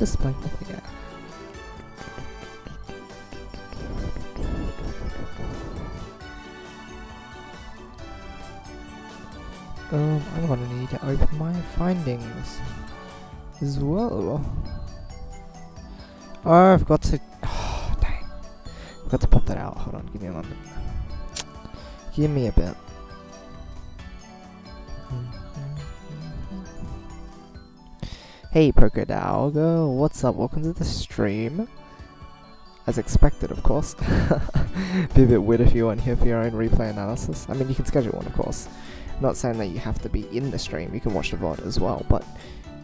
display. Yeah. I'm gonna need to open my findings as well. Oh, I've got to. Oh, dang. I've got to pop that out. Hold on, give me a moment. Give me a bit. Hey, Pokedialga, what's up? Welcome to the stream. As expected, of course. Be a bit weird if you weren't here for your own replay analysis. I mean, you can schedule one, of course. I'm not saying that you have to be in the stream. You can watch the VOD as well, but,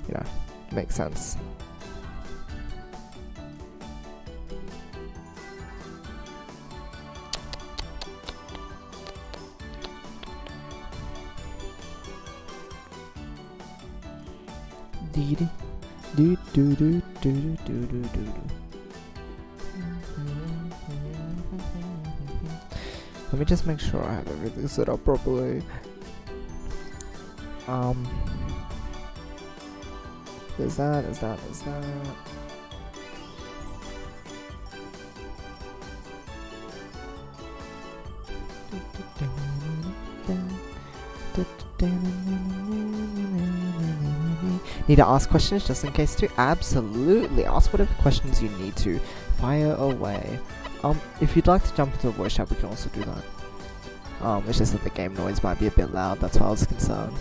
you know, makes sense. Do do do do do do do do. Let me just make sure I have everything set up properly. Is that? Need to ask questions just in case too? Absolutely! Ask whatever questions you need to. Fire away. If you'd like to jump into a voice chat, we can also do that. It's just that the game noise might be a bit loud, that's why I was concerned.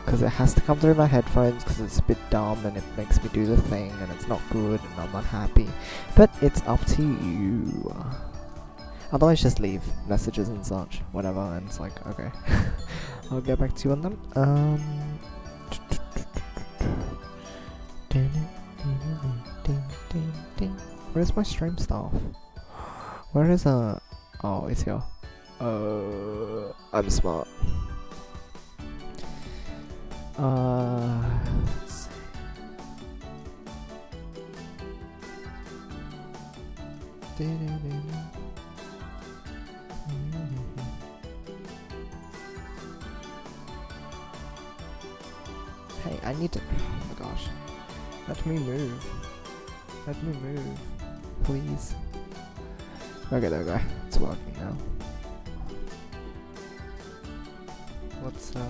Because it has to come through my headphones, because it's a bit dumb and it makes me do the thing and it's not good and I'm unhappy. But it's up to you. Otherwise just leave messages and such, whatever, and it's like, okay. I'll get back to you on them. Where's my stream stuff? Where is oh, it's here. I'm smart. Let's see. Hey, I need to. Oh my gosh. Let me move. Let me move. Please. Okay, there we go. It's working now. What's Do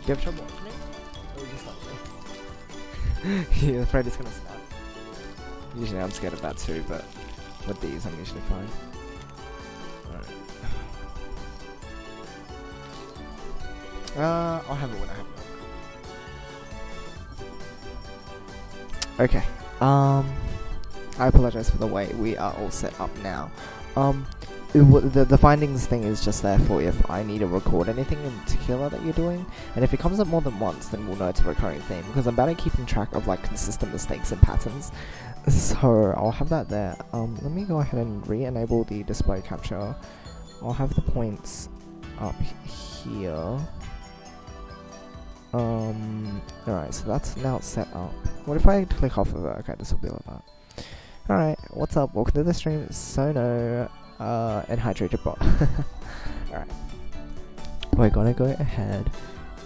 you have trouble opening? Or just not me? You're afraid it's gonna snap. Usually I'm scared of that too, but with these I'm usually fine. Alright. I'll have it when I have it. Okay. I apologize for the wait. We are all set up now. The findings thing is just there for if I need to record anything in particular that you're doing, and if it comes up more than once, then we'll know it's a recurring theme, because I'm bad at keeping track of like consistent mistakes and patterns. So I'll have that there. Let me go ahead and re-enable the display capture. I'll have the points up here. Alright, so that's now set up. What if I click off of it? Okay, this will be like that. Alright, what's up? Welcome to the stream. Sono, and Hydrated Bot. Alright. We're gonna go ahead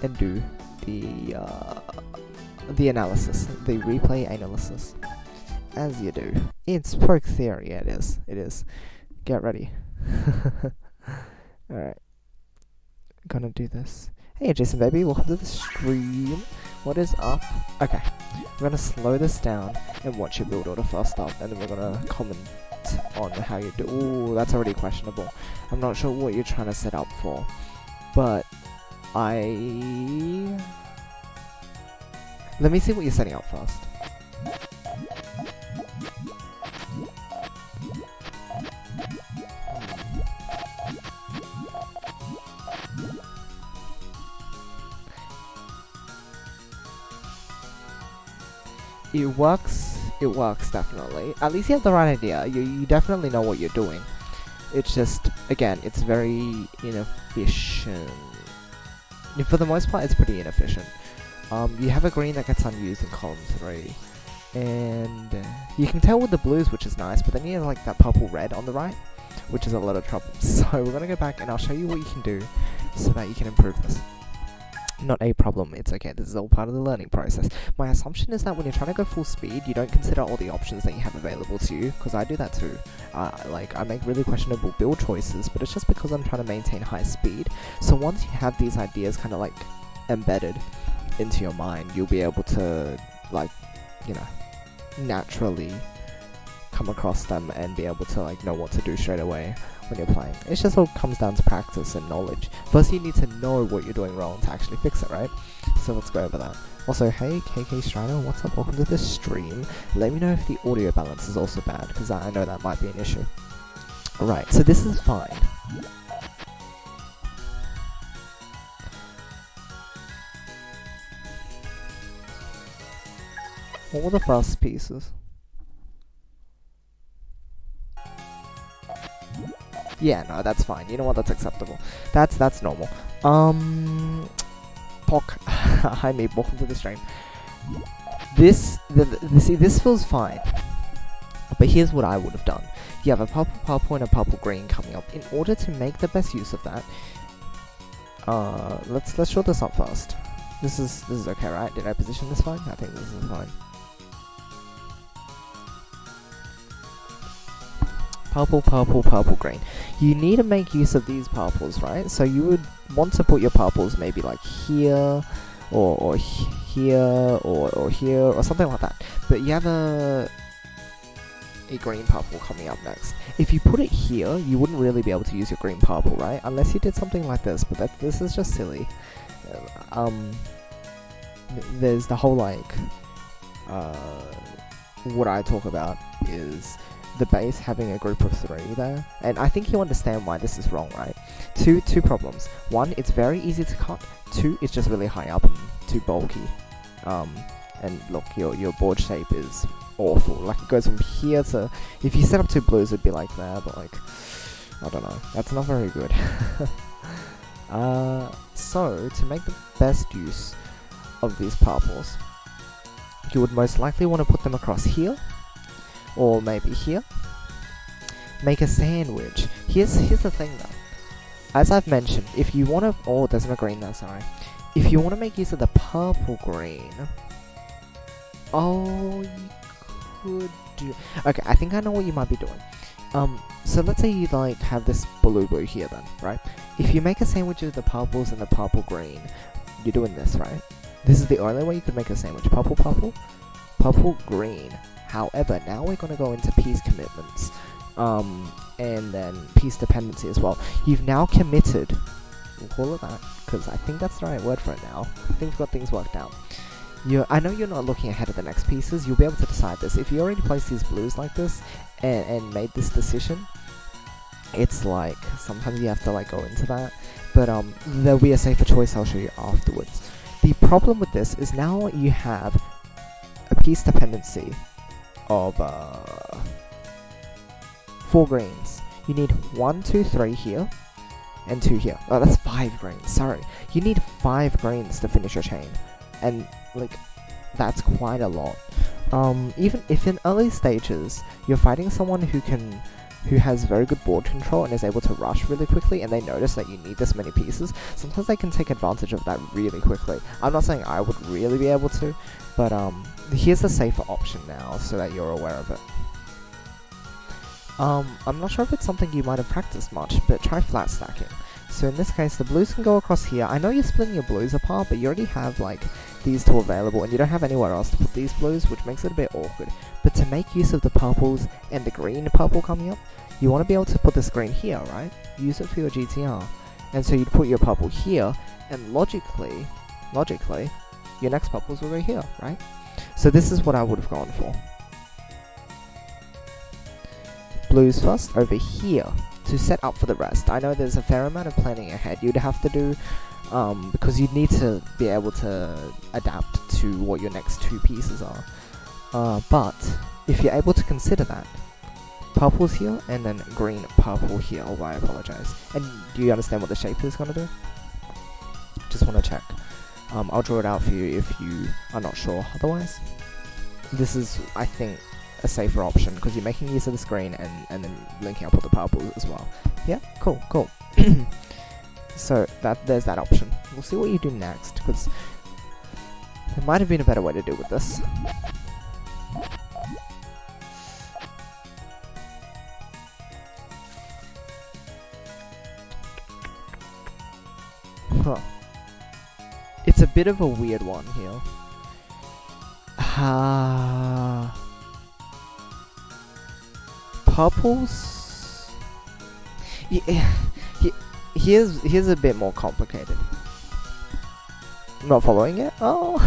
and do the analysis. The replay analysis. As you do. It's Poke Theory, yeah, it is. It is. Get ready. Alright. Gonna do this. Hey Jason baby, welcome to the stream. What is up? Okay, we're gonna slow this down and watch your build order first up, and then we're gonna comment on how you do. Ooh, that's already questionable. I'm not sure what you're trying to set up for, but let me see what you're setting up first. It works definitely. At least you have the right idea. You definitely know what you're doing. It's just, again, it's very inefficient. For the most part, it's pretty inefficient. You have a green that gets unused in column 3. And you can tell with the blues, which is nice, but then you have like that purple red on the right. which is a lot of trouble. So we're gonna go back and I'll show you what you can do so that you can improve this. Not a problem, it's okay, this is all part of the learning process. My assumption is that when you're trying to go full speed, you don't consider all the options that you have available to you, because I do that too. I make really questionable build choices, but it's just because I'm trying to maintain high speed. So once you have these ideas kind of like embedded into your mind, you'll be able to, like, you know, naturally come across them and be able to like know what to do straight away when you're playing. It just all comes down to practice and knowledge. First you need to know what you're doing wrong to actually fix it, right? So let's go over that. Also, hey KK Strider, what's up? Welcome to the stream. Let me know if the audio balance is also bad, because I know that might be an issue. Alright, so this is fine. What were the first pieces? Yeah, no, that's fine. You know what? That's acceptable. That's normal. Hi, me. Welcome to the stream. See, this feels fine. But here's what I would have done. You have a purple and a purple green coming up. In order to make the best use of that, let's show this up first. This is okay, right? Did I position this fine? I think this is fine. Purple, purple, purple, green. You need to make use of these purples, right? So you would want to put your purples maybe like here, or here, or here, or something like that. But you have a green purple coming up next. If you put it here, you wouldn't really be able to use your green purple, right? Unless you did something like this, but this is just silly. There's the whole like, what I talk about is the base having a group of 3 there, and I think you understand why this is wrong, right? Two problems. One, it's very easy to cut. 2, it's just really high up and too bulky. And look, your board shape is awful. Like, it goes from here to, if you set up 2 blues, it'd be like that, but like, I don't know. That's not very good. So to make the best use of these purples, you would most likely want to put them across here, or maybe here. Make a sandwich. Here's the thing though. As I've mentioned, if you want to... Oh, there's no green there, sorry. If you want to make use of the purple green... Oh, you could do... Okay, I think I know what you might be doing. So let's say you like have this blue here then, right? If you make a sandwich of the purples and the purple green, you're doing this, right? This is the only way you could make a sandwich. Purple, purple, purple, green. However, now we're going to go into piece commitments, and then piece dependency as well. You've now committed, we'll call it that, because I think that's the right word for it now. I think we've got things worked out. I know you're not looking ahead of the next pieces, you'll be able to decide this. If you already placed these blues like this, and made this decision, it's like, sometimes you have to like go into that, but there'll be a safer choice I'll show you afterwards. The problem with this is now you have a piece dependency of 4 greens. You need 1, 2, 3 here, and 2 here. Oh, that's 5 greens, sorry. You need 5 greens to finish your chain, and like, that's quite a lot. Even if in early stages, you're fighting someone who has very good board control and is able to rush really quickly, and they notice that you need this many pieces, sometimes they can take advantage of that really quickly. I'm not saying I would really be able to, but here's a safer option now, so that you're aware of it. I'm not sure if it's something you might have practiced much, but try flat stacking. So in this case, the blues can go across here. I know you're splitting your blues apart, but you already have like these 2 available, and you don't have anywhere else to put these blues, which makes it a bit awkward. But to make use of the purples and the green purple coming up, you want to be able to put this green here, right? Use it for your GTR. And so you'd put your purple here, and logically, your next purples will go here, right? So this is what I would have gone for. Blues first, over here, to set up for the rest. I know there's a fair amount of planning ahead you'd have to do, because you'd need to be able to adapt to what your next 2 pieces are. But if you're able to consider that, purple's here, and then green, purple here. Oh, I apologize. And do you understand what the shape is going to do? Just want to check. I'll draw it out for you if you are not sure otherwise. This is, I think, a safer option because you're making use of the screen and then linking up with the purples as well. Yeah, cool. So there's that option. We'll see what you do next because there might have been a better way to deal with this. Huh. It's a bit of a weird one here. Purples. Yeah, here's a bit more complicated. I'm not following it. Oh,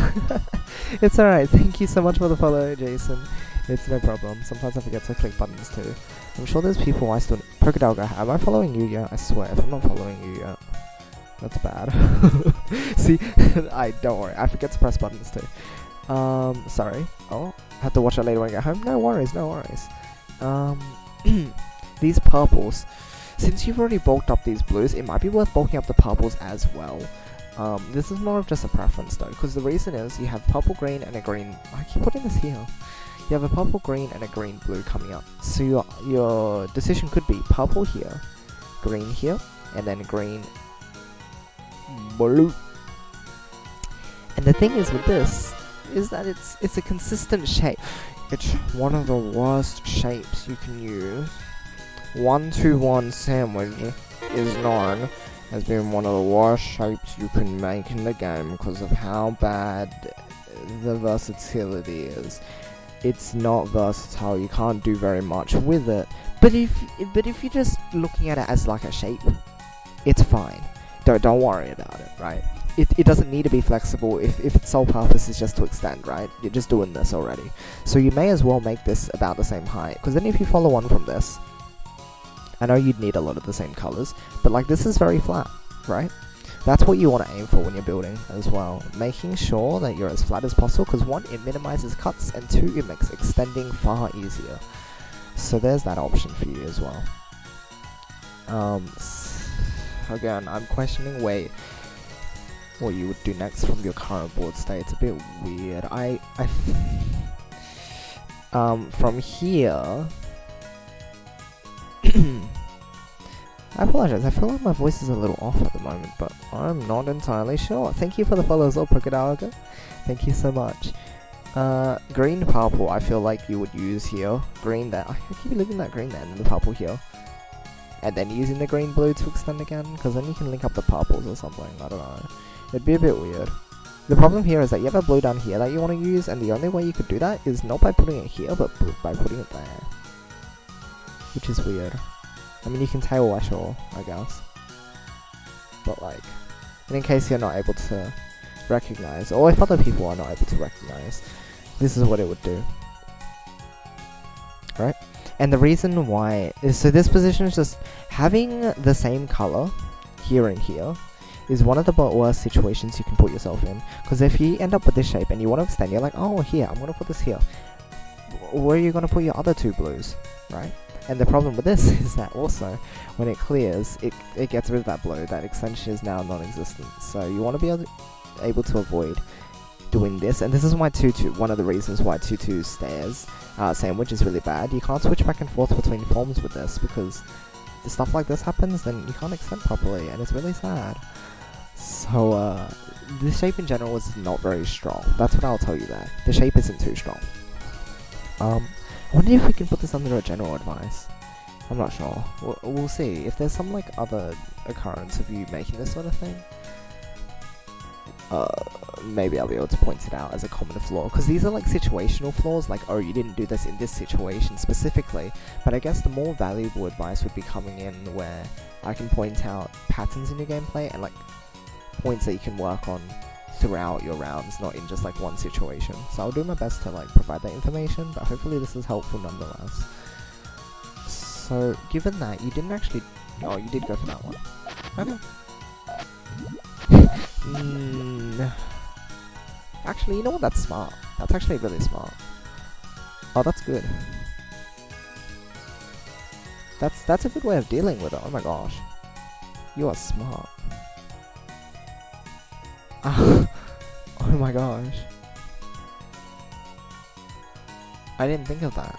it's alright. Thank you so much for the follow, Jason. It's no problem. Sometimes I forget to click buttons too. I'm sure there's people I still. Pokedialga, am I following you yet? I swear, if I'm not following you yet, that's bad. See, don't worry. I forget to press buttons too. Sorry. Oh, I have to watch it later when I get home. No worries. These purples. Since you've already bulked up these blues, it might be worth bulking up the purples as well. This is more of just a preference though, because the reason is you have purple green and a green. I keep putting this here. You have a purple green and a green blue coming up. So your decision could be purple here, green here, and then green, blue. And the thing is with this is that it's a consistent shape. It's one of the worst shapes you can use. 1-2-1 sandwich is known as being one of the worst shapes you can make in the game because of how bad the versatility is. It's not versatile, you can't do very much with it. But if you're just looking at it as like a shape, it's fine. Don't worry about it, right? It doesn't need to be flexible if its sole purpose is just to extend, right? You're just doing this already. So you may as well make this about the same height, because then if you follow on from this, I know you'd need a lot of the same colors, but like this is very flat, right? That's what you want to aim for when you're building as well. Making sure that you're as flat as possible, because one, it minimizes cuts, and two, it makes extending far easier. So there's that option for you as well. Again, I'm questioning what you would do next from your current board state. It's a bit weird. From here, I apologize, I feel like my voice is a little off at the moment, but I'm not entirely sure. Thank you for the follows, Pokedialga. Thank you so much. Green purple, I feel like you would use here. Green there. I keep leaving that green there and then the purple here. And then using the green blue to extend again, because then you can link up the purples or something. I don't know. It'd be a bit weird. The problem here is that you have a blue down here that you want to use, and the only way you could do that is not by putting it here, but by putting it there. Which is weird. I mean, you can tail wash all, I guess. But like, and in case you're not able to recognize, or if other people are not able to recognize, this is what it would do. Right? And the reason why is, so this position is just having the same color here and here is one of the worst situations you can put yourself in. Because if you end up with this shape and you want to extend, you're like, oh, here, I'm going to put this here. Where are you going to put your other two blues, right? And the problem with this is that also, when it clears, it gets rid of that blue. That extension is now non-existent. So you want to be able to avoid doing this. And this is why one of the reasons why 2-2 sandwich is really bad. You can't switch back and forth between forms with this, because if stuff like this happens, then you can't extend properly, and it's really sad. So, the shape in general is not very strong. That's what I'll tell you there. The shape isn't too strong. I wonder if we can put this under a general advice. I'm not sure. We'll see. If there's some like other occurrence of you making this sort of thing, maybe I'll be able to point it out as a common flaw. Because these are like situational flaws, like, oh, you didn't do this in this situation specifically. But I guess the more valuable advice would be coming in where I can point out patterns in your gameplay and like points that you can work on throughout your rounds, not in just like one situation. So I'll do my best to like provide that information, but hopefully this is helpful nonetheless. So given that you didn't actually, oh, you did go for that one. Okay. Actually, you know what? That's smart. That's actually really smart. Oh, that's good. That's a good way of dealing with it. Oh my gosh, you are smart. Oh my gosh. I didn't think of that.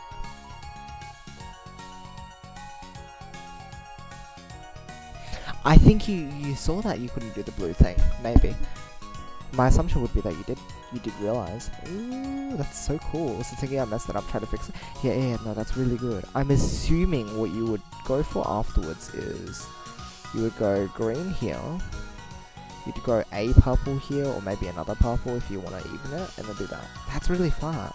I think you saw that you couldn't do the blue thing. Maybe. My assumption would be that you did realize. Ooh, that's so cool. So thinking I messed it up, try to fix it. Yeah, no, that's really good. I'm assuming what you would go for afterwards is you would go green here. You'd go a purple here, or maybe another purple if you want to even it, and then do that. That's really flat.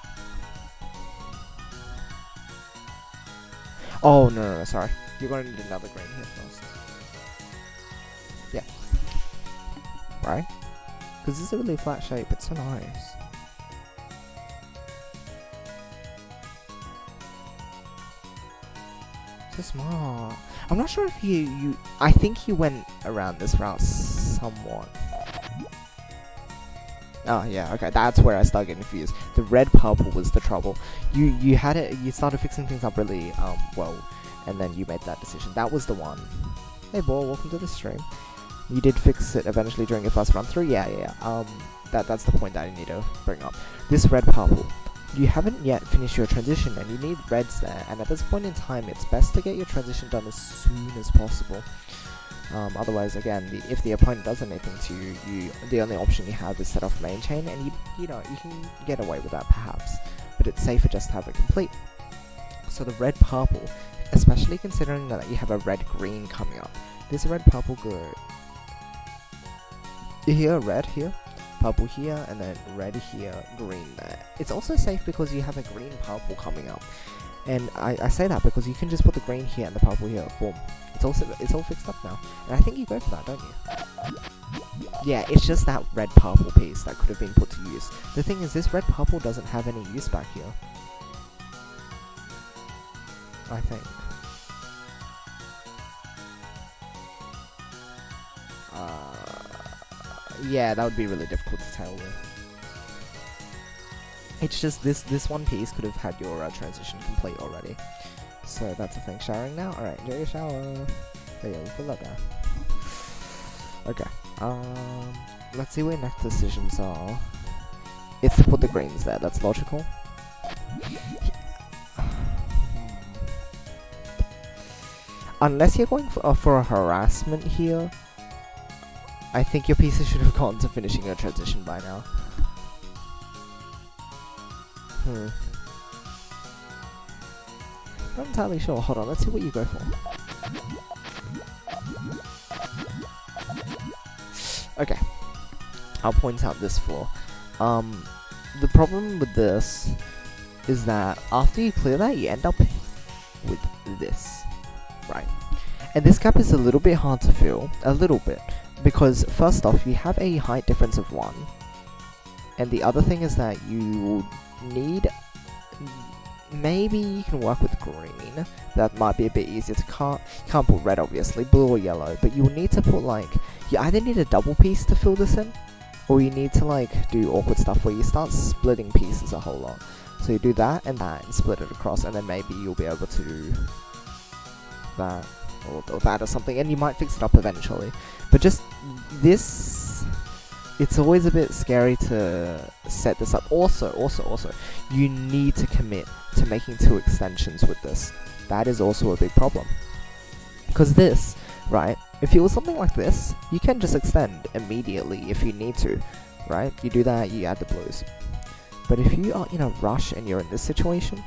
Oh, no, sorry. You're going to need another green here first. Yeah. Right? Because this is a really flat shape, it's so nice. So smart. I'm not sure if you I think you went around this route somewhat. Oh yeah, okay, that's where I started getting confused. The red purple was the trouble. You had it, you started fixing things up really well, and then you made that decision. That was the one. Hey boy, welcome to the stream. You did fix it eventually during your first run through. Yeah. That's the point that I need to bring up. This red purple. You haven't yet finished your transition, and you need reds there. And at this point in time, it's best to get your transition done as soon as possible. Otherwise, again, if the opponent does anything to you, the only option you have is set off main chain, and you know you can get away with that perhaps, but it's safer just to have it complete. So the red purple, especially considering that you have a red green coming up, this red purple good. Here, red here, purple here, and then red here, green there. It's also safe because you have a green purple coming up. And I say that because you can just put the green here and the purple here, boom. It's all fixed up now. And I think you go for that, don't you? Yeah, it's just that red purple piece that could have been put to use. The thing is, this red purple doesn't have any use back here. I think. Yeah, that would be really difficult to tell with. It's just this one piece could have had your transition complete already. So that's the thing. Showering now? Alright, enjoy your shower. Oh yeah, we'll put that there. Okay. Let's see where next decisions are. It's to put the greens there, that's logical. Unless you're going for a harassment here, I think your pieces should have gone to finishing your transition by now. Not entirely sure. Hold on, let's see what you go for. Okay. I'll point out this floor. The problem with this is that after you clear that, you end up with this. Right. And this gap is a little bit hard to fill. A little bit. Because first off, you have a height difference of 1. And the other thing is that you need... Maybe you can work with green. That might be a bit easier to cut. You can't put red, obviously. Blue or yellow. But you will need to put, like... You either need a double piece to fill this in, or you need to, like, do awkward stuff where you start splitting pieces a whole lot. So you do that and split it across, and then maybe you'll be able to do that. Or that or something, and you might fix it up eventually. But just this, it's always a bit scary to set this up. Also, you need to commit to making 2 extensions with this. That is also a big problem. Because this, right, if it was something like this, you can just extend immediately if you need to, right? You do that, you add the blues. But if you are in a rush and you're in this situation,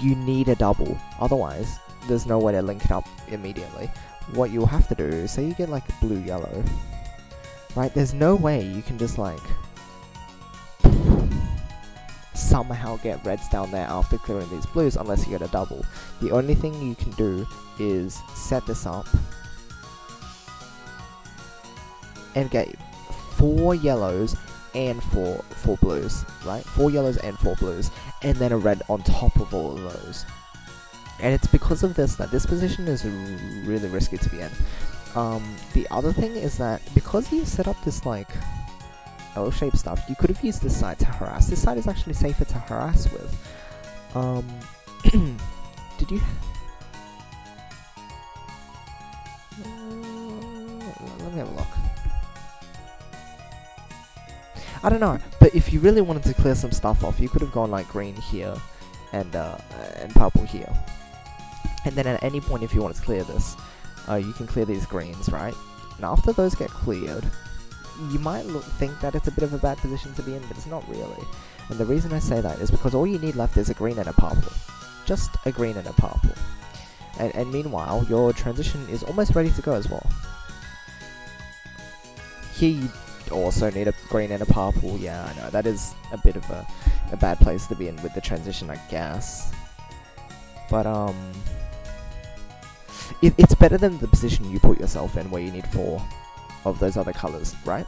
you need a double. Otherwise, there's no way to link it up immediately. What you'll have to do is, say you get like a blue-yellow, right? There's no way you can just like somehow get reds down there after clearing these blues unless you get a double. The only thing you can do is set this up and get 4 yellows and 4 blues, right? 4 yellows and 4 blues, and then a red on top of all of those. And it's because of this that this position is really risky to be in. The other thing is that because you set up this like L-shaped stuff, you could have used this side to harass. This side is actually safer to harass with. Did you? Let me have a look. I don't know, but if you really wanted to clear some stuff off, you could have gone like green here, and purple here. And then at any point, if you want to clear this, you can clear these greens, right? And after those get cleared, you might think that it's a bit of a bad position to be in, but it's not really. And the reason I say that is because all you need left is a green and a purple. Just a green and a purple. And meanwhile, your transition is almost ready to go as well. Here you also need a green and a purple. Yeah, I know, that is a bit of a bad place to be in with the transition, I guess. But, it's better than the position you put yourself in, where you need 4 of those other colors, right?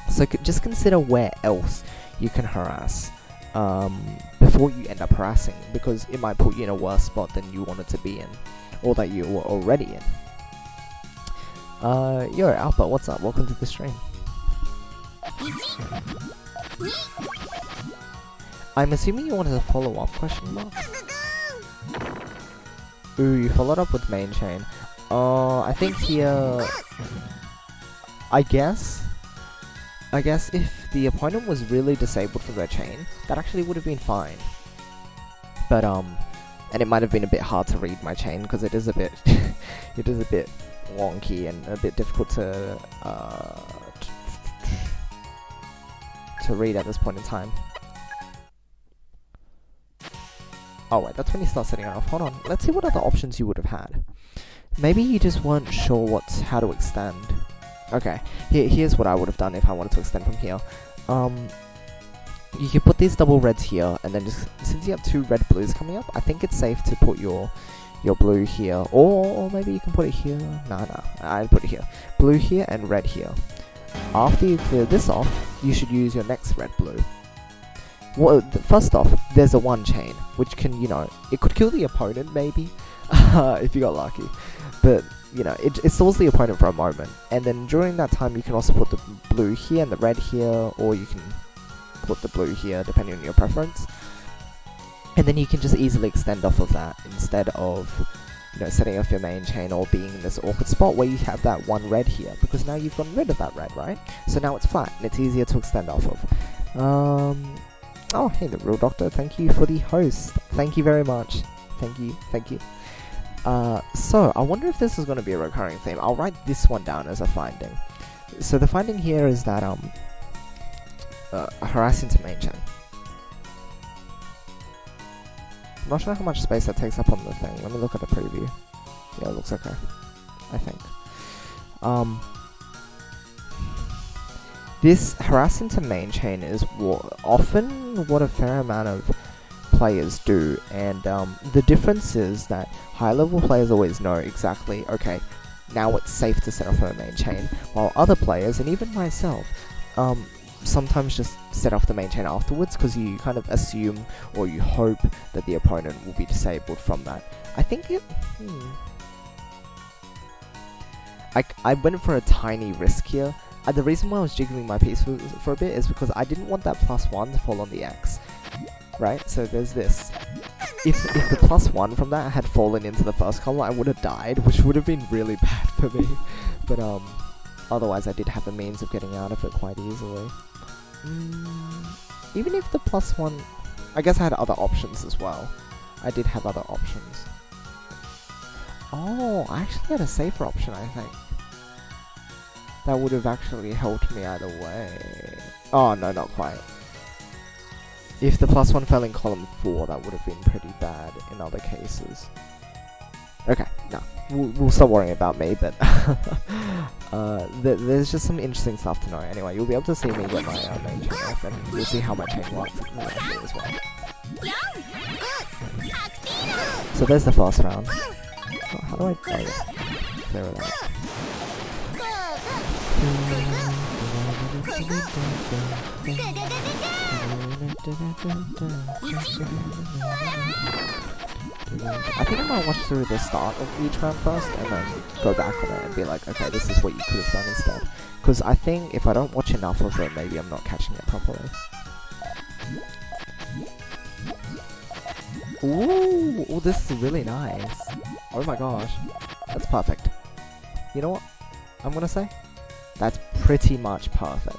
So just consider where else you can harass before you end up harassing, because it might put you in a worse spot than you wanted to be in, or that you were already in. Yo, Alpha, what's up? Welcome to the stream. I'm assuming you wanted a follow-up question mark? Ooh, you followed up with main chain. I think here... I guess if the opponent was really disabled from their chain, that actually would have been fine. But, and it might have been a bit hard to read my chain, because it is a bit... it is a bit wonky and a bit difficult to read at this point in time. Oh wait, that's when you start setting it off. Hold on, let's see what other options you would have had. Maybe you just weren't sure how to extend. Okay, here's what I would have done if I wanted to extend from here. You can put these double reds here, and then just, since you have 2 red blues coming up, I think it's safe to put your blue here, or maybe you can put it here. Nah, I'd put it here. Blue here and red here. After you clear this off, you should use your next red blue. Well, first off, there's a 1 chain, which can, you know, it could kill the opponent, maybe, if you got lucky. But, you know, it stalls the opponent for a moment. And then during that time, you can also put the blue here and the red here, or you can put the blue here, depending on your preference. And then you can just easily extend off of that, instead of, you know, setting off your main chain or being in this awkward spot where you have that 1 red here, because now you've gotten rid of that red, right? So now it's flat, and it's easier to extend off of. Oh, hey, the real doctor, thank you for the host. Thank you very much. Thank you. So, I wonder if this is going to be a recurring theme. I'll write this one down as a finding. So the finding here is that, harassing to main chain. I'm not sure how much space that takes up on the thing. Let me look at the preview. Yeah, it looks okay, I think. This harassing to main chain is often what a fair amount of players do, and the difference is that high level players always know exactly, okay, now it's safe to set off a main chain, while other players, and even myself, sometimes just set off the main chain afterwards, because you kind of assume or you hope that the opponent will be disabled from that. I think it... I went for a tiny risk here. The reason why I was jiggling my piece for a bit is because I didn't want that +1 to fall on the X. Right? So there's this. If the +1 from that had fallen into the first column, I would have died, which would have been really bad for me. But otherwise I did have a means of getting out of it quite easily. Even if the +1... I guess I had other options as well. I did have other options. Oh, I actually had a safer option, I think. That would have actually helped me either way. Oh, no, not quite. If the +1 fell in column 4, that would have been pretty bad in other cases. Okay, no. We'll stop worrying about me, but... there's just some interesting stuff to know. Anyway, you'll be able to see me get my main chain off, and you'll see how my chain works as well. So there's the first round. Oh, how do I clear it out? I think I might watch through the start of each round first and then go back on it and be like, okay, this is what you could have done instead. Because I think if I don't watch enough of it, maybe I'm not catching it properly. Ooh, this is really nice. Oh my gosh. That's perfect. You know what I'm gonna say? That's pretty much perfect.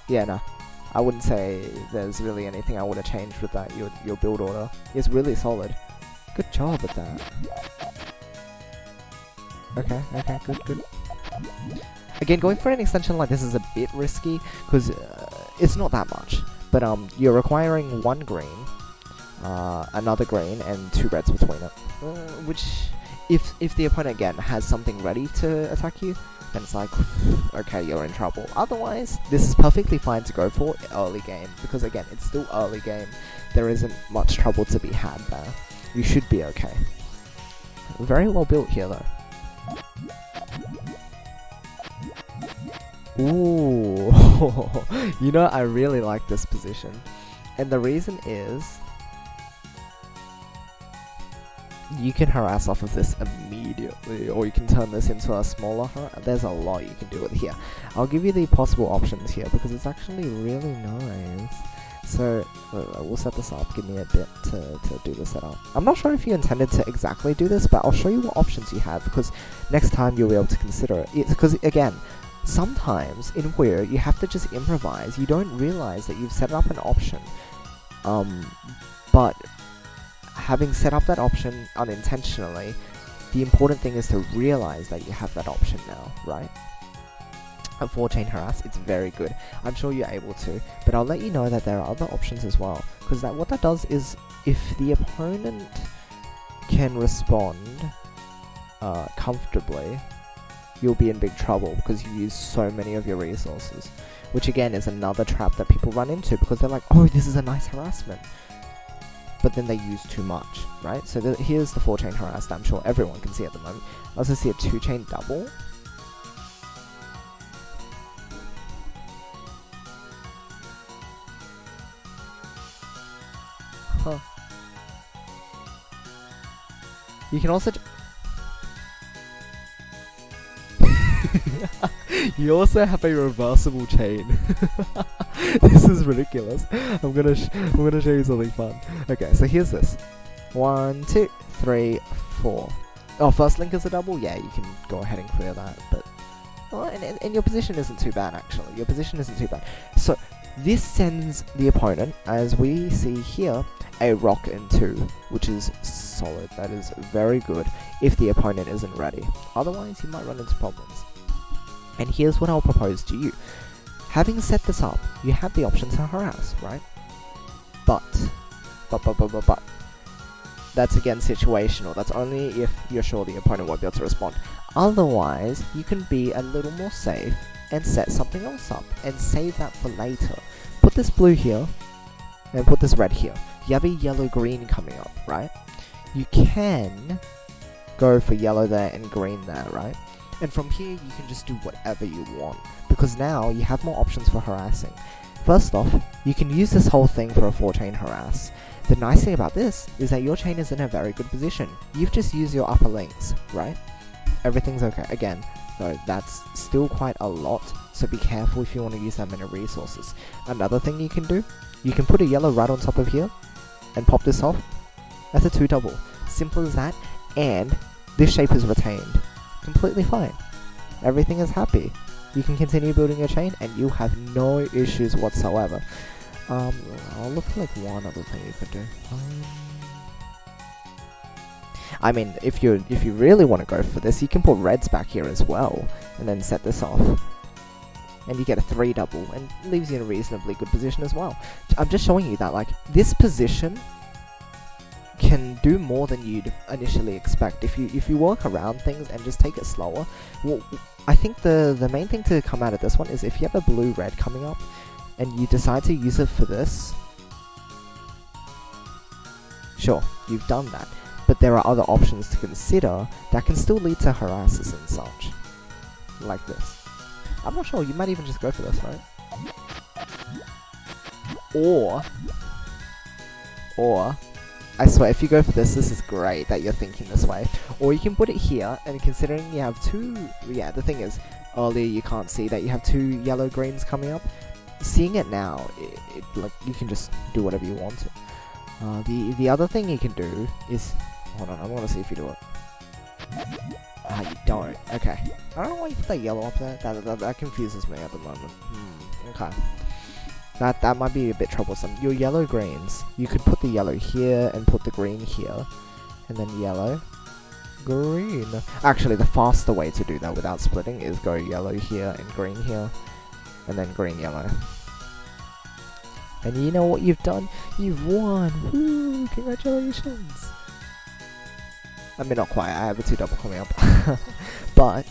Yeah, no. I wouldn't say there's really anything I would have changed with that. Your build order is really solid. Good job at that. Okay, good. Again, going for an extension like this is a bit risky, because it's not that much. But you're requiring 1 green, another green, and 2 reds between it. Which, if the opponent again has something ready to attack you, then it's like, okay, you're in trouble. Otherwise, this is perfectly fine to go for early game, because again, it's still early game. There isn't much trouble to be had there. You should be okay. Very well built here, though. Ooh, you know, I really like this position, and the reason is you can harass off of this immediately, or you can turn this into a smaller there's a lot you can do with here. I'll give you the possible options here because it's actually really nice. So we'll set this up. Give me a bit to do the setup. I'm not sure if you intended to exactly do this, but I'll show you what options you have, because next time you'll be able to consider it. It's because, again, sometimes in Puyo you have to just improvise. You don't realize that you've set up an option, but having set up that option unintentionally, the important thing is to realize that you have that option now, right? A 4-chain harass, it's very good. I'm sure you're able to, but I'll let you know that there are other options as well, because what that does is, if the opponent can respond comfortably, you'll be in big trouble because you use so many of your resources, which again is another trap that people run into, because they're like, oh, this is a nice harassment, but then they use too much, right? So here's the 4-chain harass that I'm sure everyone can see at the moment. I also see a 2-chain double. Huh. You can also you also have a reversible chain. This is ridiculous. I'm gonna show you something fun. Okay, so here's this. 1, 2, 3, 4. Oh, first link is a double? Yeah, you can go ahead and clear that, but... Oh, and your position isn't too bad, actually. Your position isn't too bad. So, this sends the opponent, as we see here, a rock and 2, which is solid. That is very good if the opponent isn't ready. Otherwise, you might run into problems. And here's what I'll propose to you. Having set this up, you have the option to harass, right? But. That's again situational. That's only if you're sure the opponent won't be able to respond. Otherwise, you can be a little more safe and set something else up and save that for later. Put this blue here and put this red here. You have a yellow-green coming up, right? You can go for yellow there and green there, right? And from here, you can just do whatever you want, because now you have more options for harassing. First off, you can use this whole thing for a 4-chain harass. The nice thing about this is that your chain is in a very good position. You've just used your upper links, right? Everything's okay. Again, though, that's still quite a lot, so be careful if you want to use that many resources. Another thing you can do, you can put a yellow right on top of here, and pop this off. That's a 2 double. Simple as that, and this shape is retained. Completely fine. Everything is happy. You can continue building your chain and you have no issues whatsoever. I'll look for like one other thing you could do. I mean, if you really want to go for this, you can put reds back here as well, and then set this off. And you get a 3 double, and leaves you in a reasonably good position as well. I'm just showing you that, like, this position can do more than you'd initially expect if you work around things and just take it slower. Well, I think the main thing to come out of this one is if you have a blue-red coming up and you decide to use it for this, sure, you've done that, but there are other options to consider that can still lead to harasses and such, like this. I'm not sure, you might even just go for this, right? Or I swear, if you go for this is great that you're thinking this way. Or you can put it here, and considering you have 2... Yeah, the thing is, earlier you can't see that you have 2 yellow greens coming up. Seeing it now, like, you can just do whatever you want to. The other thing you can do is... Hold on, I want to see if you do it. You don't. Okay. I don't know why you put that yellow up there. That confuses me at the moment. Okay. That might be a bit troublesome. Your yellow greens, you could put the yellow here and put the green here, and then yellow, green. Actually, the faster way to do that without splitting is go yellow here and green here, and then green, yellow. And you know what you've done? You've won! Woo! Congratulations! I mean, not quite. I have a 2 double coming up. But,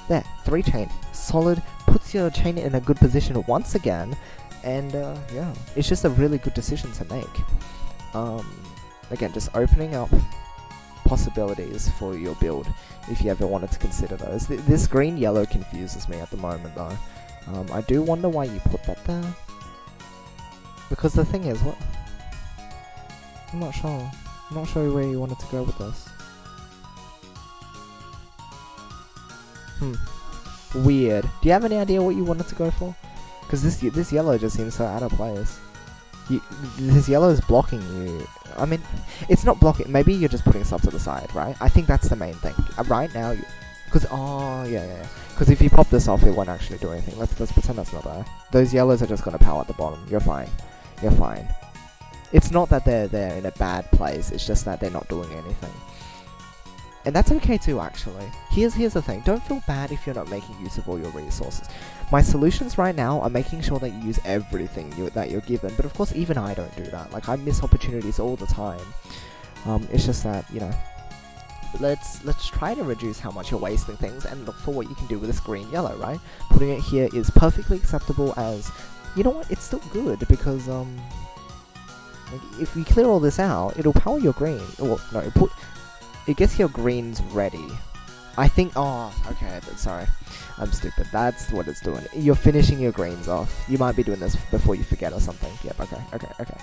there. 3 chain. Solid. Puts your chain in a good position once again. And, yeah. It's just a really good decision to make. Again, just opening up possibilities for your build, if you ever wanted to consider those. This green-yellow confuses me at the moment, though. I do wonder why you put that there. Because the thing is, what? I'm not sure. I'm not sure where you wanted to go with this. Weird. Do you have any idea what you wanted to go for? Because this yellow just seems so out of place. This yellow is blocking you. I mean, it's not blocking. Maybe you're just putting stuff to the side, right? I think that's the main thing. Right now, because yeah. Because if you pop this off, it won't actually do anything. Let's pretend that's not there. Those yellows are just gonna power at the bottom. You're fine. You're fine. It's not that they're in a bad place. It's just that they're not doing anything. And that's okay too, actually. Here's the thing. Don't feel bad if you're not making use of all your resources. My solutions right now are making sure that you use everything that you're given. But of course, even I don't do that. Like, I miss opportunities all the time. It's just that, you know, let's try to reduce how much you're wasting things and look for what you can do with this green-yellow, right? Putting it here is perfectly acceptable as, you know what, it's still good because, like, if we clear all this out, it'll power your green. Well, no, it gets your greens ready. I think, oh, okay, sorry. I'm stupid. That's what it's doing. You're finishing your greens off. You might be doing this before you forget or something. Yep, okay.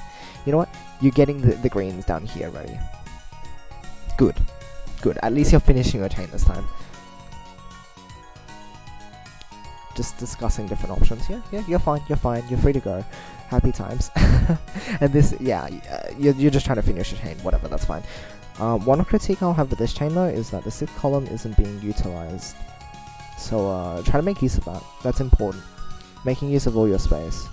You know what? You're getting the greens down here ready. Good. At least you're finishing your chain this time. Just discussing different options. Yeah, you're fine. You're free to go. Happy times. And this, yeah, you're just trying to finish your chain. Whatever, that's fine. One critique I'll have with this chain though is that the 6th column isn't being utilized. So try to make use of that. That's important. Making use of all your space.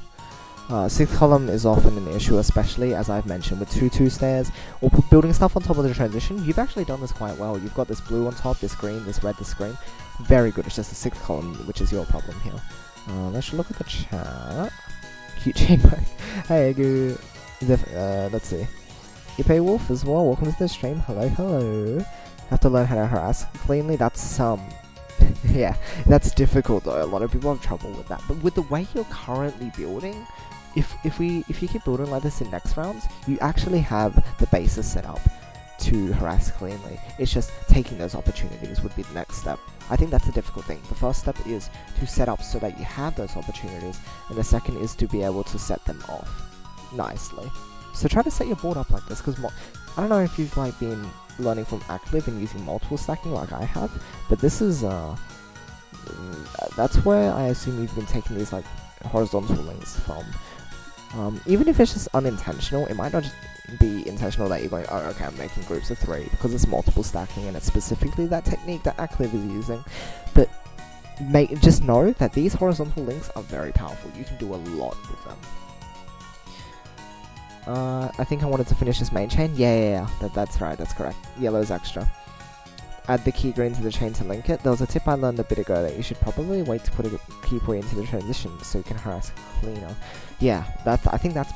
6th column is often an issue, especially as I've mentioned with 2-2 stairs or building stuff on top of the transition. You've actually done this quite well. You've got this blue on top, this green, this red, this green. Very good. It's just the 6th column which is your problem here. Let's look at the chat. Cute chain break. Hey, good. Let's see. Ipe Wolf as well, welcome to the stream. Hello. Have to learn how to harass cleanly. That's yeah, that's difficult though. A lot of people have trouble with that. But with the way you're currently building, if you keep building like this in next rounds, you actually have the basis set up to harass cleanly. It's just taking those opportunities would be the next step. I think that's the difficult thing. The first step is to set up so that you have those opportunities, and the second is to be able to set them off nicely. So try to set your board up like this, because I don't know if you've like been learning from Active and using multiple stacking like I have, but this is that's where I assume you've been taking these like horizontal links from. Even if it's just unintentional, it might not just be intentional that you're going, oh okay, I'm making groups of 3 because it's multiple stacking and it's specifically that technique that Active is using. But just know that these horizontal links are very powerful. You can do a lot with them. I think I wanted to finish this main chain. Yeah. That's right, that's correct. Yellow's extra. Add the key green to the chain to link it. There was a tip I learned a bit ago that you should probably wait to put a key point into the transition so you can harass cleaner. Yeah, I think that's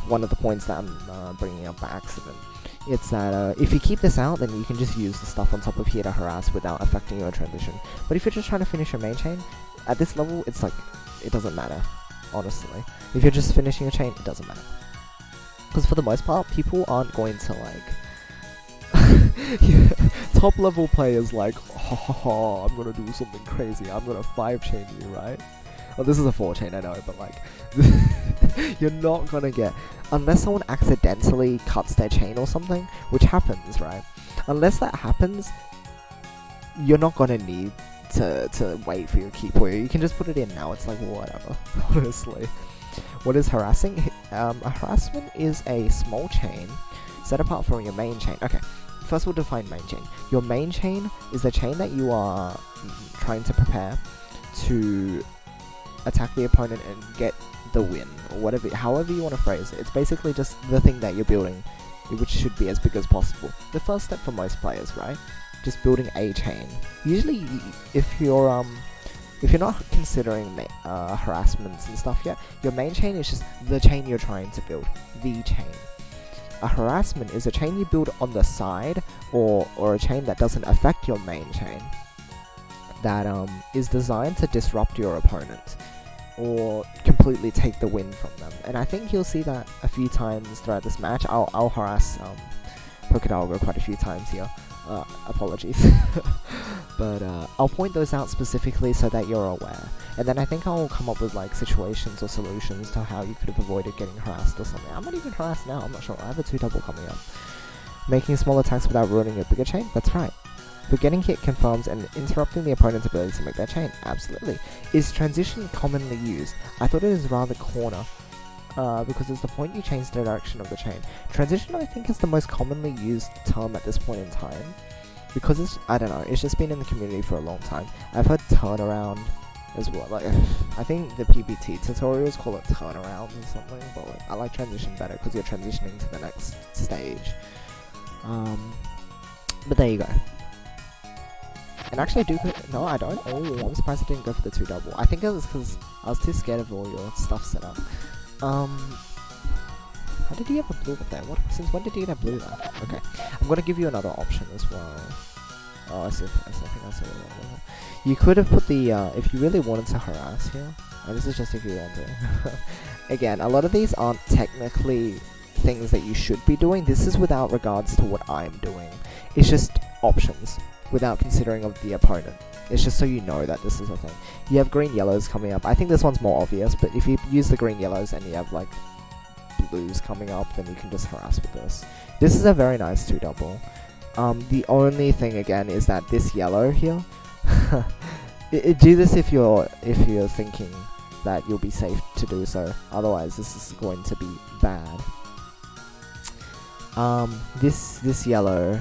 one of the points that I'm bringing up by accident. It's that if you keep this out, then you can just use the stuff on top of here to harass without affecting your transition. But if you're just trying to finish your main chain, at this level, it's like, it doesn't matter. Honestly, if you're just finishing a chain, it doesn't matter. Because for the most part, people aren't going to like top level players like, oh, I'm gonna do something crazy. I'm gonna 5-chain you, right? Oh, this is a 4-chain, I know, but like, you're not gonna get, unless someone accidentally cuts their chain or something, which happens, right? Unless that happens, you're not gonna need to wait for your key point. You can just put it in now. It's like whatever. Honestly, what is harassing? A harassment is a small chain set apart from your main chain. Okay, first we'll define main chain. Your main chain is the chain that you are trying to prepare to attack the opponent and get the win, or whatever, however you want to phrase it. It's basically just the thing that you're building, which should be as big as possible. The first step for most players, right? Just building a chain. Usually, if you're not considering harassments and stuff yet, your main chain is just the chain you're trying to build. The chain. A harassment is a chain you build on the side, or a chain that doesn't affect your main chain, that is designed to disrupt your opponent or completely take the win from them. And I think you'll see that a few times throughout this match. I'll harass Pokedialga quite a few times here. Apologies. But I'll point those out specifically so that you're aware. And then I think I'll come up with like situations or solutions to how you could have avoided getting harassed or something. I'm not even harassed now, I'm not sure. I have a 2-double coming up. Making small attacks without ruining your bigger chain? That's right. For getting hit confirms and interrupting the opponent's ability to make their chain? Absolutely. Is transition commonly used? I thought it was rather corner. Because it's the point you change the direction of the chain. Transition, I think, is the most commonly used term at this point in time. Because it's, I don't know, it's just been in the community for a long time. I've heard turnaround as well. Like, I think the PBT tutorials call it turnaround or something, but like, I like transition better because you're transitioning to the next stage. But there you go. And actually I do, no I don't, oh I'm surprised I didn't go for the 2-double. I think it was because I was too scared of all your stuff set up. How did you have a blue there? Since when did you get a blue there? Okay, I'm gonna give you another option as well. Oh, I think I said it wrong. You could have put the, if you really wanted to harass here, and this is just if you want to. Again, a lot of these aren't technically things that you should be doing. This is without regards to what I'm doing. It's just options, without considering of the opponent. It's just so you know that this is a thing. You have green yellows coming up. I think this one's more obvious, but if you use the green yellows and you have like blues coming up, then you can just harass with this. This is a very nice 2-double. The only thing again is that this yellow here, do this if you're thinking that you'll be safe to do so. Otherwise, this is going to be bad. This yellow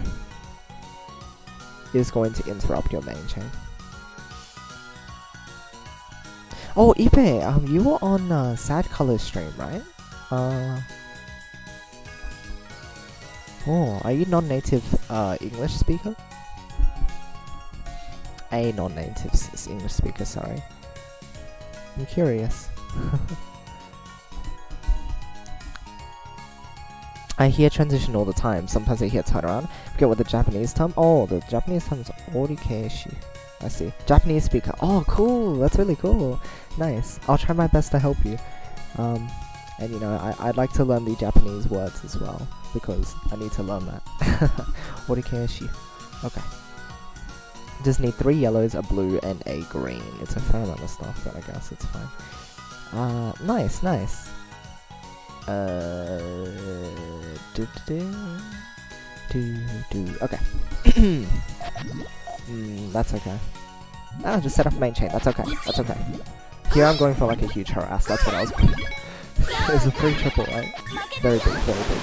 is going to interrupt your main chain. Oh, Ipe, you were on Sad Color stream, right? Oh, are you non-native English speaker? A non-native English speaker, sorry. I'm curious. I hear transition all the time. Sometimes I hear turnaround. Forget what the Japanese term. Oh, the Japanese term is orikeshi. I see. Japanese speaker. Oh, cool. That's really cool. Nice. I'll try my best to help you. And you know, I'd like to learn the Japanese words as well, because I need to learn that. Orikeshi. Okay. Just need 3 yellows, a blue, and a green. It's a fair amount of stuff, but I guess it's fine. Nice, nice. Okay. That's okay. Ah, just set up main chain. That's okay. That's okay. Here I'm going for like a huge harass. That's what I was going. It's a 3-triple, right? Very big, very big.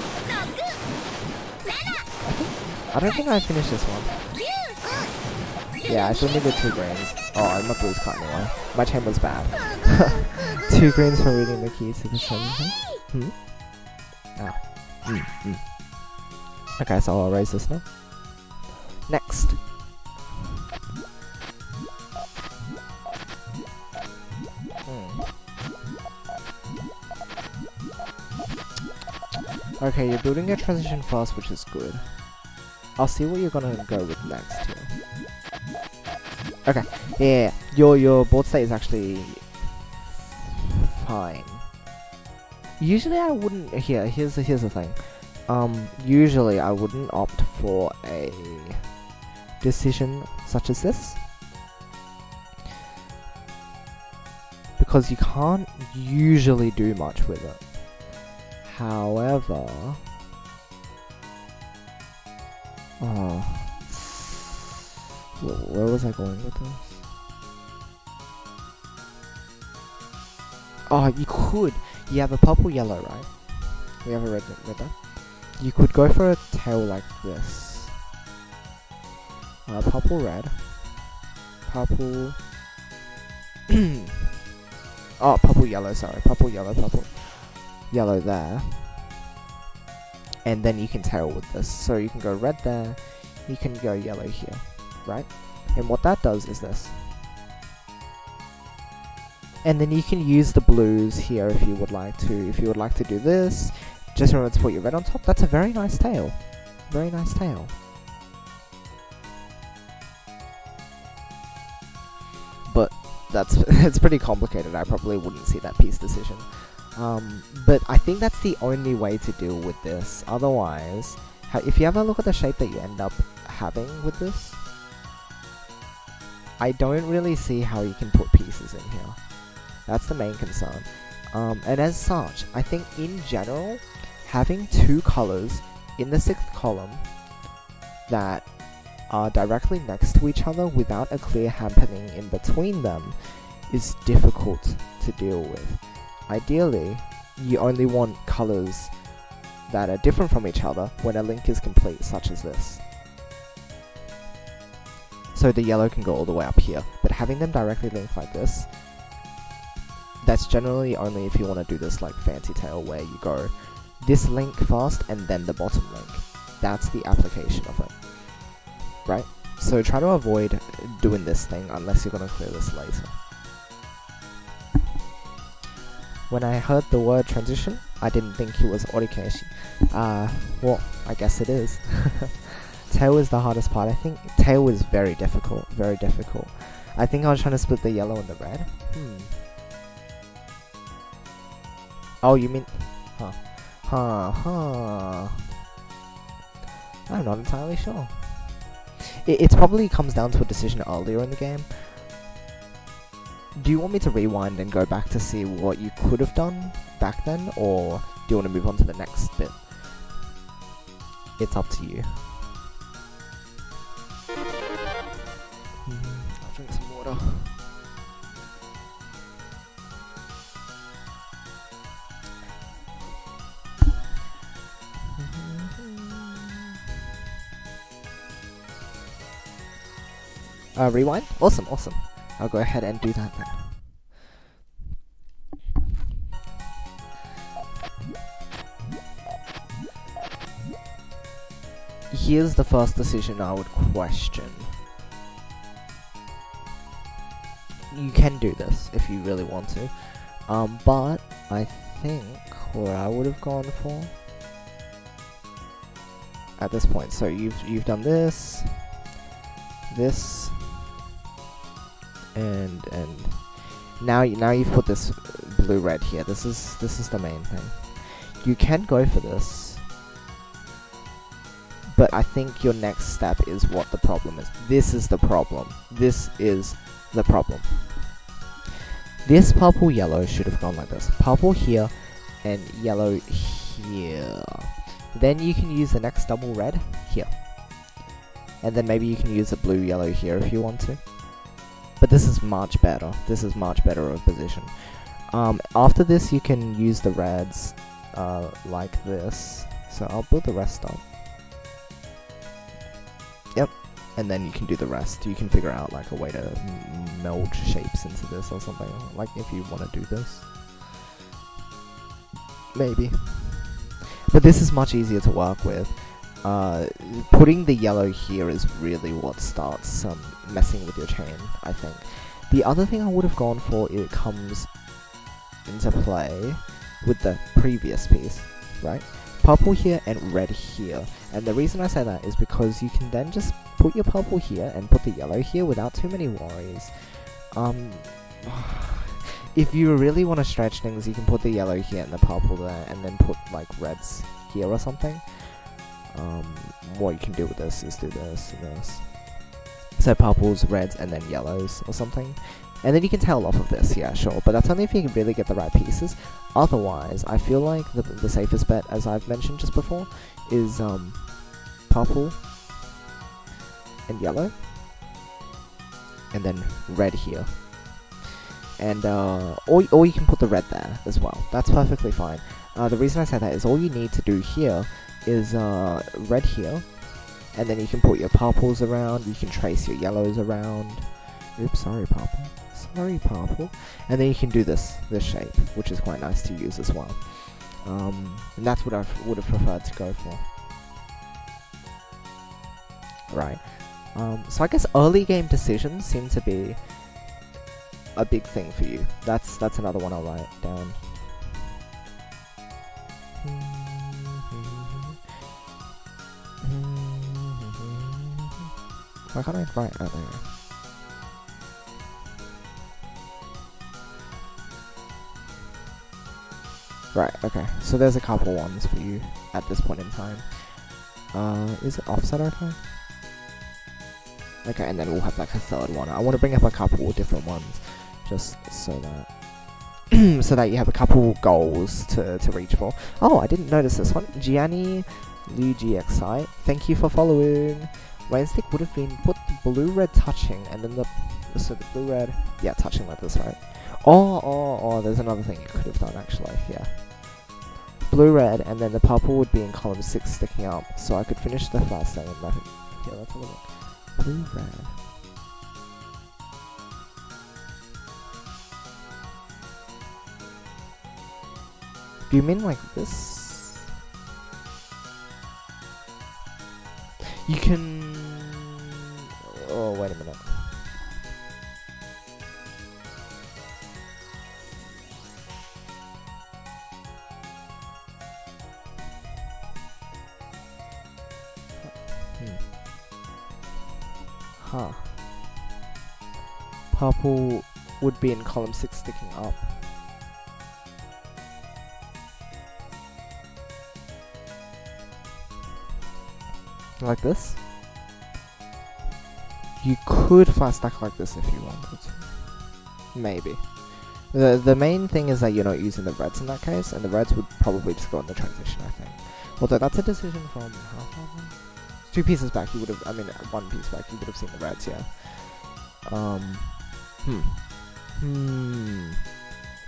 I don't think I finished this one. Yeah, I still needed 2 greens. Oh, my blue's cut anyway. My chain was bad. 2 greens for reading the key to the chain. Okay, so I'll erase this now. Next. Okay, you're building a transition fast, which is good. I'll see what you're gonna go with next here. Okay, yeah, your board state is actually fine. Usually I wouldn't, here's the thing. Usually I wouldn't opt for a decision such as this, because you can't usually do much with it. However, where was I going with this? Oh, you could. You have a purple yellow, right? We have a red there. You could go for a tail like this. Purple red. Purple. Oh, purple, yellow, sorry. Purple, yellow there. And then you can tail with this. So you can go red there, you can go yellow here, right? And what that does is this. And then you can use the blues here if you would like to. If you would like to do this, just remember to put your red on top. That's a very nice tail. Very nice tail. But that's it's pretty complicated. I probably wouldn't see that piece decision. But I think that's the only way to deal with this. Otherwise, if you have a look at the shape that you end up having with this, I don't really see how you can put pieces in here. That's the main concern. And as such, I think in general, having two colors in the 6th column that are directly next to each other without a clear happening in between them is difficult to deal with. Ideally, you only want colors that are different from each other when a link is complete, such as this. So the yellow can go all the way up here, but having them directly linked like this, that's generally only if you want to do this like fancy tail where you go this link first and then the bottom link. That's the application of it, right? So try to avoid doing this thing unless you're going to clear this later. When I heard the word transition, I didn't think it was orikeshi. Well, I guess it is. Tail is the hardest part. I think tail is very difficult, very difficult. I think I was trying to split the yellow and the red. Oh, you mean... I'm not entirely sure. It probably comes down to a decision earlier in the game. Do you want me to rewind and go back to see what you could have done back then, or do you want to move on to the next bit? It's up to you. I'll drink some water. Rewind? Awesome, awesome. I'll go ahead and do that now. Here's the first decision I would question. You can do this if you really want to, but I think what I would have gone for at this point. So you've done this, and now you've put this blue red here. This is the main thing. You can go for this, but I think your next step is what the problem is. This is the problem. This is the problem. This purple yellow should have gone like this. Purple here and yellow here. Then you can use the next double red here. And then maybe you can use a blue yellow here if you want to. But this is much better. This is much better of a position. After this, you can use the reds like this. So I'll build the rest up. Yep. And then you can do the rest. You can figure out like a way to meld shapes into this or something. Like if you want to do this. Maybe. But this is much easier to work with. Putting the yellow here is really what starts messing with your chain, I think. The other thing I would have gone for, it comes into play with the previous piece, right? Purple here and red here. And the reason I say that is because you can then just put your purple here and put the yellow here without too many worries. If you really want to stretch things, you can put the yellow here and the purple there, and then put like reds here or something. What you can do with this is do this and this. So purples, reds, and then yellows or something. And then you can tail off of this, yeah, sure. But that's only if you can really get the right pieces. Otherwise, I feel like the safest bet, as I've mentioned just before, is purple and yellow. And then red here. And or you can put the red there as well. That's perfectly fine. The reason I say that is all you need to do here is red here, and then you can put your purples around, you can trace your yellows around. Oops, sorry purple. Sorry, purple. And then you can do this shape, which is quite nice to use as well. And that's what I would have preferred to go for. Right. So I guess early game decisions seem to be a big thing for you. That's another one I'll write down. Why can't I write out there? Right, okay. So there's a couple ones for you at this point in time. Is it offset okay? Okay, and then we'll have like a third one. I want to bring up a couple of different ones, just so that so that you have a couple goals to reach for. Oh, I didn't notice this one. Gianni Liu GXI, thank you for following. Rain stick would have been put the blue-red touching, and then the blue-red, yeah, touching like this, right? Oh, there's another thing you could have done actually, yeah. Blue-red, and then the purple would be in column 6 sticking up, so I could finish the first thing and wrap it. Yeah, let's have a look. Blue-red. Do you mean like this? You can... Oh, wait a minute. Huh. Purple would be in column 6 sticking up. Like this? You could flat stack like this if you wanted to. Maybe. The main thing is that you're not using the reds in that case, and the reds would probably just go in the transition, I think. Although that's a decision from how far back? 2 pieces back, you would have, I mean, 1 piece back, you would have seen the reds, yeah.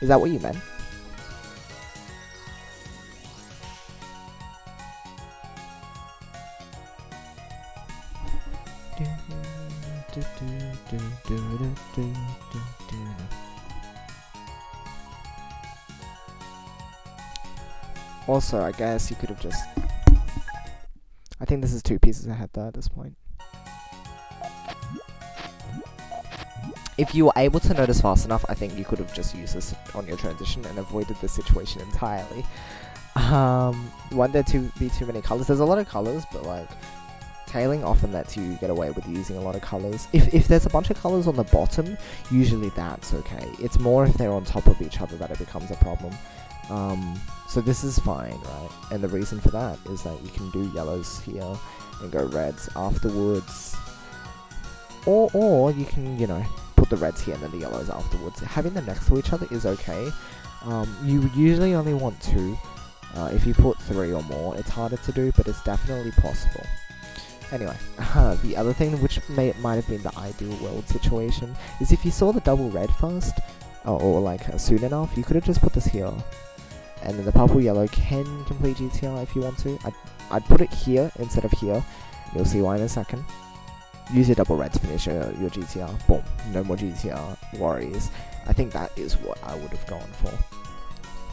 Is that what you meant? Also, I guess you could have just... I think this is 2 pieces ahead there at this point. If you were able to notice fast enough, I think you could have just used this on your transition and avoided this situation entirely. Won't there be too many colors? There's a lot of colors, but like, tailing often lets you get away with using a lot of colors. If there's a bunch of colors on the bottom, usually that's okay. It's more if they're on top of each other that it becomes a problem. So this is fine, right? And the reason for that is that you can do yellows here and go reds afterwards. Or you can, you know, put the reds here and then the yellows afterwards. Having them next to each other is okay. You usually only want 2. If you put 3 or more, it's harder to do, but it's definitely possible. Anyway, the other thing which might have been the ideal world situation is if you saw the double red first, or like soon enough, you could have just put this here. And then the purple yellow can complete GTR if you want to. I'd put it here instead of here. You'll see why in a second. Use your double red to finish your GTR. Boom. No more GTR worries. I think that is what I would have gone for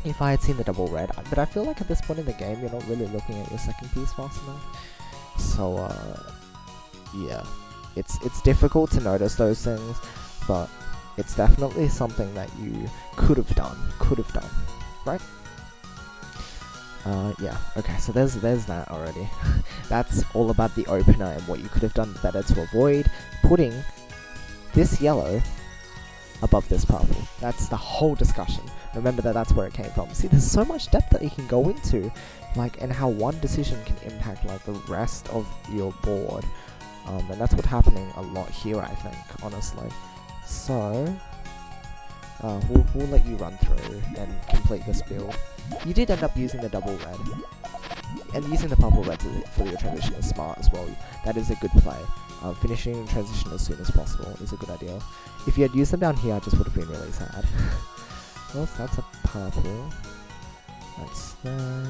if I had seen the double red. But I feel like at this point in the game, you're not really looking at your second piece fast enough. So, yeah. It's difficult to notice those things, but it's definitely something that you could have done. Right? Yeah, okay, so there's that already. That's all about the opener and what you could have done better to avoid putting this yellow above this purple. That's the whole discussion. Remember that's where it came from. See, there's so much depth that you can go into, like, and how one decision can impact, like, the rest of your board. And that's what's happening a lot here, I think, honestly. So, we'll let you run through and complete this build. You did end up using the double red, and using the purple red for your transition is smart as well. That is a good play. Finishing transition as soon as possible is a good idea. If you had used them down here, I just would have been really sad. Well, that's a purple. That's there.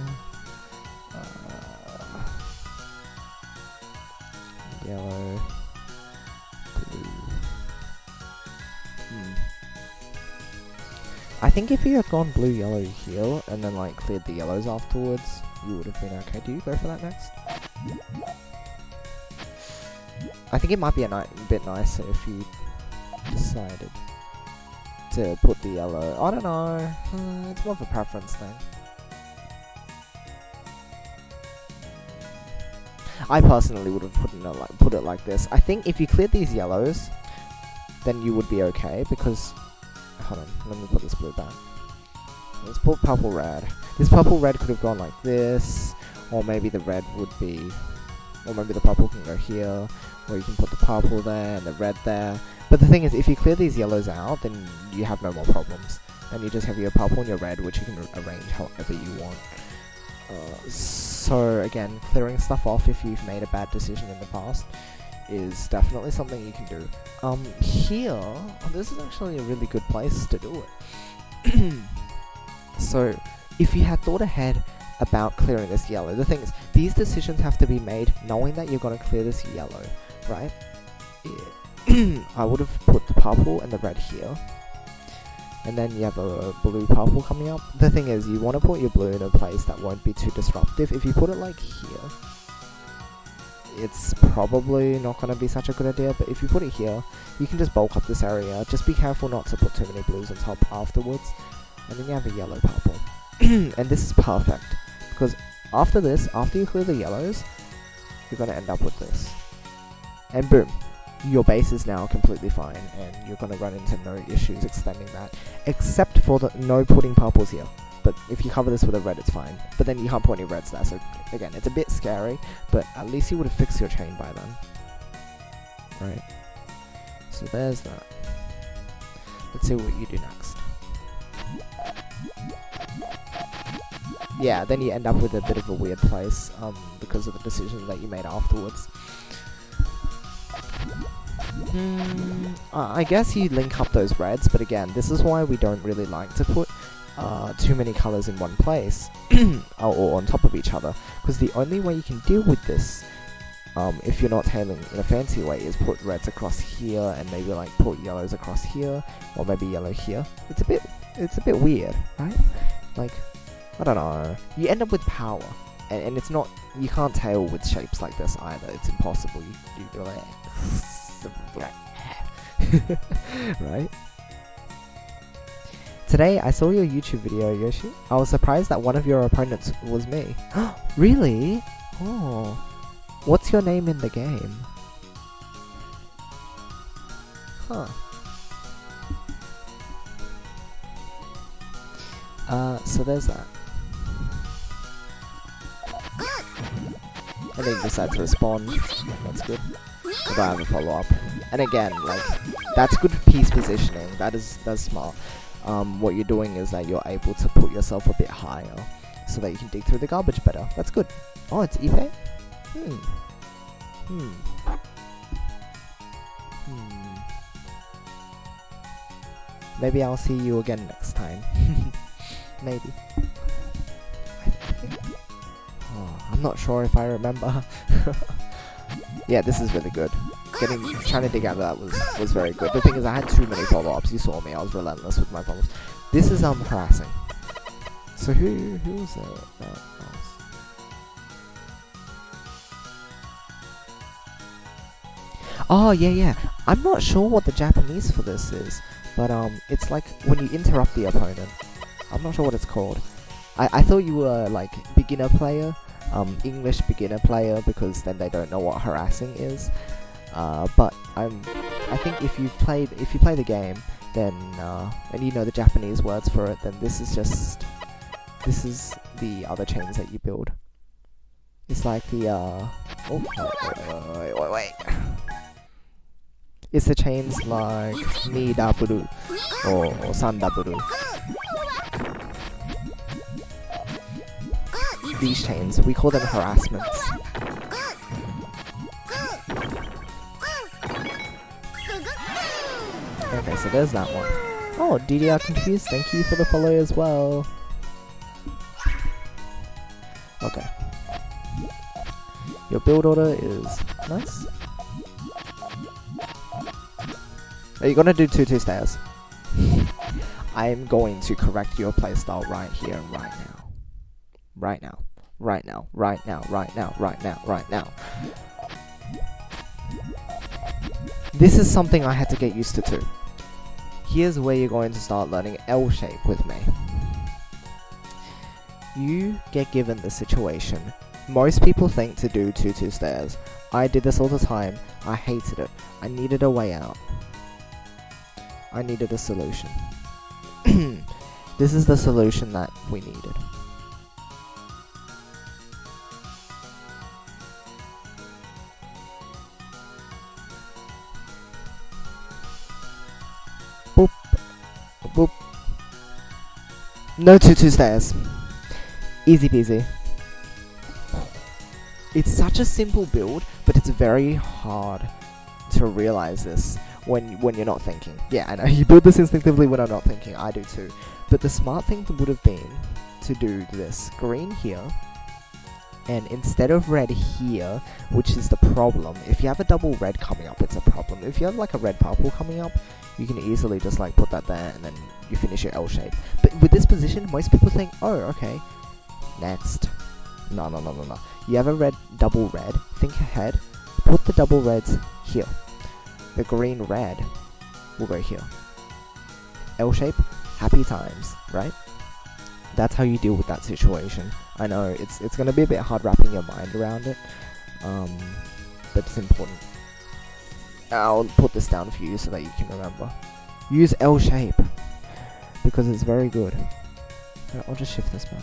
Yellow. Blue. I think if you had gone blue, yellow here, and then like cleared the yellows afterwards, you would have been okay. Do you go for that next? I think it might be a bit nicer if you decided to put the yellow. I don't know. It's more of a preference thing. I personally would have put it like this. I think if you cleared these yellows, then you would be okay because. Hold on, let me put this blue back. Let's put purple red. This purple red could have gone like this, or maybe the red would be, or maybe the purple can go here, or you can put the purple there and the red there. But the thing is, if you clear these yellows out, then you have no more problems, and you just have your purple and your red, which you can arrange however you want. So again, clearing stuff off if you've made a bad decision in the past is definitely something you can do. Here, this is actually a really good place to do it. So, if you had thought ahead about clearing this yellow, the thing is, these decisions have to be made knowing that you're going to clear this yellow, right? Yeah. I would have put the purple and the red here. And then you have a blue purple coming up. The thing is, you want to put your blue in a place that won't be too disruptive. If you put it like here, it's probably not going to be such a good idea, but if you put it here, you can just bulk up this area. Just be careful not to put too many blues on top afterwards. And then you have a yellow purple. And this is perfect, because after this, after you clear the yellows, you're going to end up with this. And boom, your base is now completely fine, and you're going to run into no issues extending that, except for the no putting purples here. But if you cover this with a red, it's fine. But then you can't put any reds there, so again, it's a bit scary, but at least you would have fixed your chain by then. Right. So there's that. Let's see what you do next. Yeah, then you end up with a bit of a weird place, because of the decision that you made afterwards. I guess you link up those reds, but again, this is why we don't really like to put too many colors in one place or on top of each other, because the only way you can deal with this, if you're not tailing in a fancy way, is put reds across here and maybe like put yellows across here, or maybe yellow here. It's a bit weird, right? Like, I don't know. You end up with power, and it's not. You can't tail with shapes like this either. It's impossible. You do like, right? Today, I saw your YouTube video, Yoshi. I was surprised that one of your opponents was me. Really? Oh. What's your name in the game? Huh. So there's that. And then you decide to respond. That's good. If I have a follow-up. And again, like, that's good piece positioning. That's smart. What you're doing is that you're able to put yourself a bit higher so that you can dig through the garbage better. That's good. Oh, it's Ipe? Maybe I'll see you again next time. Maybe. Oh, I'm not sure if I remember. Yeah, this is really good. Trying to dig out of that was very good. The thing is, I had too many follow-ups. You saw me. I was relentless with my follow-ups. This is harassing. So who was that? Oh yeah. I'm not sure what the Japanese for this is, but it's like when you interrupt the opponent. I'm not sure what it's called. I thought you were like beginner player, English beginner player, because then they don't know what harassing is. But I think if you play the game, then and you know the Japanese words for it, then this is the other chains that you build. It's like the wait. It's the chains like ni daburu or san daburu. These chains, we call them harassments. Okay, so there's that one. Oh, DDR Confused, thank you for the follow as well. Okay. Your build order is nice. Are you gonna do 2-2 stairs? I'm going to correct your playstyle right here and right now. Right now. Right now. Right now. Right now. Right now. Right now. This is something I had to get used to too. Here's where you're going to start learning L shape with me. You get given the situation. Most people think to do 2-2 stairs. I did this all the time. I hated it. I needed a way out. I needed a solution. This is the solution that we needed. Boop. Boop. No 2-2 stairs. Easy peasy. It's such a simple build, but it's very hard to realize this when you're not thinking. Yeah, I know, you build this instinctively when I'm not thinking, I do too. But the smart thing would have been to do this green here, and instead of red here, which is the problem, if you have a double red coming up, it's a problem. If you have like a red purple coming up, you can easily just like put that there, and then you finish your L shape. But with this position, most people think, oh, okay, next. No. You have a red, double red, think ahead, put the double reds here. The green red will go here. L shape, happy times, right? That's how you deal with that situation. I know, it's gonna be a bit hard wrapping your mind around it, but it's important. I'll put this down for you so that you can remember. Use L shape, because it's very good. I'll just shift this back.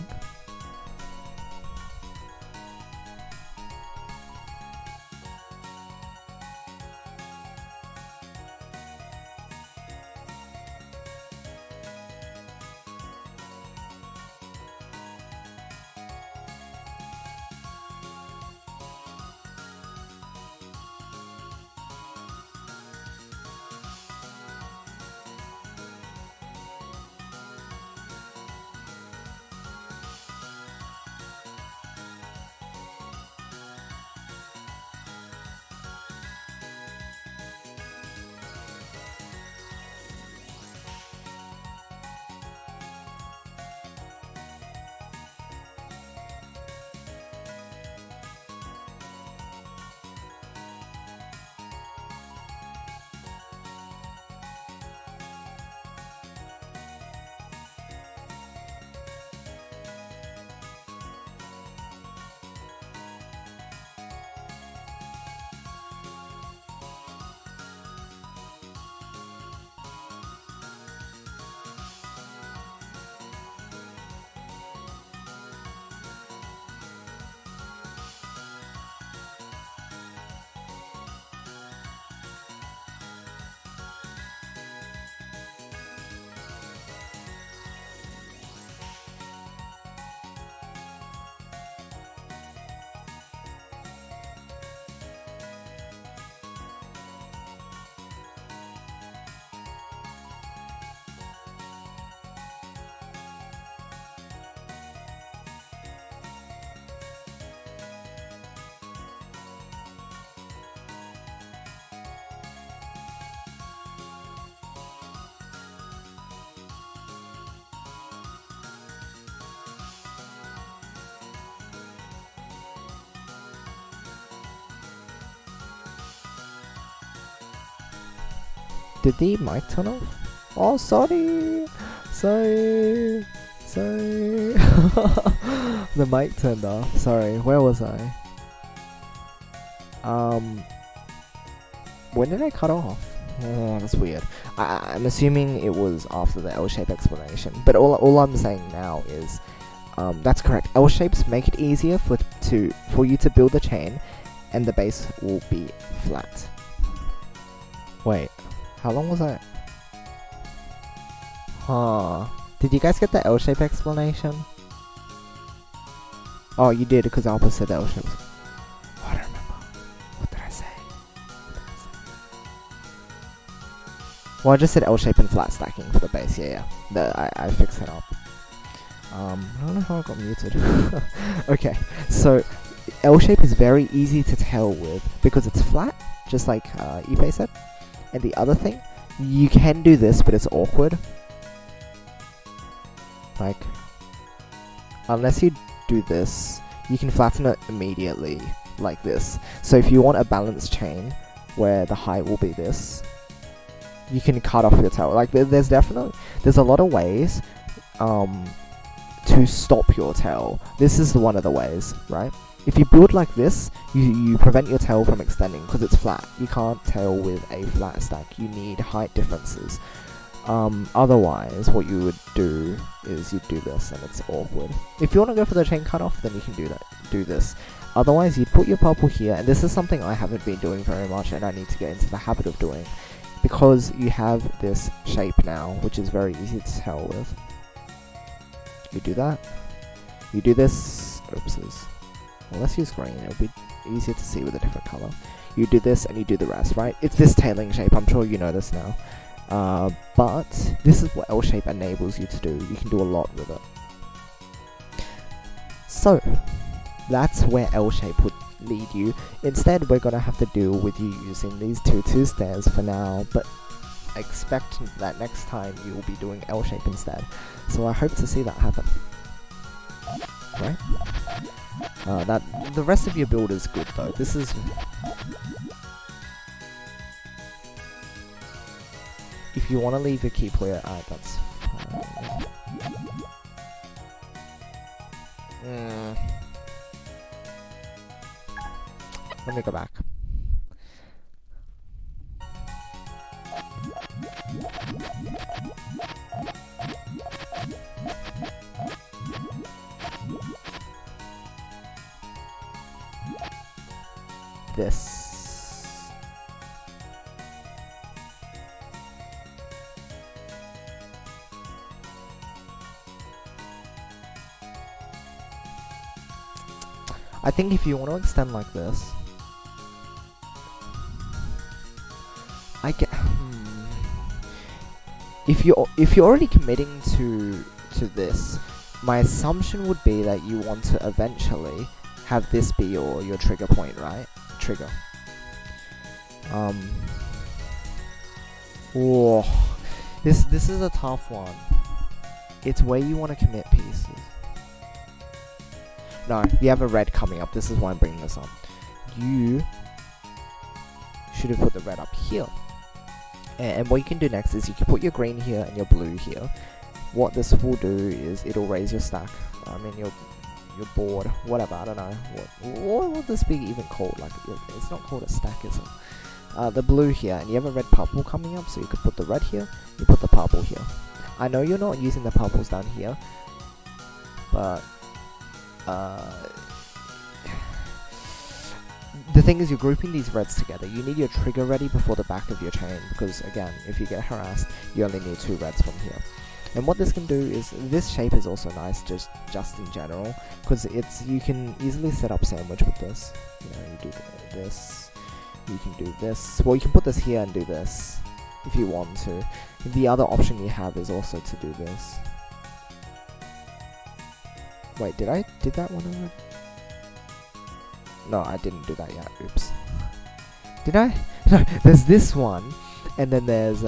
Did the mic turn off? Oh, sorry. The mic turned off. Sorry, where was I? When did I cut off? Oh, that's weird. I'm assuming it was after the L-shape explanation. But all I'm saying now is, that's correct. L-shapes make it easier for you to build a chain, and the base will be flat. Wait. How long was that? Huh. Did you guys get the L-shape explanation? Oh, you did, because Alpha said L-shape. Oh, I don't remember. What did I say? Well, I just said L-shape and flat stacking for the base. Yeah. I fixed it up. I don't know how I got muted. Okay, so L-shape is very easy to tell with because it's flat, just like Ipe said. And the other thing, you can do this, but it's awkward. Like, unless you do this, you can flatten it immediately, like this. So if you want a balanced chain, where the height will be this, you can cut off your tail. Like, there's a lot of ways, to stop your tail. This is one of the ways, right? If you build like this, you prevent your tail from extending, because it's flat. You can't tail with a flat stack. You need height differences. Otherwise, what you would do is you'd do this, and it's awkward. If you want to go for the chain cutoff, then you can do this. Otherwise, you'd put your purple here, and this is something I haven't been doing very much, and I need to get into the habit of doing, because you have this shape now, which is very easy to tell with. You do that. You do this. Oopsies. Well, let's use green. It'll be easier to see with a different color. You do this, and you do the rest, right? It's this tailing shape. I'm sure you know this now. But this is what L shape enables you to do. You can do a lot with it. So, that's where L shape would lead you. Instead, we're gonna have to deal with you using these two stairs for now, but expect that next time you will be doing L shape instead. So I hope to see that happen. Right? The rest of your build is good though. This is... If you want to leave your key player out, that's fine. Let me go back. This. I think if you want to extend like this, I get. If you're already committing to this, my assumption would be that you want to eventually have this be your trigger point, right? Trigger. Whoa, this is a tough one. It's where you want to commit pieces. No, you have a red coming up. This is why I'm bringing this up. You should have put the red up here. And what you can do next is you can put your green here and your blue here. What this will do is it'll raise your stack. I mean your board, whatever. I don't know what would this be even called. Like, it's not called a stack, is it? The blue here, and you have a red purple coming up, so you could put the red here. You put the purple here. I know you're not using the purples down here, but the thing is, you're grouping these reds together. You need your trigger ready before the back of your chain, because again, if you get harassed, you only need 2 reds from here. And what this can do is, this shape is also nice just in general, because you can easily set up sandwich with this. You know, you do this, you can do this. Well, you can put this here and do this if you want to. The other option you have is also to do this. Wait, did that one already? No, I didn't do that yet. Oops. Did I? No, there's this one, and then there's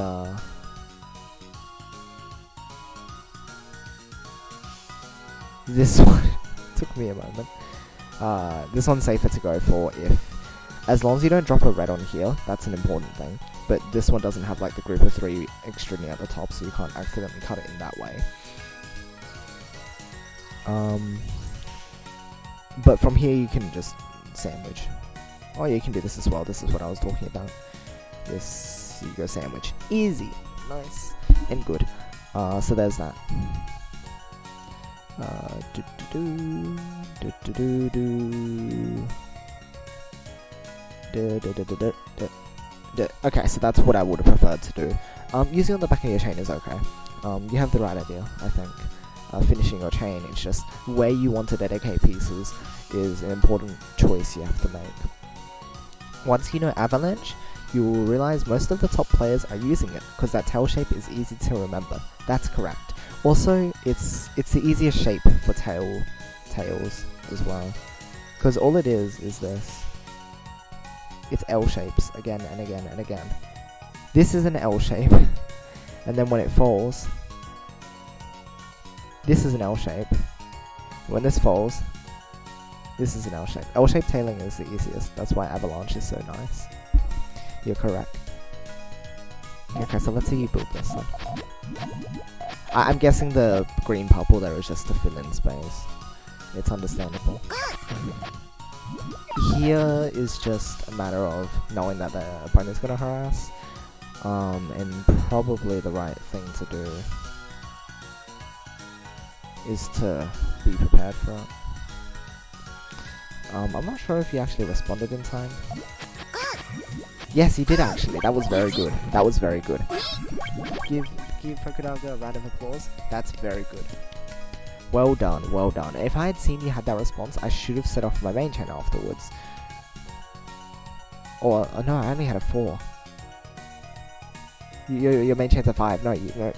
this one. Took me a moment. This one's safer to go for as long as you don't drop a red on here. That's an important thing. But this one doesn't have like the group of 3 extra near the top, so you can't accidentally cut it in that way. But from here you can just sandwich. Oh yeah, you can do this as well. This is what I was talking about. This, you go sandwich. Easy. Nice. And good. So there's that. Okay, so that's what I would have preferred to do. Using on the back of your chain is okay. You have the right idea, I think. Finishing your chain, it's just where you want to dedicate pieces is an important choice you have to make. Once you know Avalanche, you will realize most of the top players are using it, because that tail shape is easy to remember. That's correct. Also, it's the easiest shape for tails as well, because all it is this. It's L shapes again and again and again. This is an L shape, and then when it falls, This is an L shape. When this falls, this is an L shape. L shape tailing is the easiest. That's why Avalanche is so nice. You're correct. Okay, so let's see you build this then. I'm guessing the green purple there is just to fill in space. It's understandable. Here is just a matter of knowing that the opponent's gonna harass. And probably the right thing to do is to be prepared for it. I'm not sure if he actually responded in time. Yes, he did actually. That was very good. That was very good. Give Pokedialga a round of applause. That's very good. Well done, well done. If I had seen you had that response, I should have set off my main chain afterwards. Or, no, I only had a 4. Your main chain's a 5. No,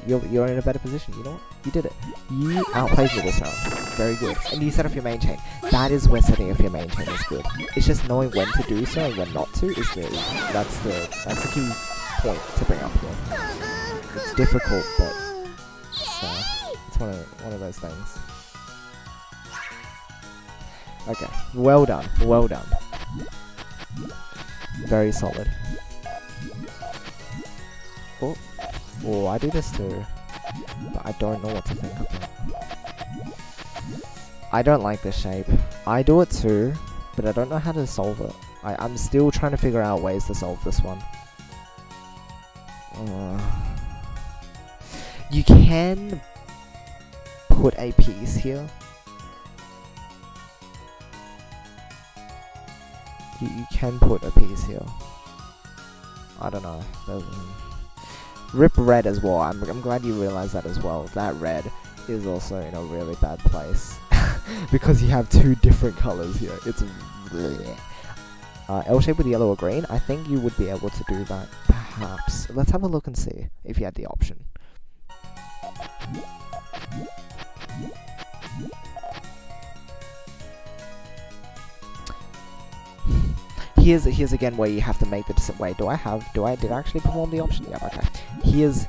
you're in a better position. You know what? You did it. You outplayed me this round. Very good. And you set off your main chain. That is where setting off your main chain is good. It's just knowing when to do so and when not to is that's the key point to bring up here. It's difficult, but it's one of those things. Okay, well done, well done. Very solid. Oh, I do this too, but I don't know what to think of it. I don't like this shape. I do it too, but I don't know how to solve it. I'm still trying to figure out ways to solve this one. You can put a piece here. You can put a piece here. I don't know. Rip red as well. I'm glad you realized that as well. That red is also in a really bad place because you have 2 different colors here. It's L shape with yellow or green. I think you would be able to do that. Perhaps. Let's have a look and see if you had the option. Here's again where you have to make the decision. Wait, did I actually perform the option? Yeah, okay. Here's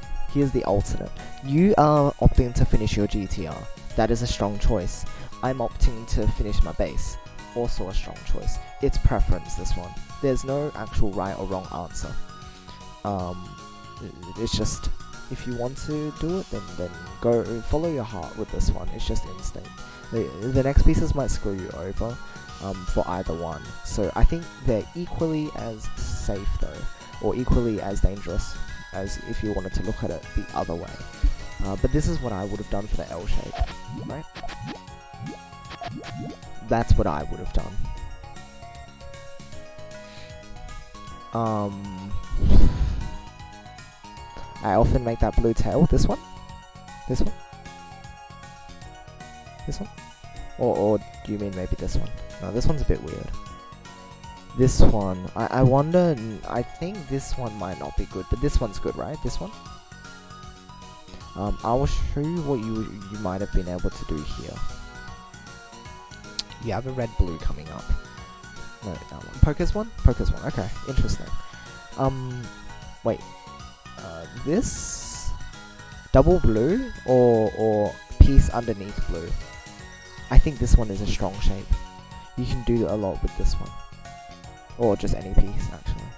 the alternate. You are opting to finish your GTR. That is a strong choice. I'm opting to finish my base. Also a strong choice. It's preference, this one. There's no actual right or wrong answer. It's just, if you want to do it, then go follow your heart with this one. It's just instinct. The next pieces might screw you over. For either one. So I think they're equally as safe though, or equally as dangerous as if you wanted to look at it the other way. But this is what I would have done for the L shape, right? That's what I would have done. I often make that blue tail. This one? This one? This one? Or do you mean maybe this one? No, this one's a bit weird. This one, I wonder, I think this one might not be good, but this one's good, right? This one? I will show you what you might have been able to do here. You have a red-blue coming up. No, that one. Poker's one? Poker's one, okay, interesting. Wait. This? Double blue? Or piece underneath blue? I think this one is a strong shape. You can do a lot with this one. Or just any piece, actually.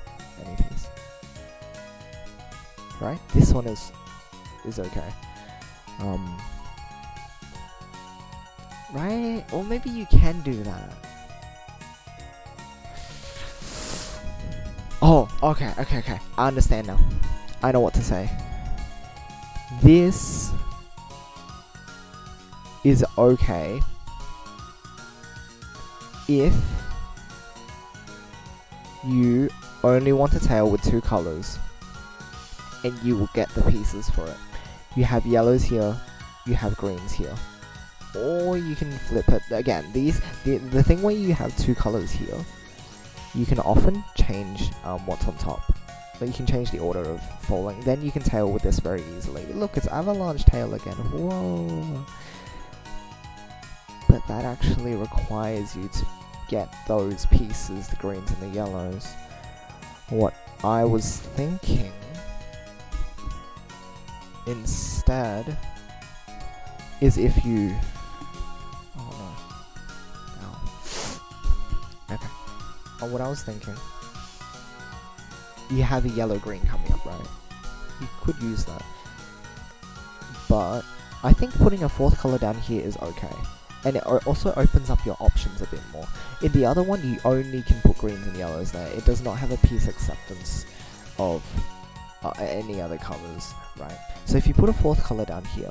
Any piece. Right? This one is okay. Right? Or maybe you can do that. Oh, okay. I understand now. I know what to say. This is okay if you only want a tail with 2 colors and you will get the pieces for it. You have yellows here, you have greens here, or you can flip it. Again, the thing where you have 2 colors here, you can often change what's on top. But you can change the order of falling. Then you can tail with this very easily. Look, it's avalanche tail again. Whoa. But that actually requires you to get those pieces, the greens and the yellows. What I was thinking instead is if you... Oh no. Ow. Okay. What I was thinking, you have a yellow-green coming up, right? You could use that. But I think putting a fourth color down here is okay. And it also opens up your options a bit more. In the other one, you only can put greens and yellows there. It does not have a piece acceptance of any other colors, right? So if you put a fourth color down here,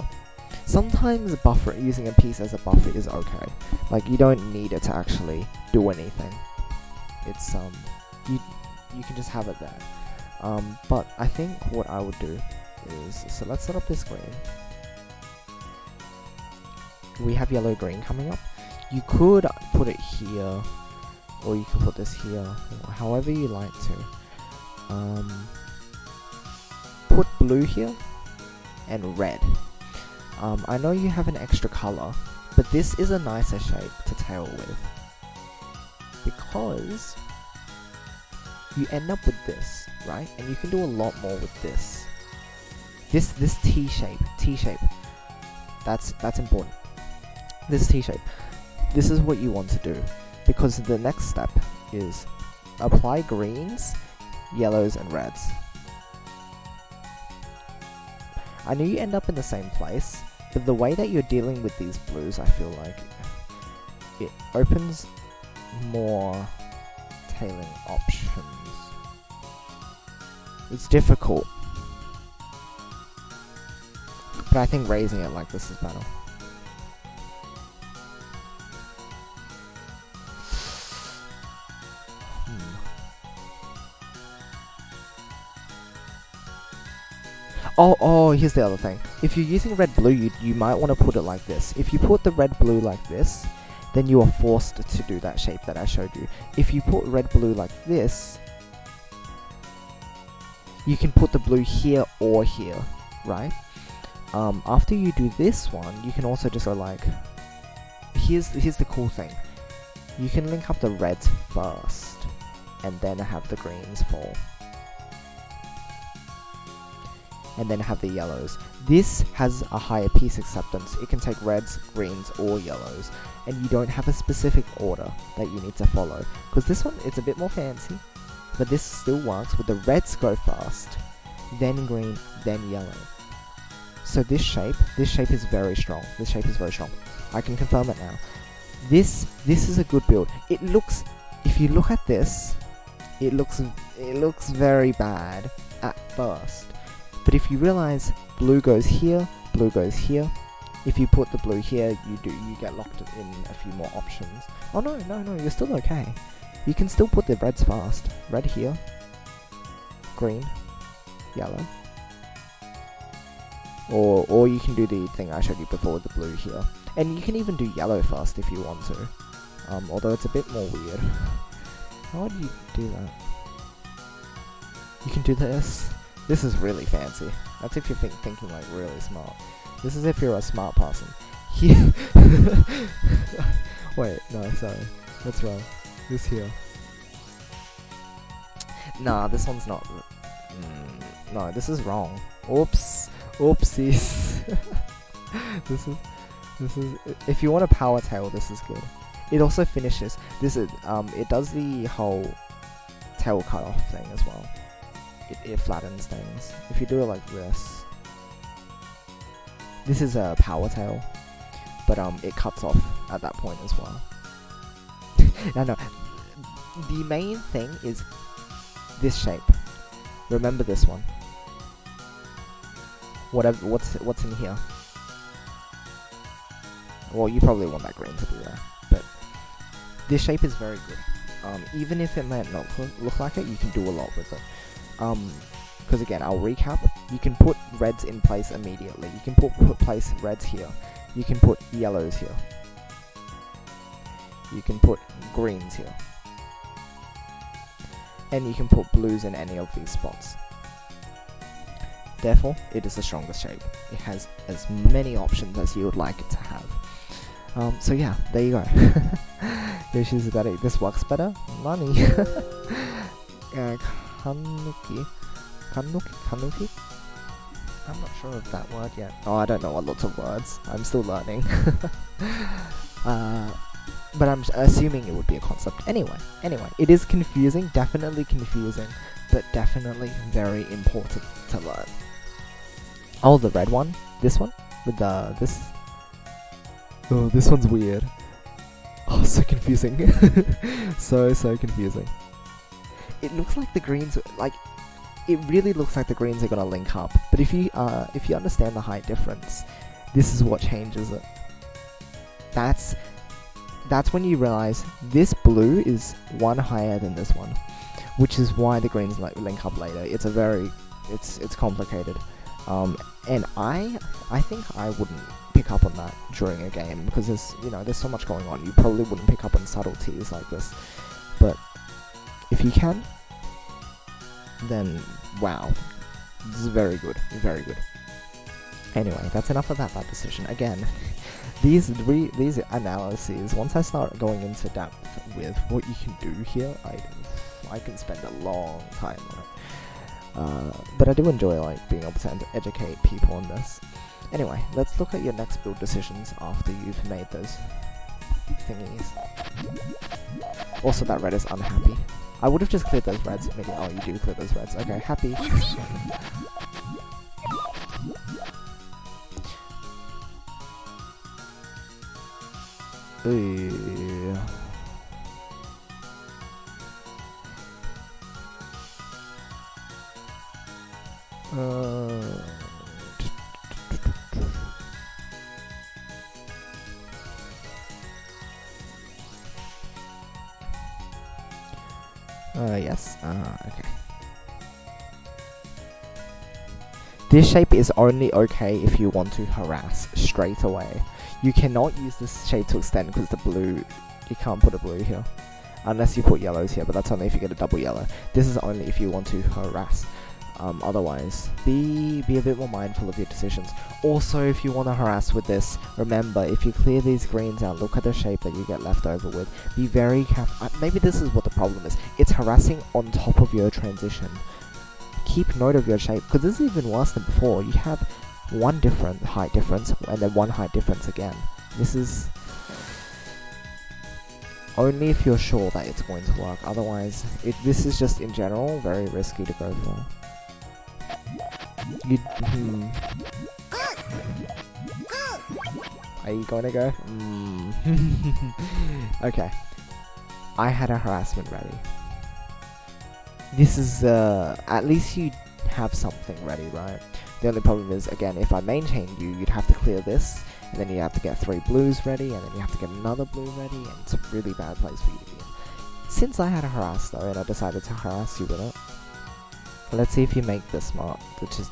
sometimes using a piece as a buffer is okay. Like, you don't need it to actually do anything. It's you can just have it there. But I think what I would do is, so let's set up this green. We have yellow green coming up. You could put it here, or you can put this here, or however you like to. Put blue here and red. I know you have an extra color, but this is a nicer shape to tail with, because you end up with this, right? And you can do a lot more with this. This T shape. That's important. This T shape. This is what you want to do, because the next step is apply greens, yellows, and reds. I know you end up in the same place, but the way that you're dealing with these blues, I feel like it opens more tailing options. It's difficult, but I think raising it like this is better. Oh, here's the other thing. If you're using red-blue, you might want to put it like this. If you put the red-blue like this, then you are forced to do that shape that I showed you. If you put red-blue like this, you can put the blue here or here, right? After you do this one, you can also just go like... Here's the cool thing. You can link up the reds first, and then have the greens fall. And then have the yellows. This has a higher piece acceptance. It can take reds, greens, or yellows, and you don't have a specific order that you need to follow. Because this one, it's a bit more fancy, but this still works with the reds go first, then green, then yellow. So this shape is very strong. This shape is very strong. I can confirm it now. This is a good build. It looks, if you look at this, it looks very bad at first. But if you realize blue goes here, blue goes here, if you put the blue here, you get locked in a few more options. Oh no, you're still okay. You can still put the reds fast. Red here, green, yellow. Or you can do the thing I showed you before with the blue here. And you can even do yellow first if you want to. Although it's a bit more weird. How would you do that? You can do this. This is really fancy. That's if you're thinking like really smart. This is if you're a smart person. Here. Wait, no, sorry. That's wrong. This here. Nah, this one's not. No, this is wrong. Oops. Oopsies. This is. If you want a power tail, this is good. It also finishes. This is. It does the whole tail cut off thing as well. It flattens things. If you do it like this, this is a power tail, but it cuts off at that point as well. No, the main thing is this shape. Remember this one. What's in here? Well, you probably want that green to be there, but this shape is very good. Even if it might not look like it, you can do a lot with it. Because again, I'll recap. You can put reds in place immediately. You can put place reds here. You can put yellows here. You can put greens here. And you can put blues in any of these spots. Therefore, it is the strongest shape. It has as many options as you would like it to have. So yeah, there you go. Yoshi's better. This works better. Money. Kanuki. I'm not sure of that word yet. Oh, I don't know lots of words. I'm still learning. But I'm assuming it would be a concept. Anyway, it is confusing, definitely confusing, but definitely very important to learn. Oh, the red one? This one? With this? Oh, this one's weird. Oh, so confusing. so confusing. It looks like the greens, it really looks like the greens are gonna link up. But if you understand the height difference, this is what changes it. That's when you realize this blue is one higher than this one, which is why the greens link up later. It's complicated. And I think I wouldn't pick up on that during a game because there's so much going on. You probably wouldn't pick up on subtleties like this. But if you can, then wow, this is very good, very good. Anyway, that's enough of that decision. Again, these analyses, once I start going into depth with what you can do here, I can spend a long time on it. But I do enjoy being able to educate people on this. Anyway, let's look at your next build decisions after you've made those thingies. Also, that red is unhappy. I would have just cleared those reds. Maybe, oh, you do clear those reds. Okay, happy. Ooh. Yes. Okay. This shape is only okay if you want to harass straight away. You cannot use this shape to extend because the blue, you can't put a blue here. Unless you put yellows here, but that's only if you get a double yellow. This is only if you want to harass. Otherwise, be a bit more mindful of your decisions. Also, if you want to harass with this, remember, if you clear these greens out, look at the shape that you get left over with. Be very careful. Maybe this is what the problem is. It's harassing on top of your transition. Keep note of your shape, because this is even worse than before. You have one different height difference, and then one height difference again. This is only if you're sure that it's going to work. Otherwise, this is just in general very risky to go for. Are you going to go? Okay. I had a harassment ready. This is, at least you have something ready, right? The only problem is, again, if I maintained you, you'd have to clear this, and then you have to get 3 blues ready, and then you have to get another blue ready, and it's a really bad place for you to be in. Since I had a harass though, and I decided to harass you with it, let's see if you make the smart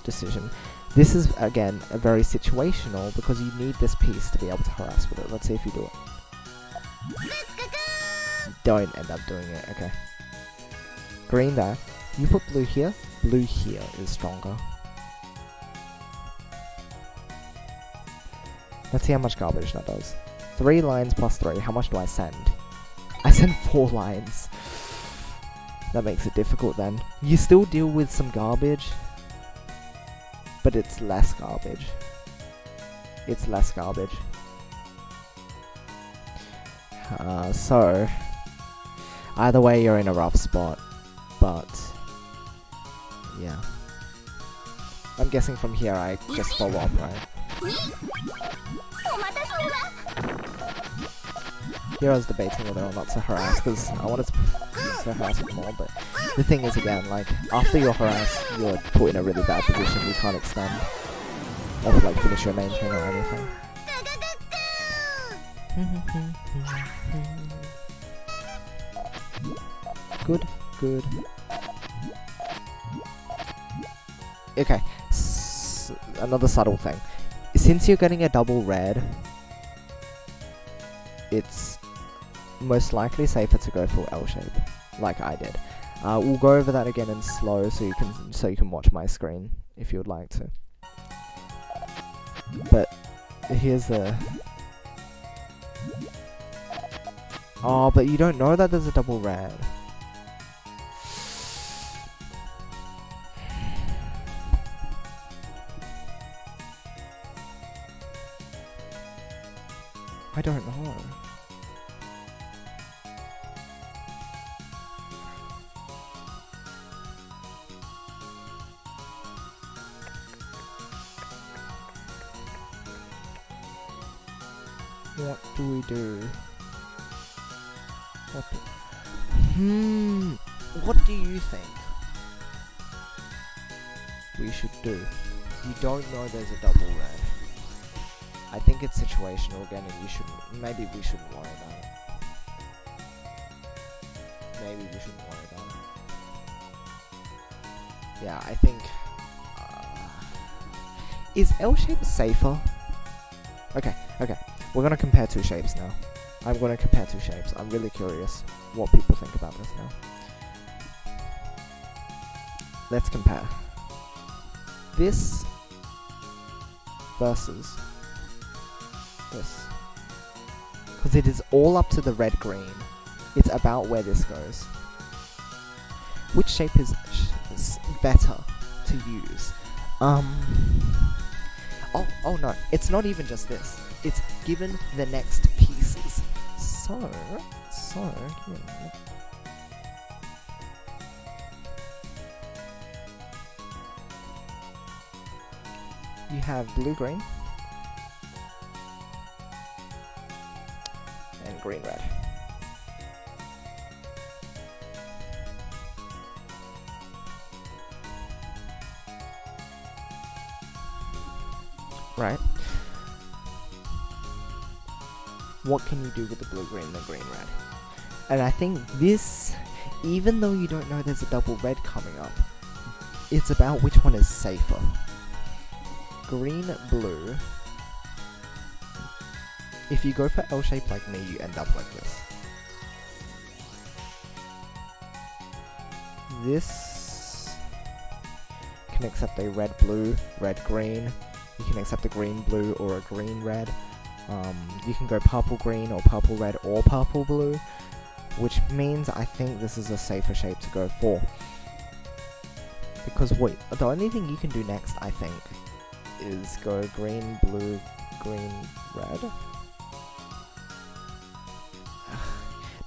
decision. This is, again, a very situational, because you need this piece to be able to harass with it. Let's see if you do it. Don't end up doing it, okay. Green there. You put blue here is stronger. Let's see how much garbage that does. 3 lines plus 3, how much do I send? I send 4 lines. That makes it difficult then. You still deal with some garbage, but it's less garbage. It's less garbage. So, either way you're in a rough spot, but yeah. I'm guessing from here I just follow up, right? Here I was debating whether or not to harass, because I wanted to harass it more, but the thing is, again, after you're harassed, you're put in a really bad position. You can't extend or finish your main chain or anything. Good, good. Okay, another subtle thing. Since you're getting a double red, it's most likely safer to go full L shape, like I did. We'll go over that again in slow, so you can watch my screen if you would like to. But here's the. Oh, but you don't know that there's a double red. I don't know. What do we do? What do you think we should do? You don't know there's a double red. I think it's situational again, and maybe we shouldn't worry about it. Maybe we shouldn't worry about it. Yeah, I think... is L shape safer? Okay. We're gonna compare two shapes now. I'm gonna compare two shapes. I'm really curious what people think about this now. Let's compare. This versus this. Because it is all up to the red-green. It's about where this goes. Which shape is better to use? Oh no, it's not even just this. It's given the next pieces. So, give me a minute. You have blue-green and green-red. Right. What can you do with the blue-green and the green-red? And I think this, even though you don't know there's a double red coming up, it's about which one is safer. Green-blue. If you go for L shape like me, you end up like this. This can accept a red-blue, red-green. You can accept a green-blue or a green-red. You can go purple-green or purple-red or purple-blue, which means I think this is a safer shape to go for. Because the only thing you can do next, I think, is go green, blue, green, red.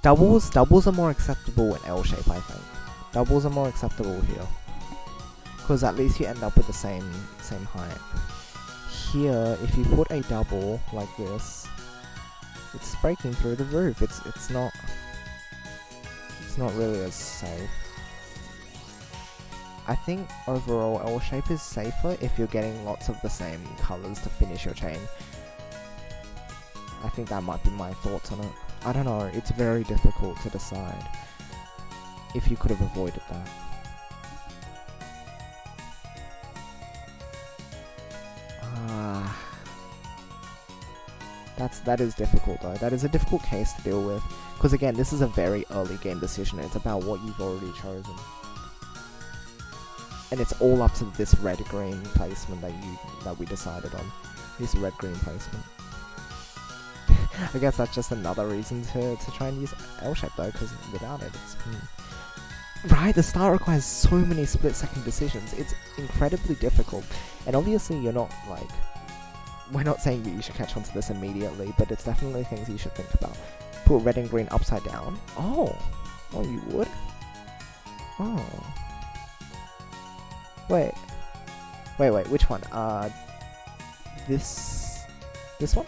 Doubles are more acceptable in L shape, I think. Doubles are more acceptable here. Because at least you end up with the same height. Here, if you put a double like this, it's breaking through the roof. It's not really as safe. I think overall L shape is safer if you're getting lots of the same colors to finish your chain. I think that might be my thoughts on it. I don't know, it's very difficult to decide if you could have avoided that. That is difficult though. That is a difficult case to deal with. Because again, this is a very early game decision. It's about what you've already chosen. And it's all up to this red-green placement that we decided on. This red-green placement. I guess that's just another reason to try and use L-shape though, because without it, it's... Right, the start requires so many split-second decisions. It's incredibly difficult. And obviously you're not, like... We're not saying that you should catch on to this immediately, but it's definitely things you should think about. Put red and green upside down. Oh, you would? Oh. Wait, which one? This one?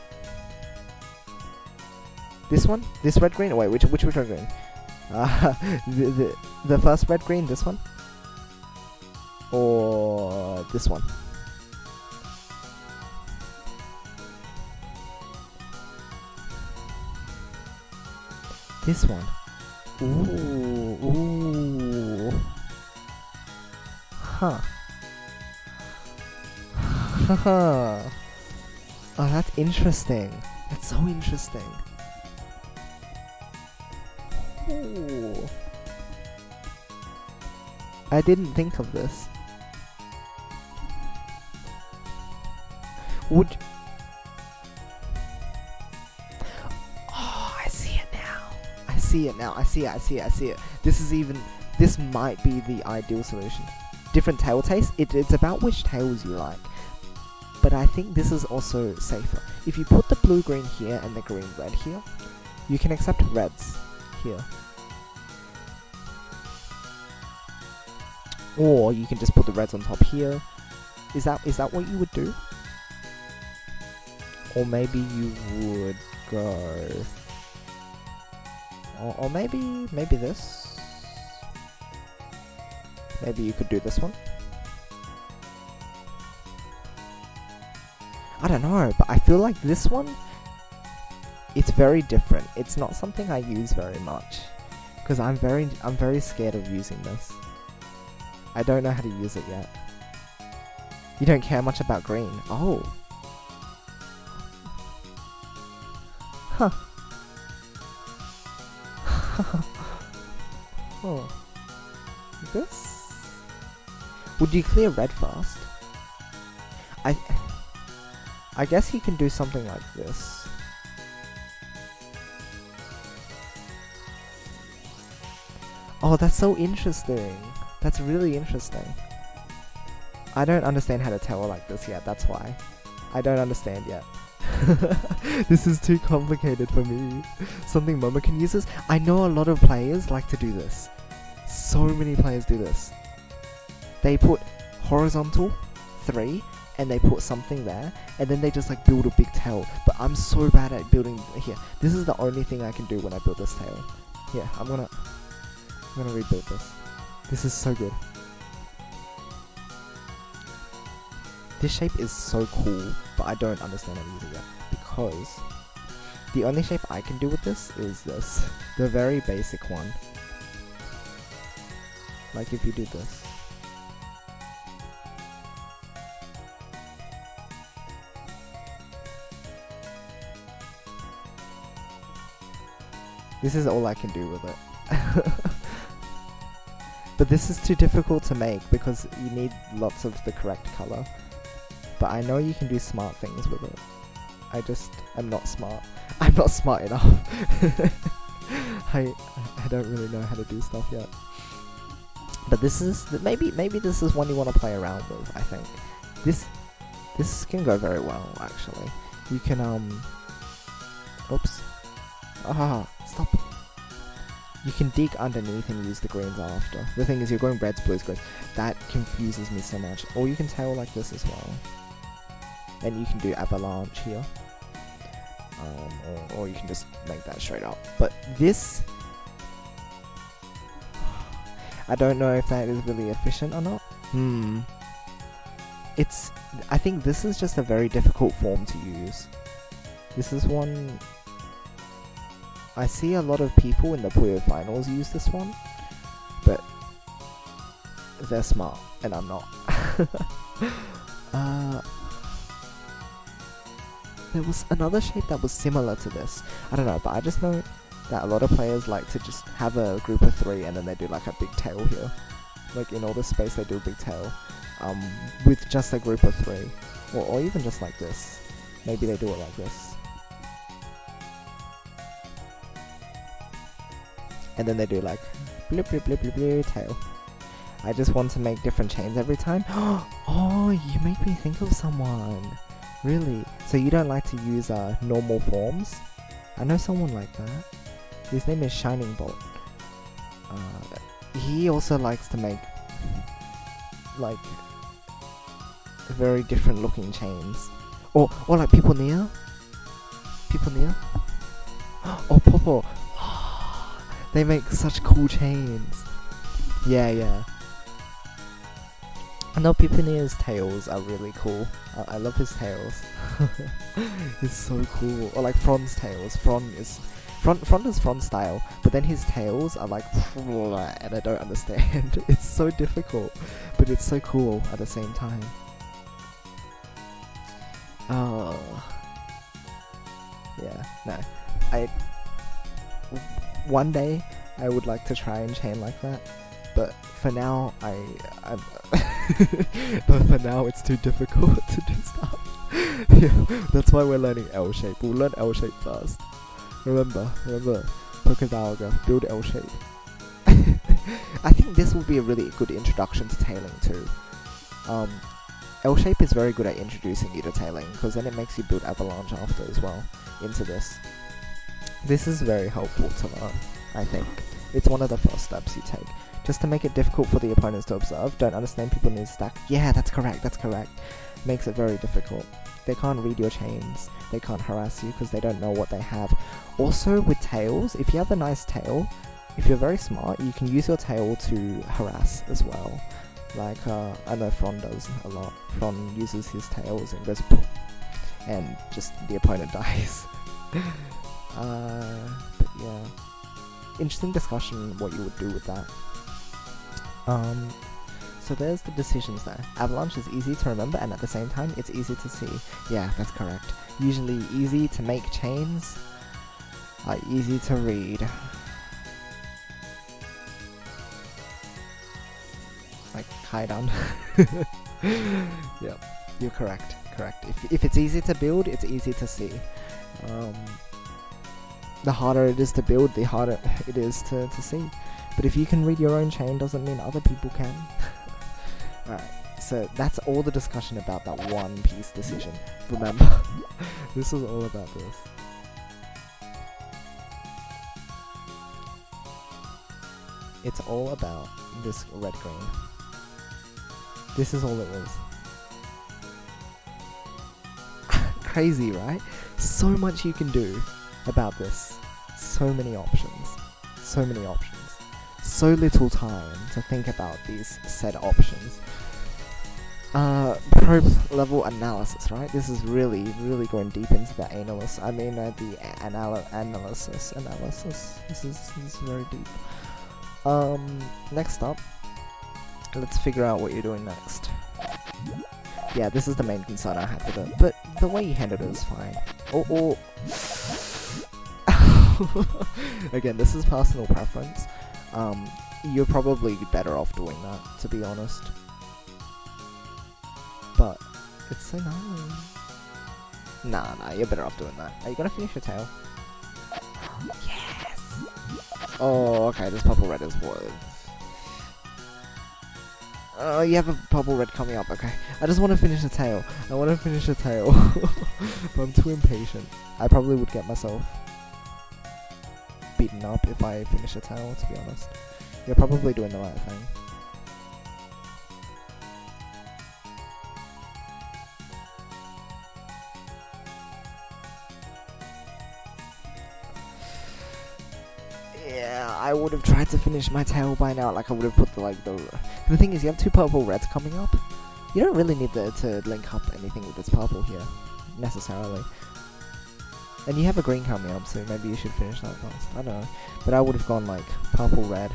This one? This red green? Wait, which red green? The first red green, this one? Or this one? This one. Ooh. Huh. Haha. Oh, that's interesting. That's so interesting. Ooh. I didn't think of this. Would... I see it. This might be the ideal solution. Different tail taste. It's about which tails you like. but I think this is also safer. If you put the blue-green here and the green-red here, you can accept reds here. Or you can just put the reds on top here. Is that what you would do? Or maybe you would go... Or maybe this. Maybe you could do this one. I don't know, but I feel like this one, it's very different. It's not something I use very much, because I'm very scared of using this. I don't know how to use it yet. You don't care much about green. Oh. Huh. Oh. This? Would you clear red first? I guess you can do something like this. Oh, that's so interesting. That's really interesting. I don't understand how to tell like this yet, that's why. I don't understand yet. This is too complicated for me. Something Momo can use this. I know a lot of players like to do this. So many players do this. They put horizontal 3 and they put something there, and then they just like build a big tail. But I'm so bad at building here. This is the only thing I can do when I build this tail. Here, I'm gonna rebuild this. This is so good. This shape is so cool, but I don't understand how to use it yet, because the only shape I can do with this is this. The very basic one. Like if you do this. This is all I can do with it. But this is too difficult to make because you need lots of the correct color. But I know you can do smart things with it. I just am not smart. I'm not smart enough. I don't really know how to do stuff yet. But this is maybe this is one you want to play around with. I think this can go very well actually. You can oops. Stop. You can dig underneath and use the greens after. The thing is, you're going reds, blues, greens. That confuses me so much. Or you can tail like this as well. And you can do avalanche here. Or you can just make that straight up. But this... I don't know if that is really efficient or not. I think this is just a very difficult form to use. This is one... I see a lot of people in the Puyo finals use this one, but they're smart, and I'm not. There was another shape that was similar to this. I don't know, but I just know that a lot of players like to just have a group of 3 and then they do like a big tail here. Like in all this space they do a big tail, with just a group of 3. Or even just like this. Maybe they do it like this. And then they do like blip blip blip blip blip tail. I just want to make different chains every time. Oh, you make me think of someone. Really? So you don't like to use normal forms? I know someone like that. His name is Shining Bolt. He also likes to make like very different looking chains. Or like people near. Oh, Popo. They make such cool chains. Yeah. I know Pipinier's tails are really cool. I love his tails. It's so cool. Or like Fron's tails. Fron is Fron style, but then his tails are like and I don't understand. It's so difficult, but it's so cool at the same time. Oh. Yeah, no. One day I would like to try and chain like that, but for now I'm but for now it's too difficult to do stuff. Yeah, that's why we're learning L shape. We'll learn L shape first. Remember Pokedialga, build L shape. I think this will be a really good introduction to tailing too. L shape is very good at introducing you to tailing, because then it makes you build avalanche after as well into this. This is very helpful to learn, I think. It's one of the first steps you take. Just to make it difficult for the opponents to observe, don't understand people need to stack. Yeah, that's correct, that's correct. Makes it very difficult. They can't read your chains, they can't harass you because they don't know what they have. Also with tails, if you have a nice tail, if you're very smart, you can use your tail to harass as well. Like, I know Fron does a lot. Fron uses his tails and goes poof, and just the opponent dies. But yeah. Interesting discussion what you would do with that. So there's the decisions there. Avalanche is easy to remember and at the same time it's easy to see. Yeah, that's correct. Usually easy to make chains are easy to read. Like Kaidan. Yep, you're correct. Correct. If it's easy to build, it's easy to see. The harder it is to build, the harder it is to see. But if you can read your own chain, doesn't mean other people can. Alright, so that's all the discussion about that one piece decision. Remember, this was all about this. It's all about this red-green. This is all it was. Crazy, right? So much you can do about this. So many options. So many options. So little time to think about these said options. Probe level analysis, right? This is really going deep into the analysis. I mean, the analysis. This is very deep. Next up, let's figure out what you're doing next. Yeah, this is the main concern I had with it, but the way you handled it is fine. Or again, this is personal preference. You're probably better off doing that, to be honest. But it's so nice. Nah, you're better off doing that. Are you gonna finish your tail? Yes! Oh, okay, this purple red is what? Oh, you have a purple red coming up, okay. I just want to finish the tail. I want to finish the tail. But I'm too impatient. I probably would get myself beaten up if I finish a tail, to be honest. You're probably doing the right thing. Yeah, I would have tried to finish my tail by now. Like, I would have put the thing is, you have two purple reds coming up. You don't really need to link up anything with this purple here, necessarily. And you have a green coming up, so maybe you should finish that first. I don't know. But I would have gone like purple red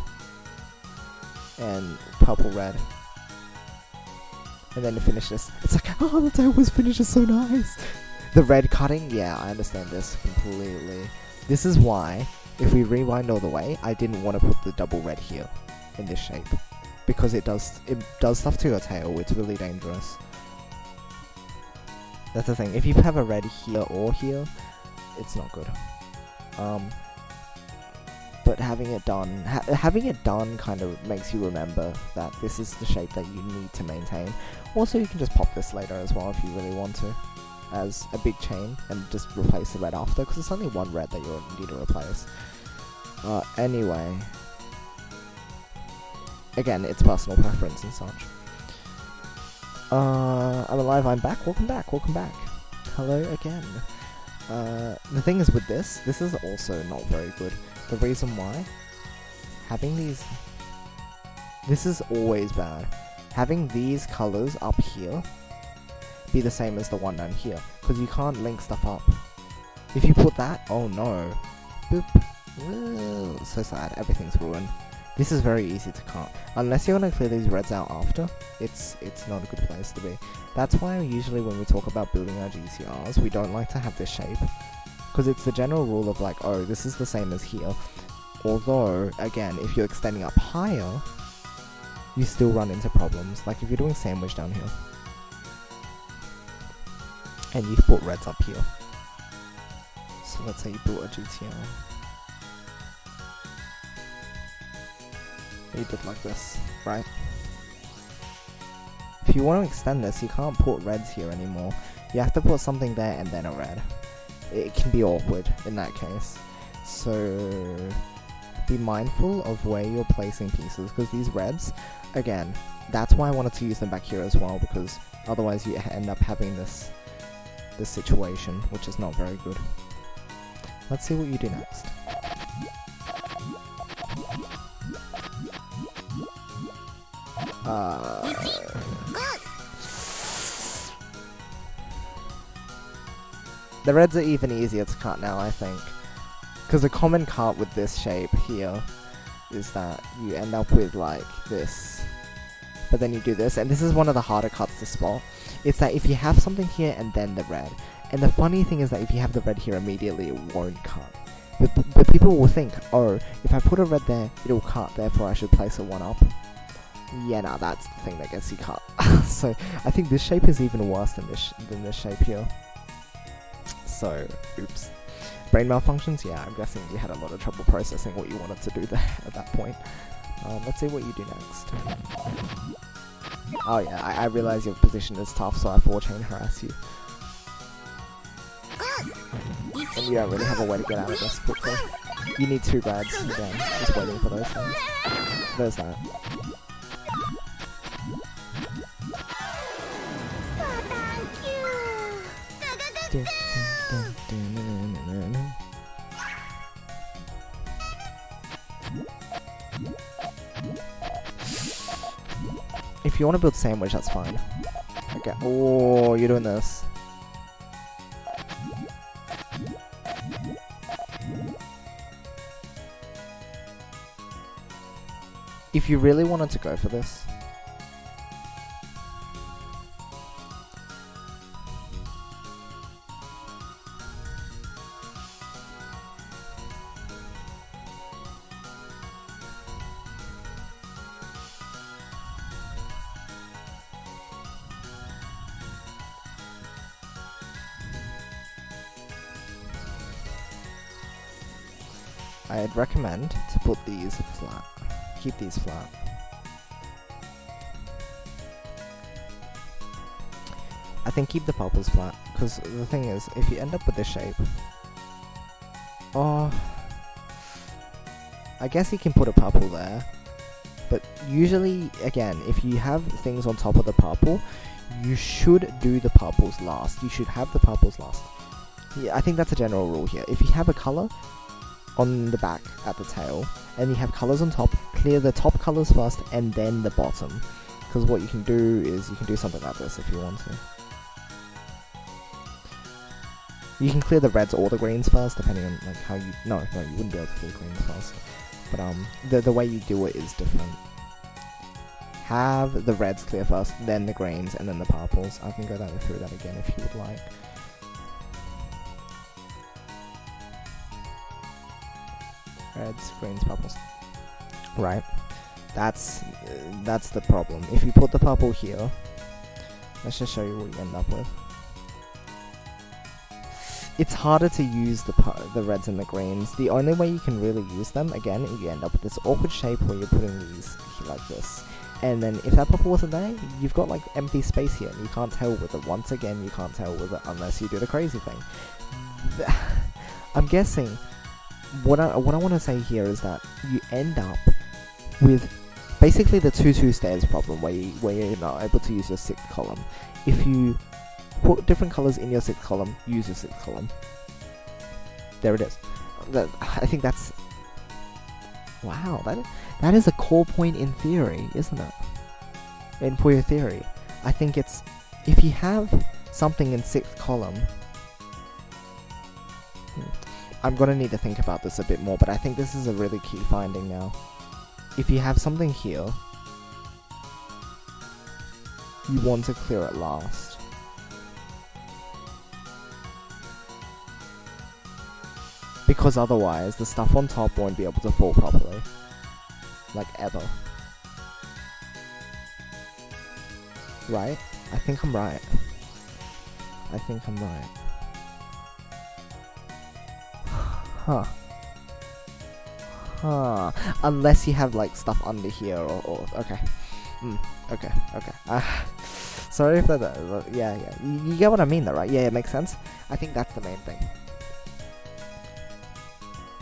and purple red. And then to finish this, it's like, oh, the tail was finished, it's so nice. The red cutting, yeah, I understand this completely. This is why, if we rewind all the way, I didn't want to put the double red here in this shape. Because it does stuff to your tail, it's really dangerous. That's the thing, if you have a red here or here, it's not good. But having it done kind of makes you remember that this is the shape that you need to maintain. Also, you can just pop this later as well if you really want to, as a big chain, and just replace the red after, because it's only one red that you need to replace. Anyway, again, it's personal preference and such. I'm alive, I'm back, welcome back. Hello again. The thing is with this is also not very good. The reason why, having these, this is always bad. Having these colors up here be the same as the one down here, because you can't link stuff up. If you put that, oh no, boop, whoa, so sad, everything's ruined. This is very easy to cut. Unless you're gonna clear these reds out after, it's not a good place to be. That's why usually when we talk about building our GCRs, we don't like to have this shape. Because it's the general rule of like, oh, this is the same as here. Although, again, if you're extending up higher, you still run into problems. Like if you're doing sandwich down here, and you've put reds up here. So let's say you built a GTR. You did like this, right? If you want to extend this, you can't put reds here anymore. You have to put something there and then a red. It can be awkward in that case. So be mindful of where you're placing pieces, because these reds, again, that's why I wanted to use them back here as well, because otherwise you end up having this situation, which is not very good. Let's see what you do next. The reds are even easier to cut now, I think. Because a common cut with this shape here is that you end up with like this. But then you do this, and this is one of the harder cuts to spot. It's that if you have something here and then the red. And the funny thing is that if you have the red here immediately, it won't cut. But people will think, oh, if I put a red there, it'll cut, therefore I should place a 1 up. Yeah, nah, that's the thing that gets you cut. So I think this shape is even worse than this shape here. So, oops. Brain malfunctions? Yeah, I'm guessing you had a lot of trouble processing what you wanted to do there at that point. Let's see what you do next. Oh yeah, I realize your position is tough, so I 4-chain harass you. And you don't really have a way to get out of this quickly. You need 2 reds, again, just waiting for those things. There's that. If you want to build sandwich, that's fine. Okay. Oh, you're doing this. If you really wanted to go for this, I'd recommend to put these flat. Keep these flat. I think keep the purples flat, because the thing is, if you end up with this shape, oh, I guess you can put a purple there, but usually, again, if you have things on top of the purple, you should do the purples last. You should have the purples last. Yeah, I think that's a general rule here. If you have a color on the back at the tail, and you have colors on top, clear the top colors first and then the bottom, because what you can do is you can do something like this if you want to. You can clear the reds or the greens first, depending on like how you... No, you wouldn't be able to clear the greens first. But the way you do it is different. Have the reds clear first, then the greens, and then the purples. I can go through that again if you would like. Reds, greens, purples. Right. That's the problem. If you put the purple here, let's just show you what you end up with. It's harder to use the reds and the greens. The only way you can really use them, again, you end up with this awkward shape where you're putting these like this. And then if that purple wasn't there, you've got like empty space here, and you can't tell with it. Once again, you can't tell with it unless you do the crazy thing. I'm guessing, what I want to say here is that you end up with basically the 2-2 stairs problem, where you're not able to use your 6th column. If you put different colors in your 6th column, use your 6th column. There it is. I think that's... Wow, that is a core point in theory, isn't it? In Puyo theory. I think it's... If you have something in 6th column... I'm gonna need to think about this a bit more, but I think this is a really key finding now. If you have something here, you want to clear it last. Because otherwise, the stuff on top won't be able to fall properly. Like, ever. Right? I think I'm right. I think I'm right. Huh. Huh. Unless you have, like, stuff under here or okay. Okay. Sorry if that. Yeah. You get what I mean, though, right? Yeah, it makes sense. I think that's the main thing.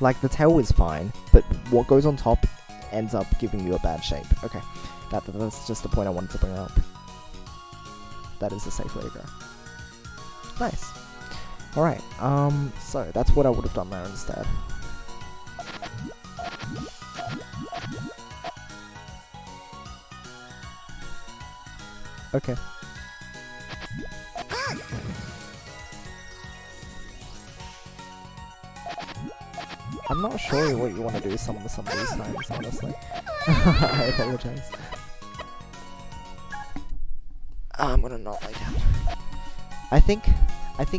Like the tail is fine, but what goes on top ends up giving you a bad shape. Okay, that's just the point I wanted to bring up. That is the safe way to go. Nice. All right. So that's what I would have done there instead. Okay. I'm not sure what you want to do some of these times, honestly. I apologize. I'm gonna not lay down. I think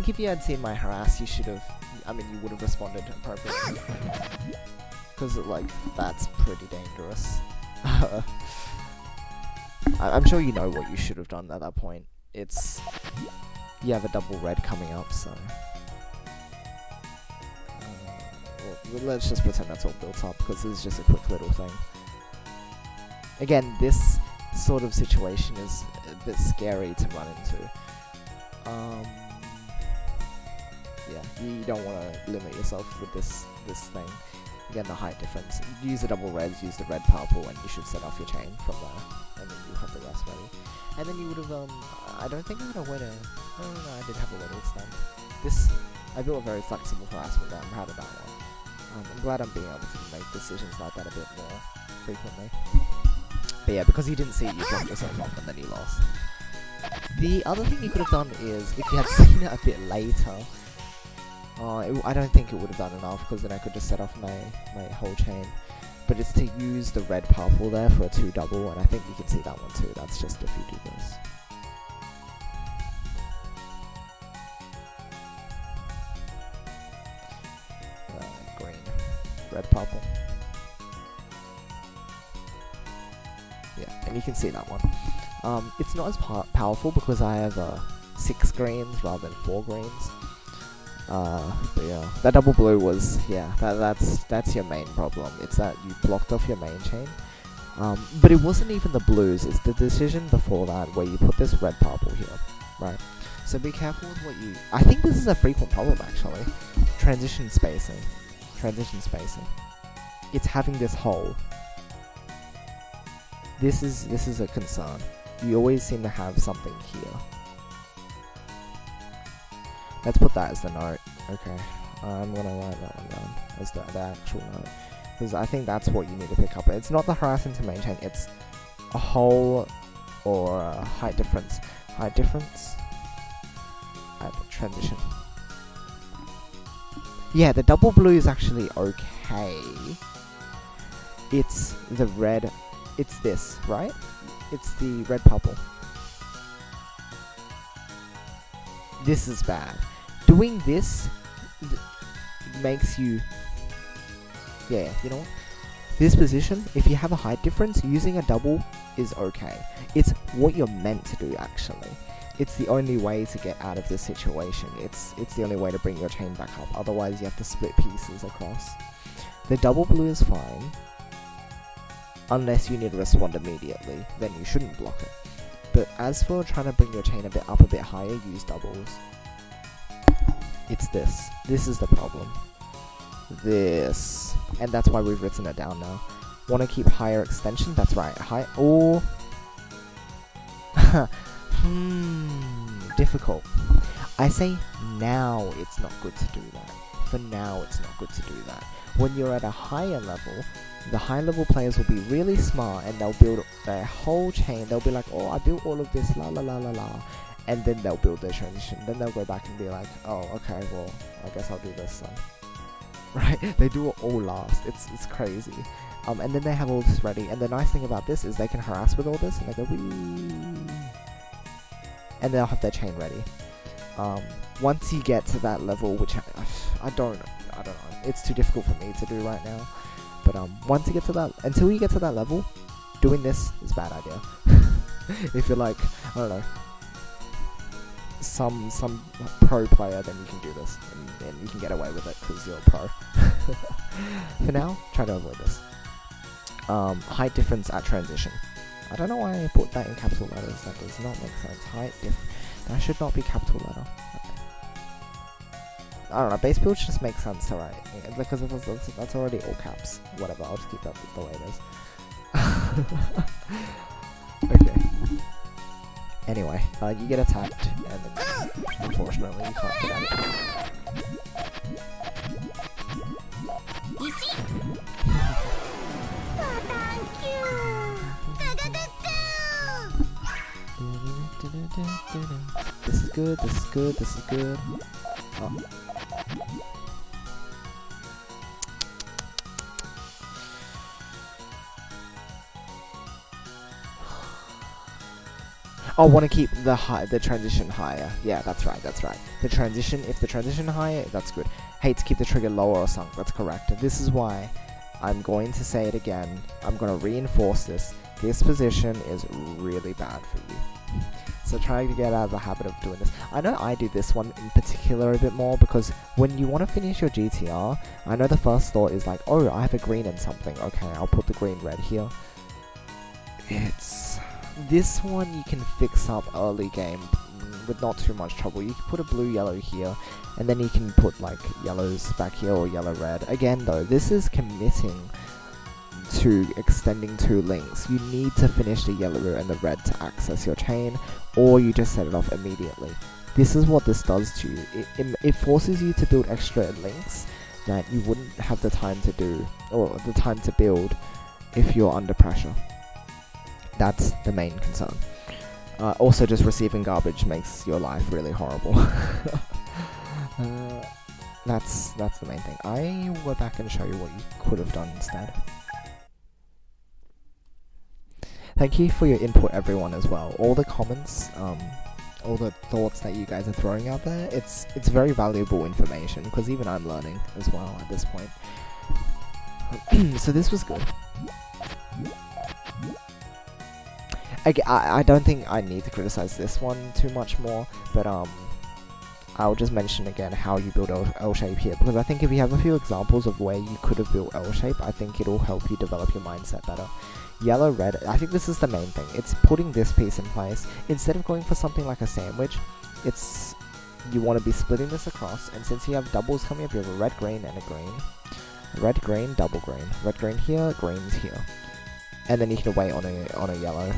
if you had seen my harass, you should have. I mean, you would have responded appropriately. Because like that's pretty dangerous. I'm sure you know what you should have done at that point. It's you have a double red coming up, so. Well, let's just pretend that's all built up, because this is just a quick little thing. Again, this sort of situation is a bit scary to run into. Yeah, you don't want to limit yourself with this thing. Again, the height difference. Use the double reds, use the red purple, and you should set off your chain from there, and then you have the rest ready. And then you would have, I don't think I had a way to, no, I did have a way to extend. I built a very flexible harassment there, I'm proud of that one. I'm glad I'm being able to make decisions like that a bit more frequently. But yeah, because you didn't see it, you dropped yourself off and then you lost. The other thing you could have done is, if you had seen it a bit later, I don't think it would have done enough, because then I could just set off my whole chain. But it's to use the red purple there for a 2 double, and I think you can see that one too. That's just if you do this. Green, red purple. Yeah, and you can see that one. It's not as powerful because I have 6 greens rather than 4 greens. But yeah, that double blue was, yeah, that's your main problem. It's that you blocked off your main chain. But it wasn't even the blues, it's the decision before that where you put this red purple here, right? So be careful with what you, I think this is a frequent problem actually. Transition spacing. It's having this hole. This is a concern. You always seem to have something here. Let's put that as the note. Okay, I'm gonna write that one down as the actual note, because I think that's what you need to pick up. It's not the harass into main chain, it's a hole or a height difference. Height difference at transition. Yeah, the double blue is actually okay. It's the red. It's this, right? It's the red purple. This is bad. Doing this makes you... Yeah, you know what? This position, if you have a height difference, using a double is okay. It's what you're meant to do, actually. It's the only way to get out of this situation. It's the only way to bring your chain back up. Otherwise, you have to split pieces across. The double blue is fine. Unless you need to respond immediately, then you shouldn't block it. But as for trying to bring your chain a bit up, a bit higher, use doubles. It's this. This is the problem. This. And that's why we've written it down now. Want to keep higher extension? That's right. High. Oh. Difficult. I say now it's not good to do that. For now it's not good to do that. When you're at a higher level, the high level players will be really smart and they'll build their whole chain. They'll be like, oh, I built all of this, la la la la la. And then they'll build their transition. Then they'll go back and be like, oh, okay, well, I guess I'll do this then. Right? They do it all last. It's crazy. And then they have all this ready. And the nice thing about this is they can harass with all this and they go, wee. And they'll have their chain ready. Once you get to that level, which I don't know. It's too difficult for me to do right now. But once you get to that, until you get to that level, doing this is a bad idea. If you're like, I don't know, some pro player, then you can do this and you can get away with it because you're a pro. For now, try to avoid this. Height difference at transition. I don't know why I put that in capital letters. That does not make sense. Height diff. That should not be capital letter. I don't know. Base build just makes sense to write because that's already all caps. Whatever. I'll just keep that the way it is. Okay. Anyway, you get attacked, and then, unfortunately you can't get out of it. This is good, this is good, this is good. Oh. I want to keep the transition higher. Yeah, that's right, that's right. If the transition higher, that's good. Hate to keep the trigger lower or sunk, that's correct. This is why I'm going to say it again. I'm going to reinforce this. This position is really bad for you. So try to get out of the habit of doing this. I know I do this one in particular a bit more because when you want to finish your GTR, I know the first thought is like, oh, I have a green and something. Okay, I'll put the green red here. This one you can fix up early game with not too much trouble. You can put a blue yellow here, and then you can put like yellows back here or yellow red. Again though, this is committing to extending 2 links. You need to finish the yellow and the red to access your chain, or you just set it off immediately. This is what this does to you. It forces you to build extra links that you wouldn't have the time to do, or the time to build if you're under pressure. That's the main concern. Also, just receiving garbage makes your life really horrible. That's the main thing. I will go back and show you what you could have done instead. Thank you for your input, everyone, as well. All the comments, all the thoughts that you guys are throwing out there, it's very valuable information, because even I'm learning as well at this point. So this was good. I don't think I need to criticize this one too much more, but I'll just mention again how you build L shape here, because I think if you have a few examples of where you could have built L shape, I think it'll help you develop your mindset better. Yellow, red, I think this is the main thing. It's putting this piece in place. Instead of going for something like a sandwich, you want to be splitting this across, and since you have doubles coming up, you have a red, green, and a green. Red, green, double green. Red, green here, greens here. And then you can wait on a yellow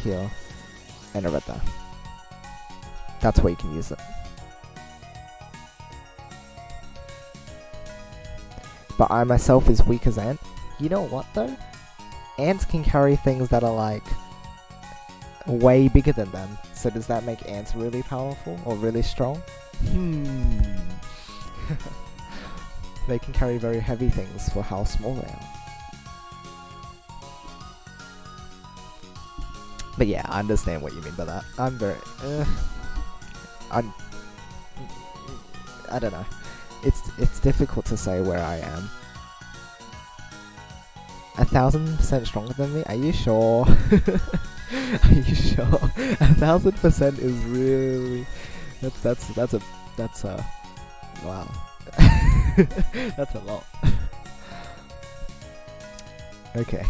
here, and a red there. That's where you can use it. But I myself is weak as ant. You know what though? Ants can carry things that are like way bigger than them. So does that make ants really powerful or really strong? They can carry very heavy things for how small they are. But yeah, I understand what you mean by that. I don't know. It's difficult to say where I am. 1,000% stronger than me? Are you sure? Are you sure? 1,000% is really... That's a... Wow. That's a lot. Okay.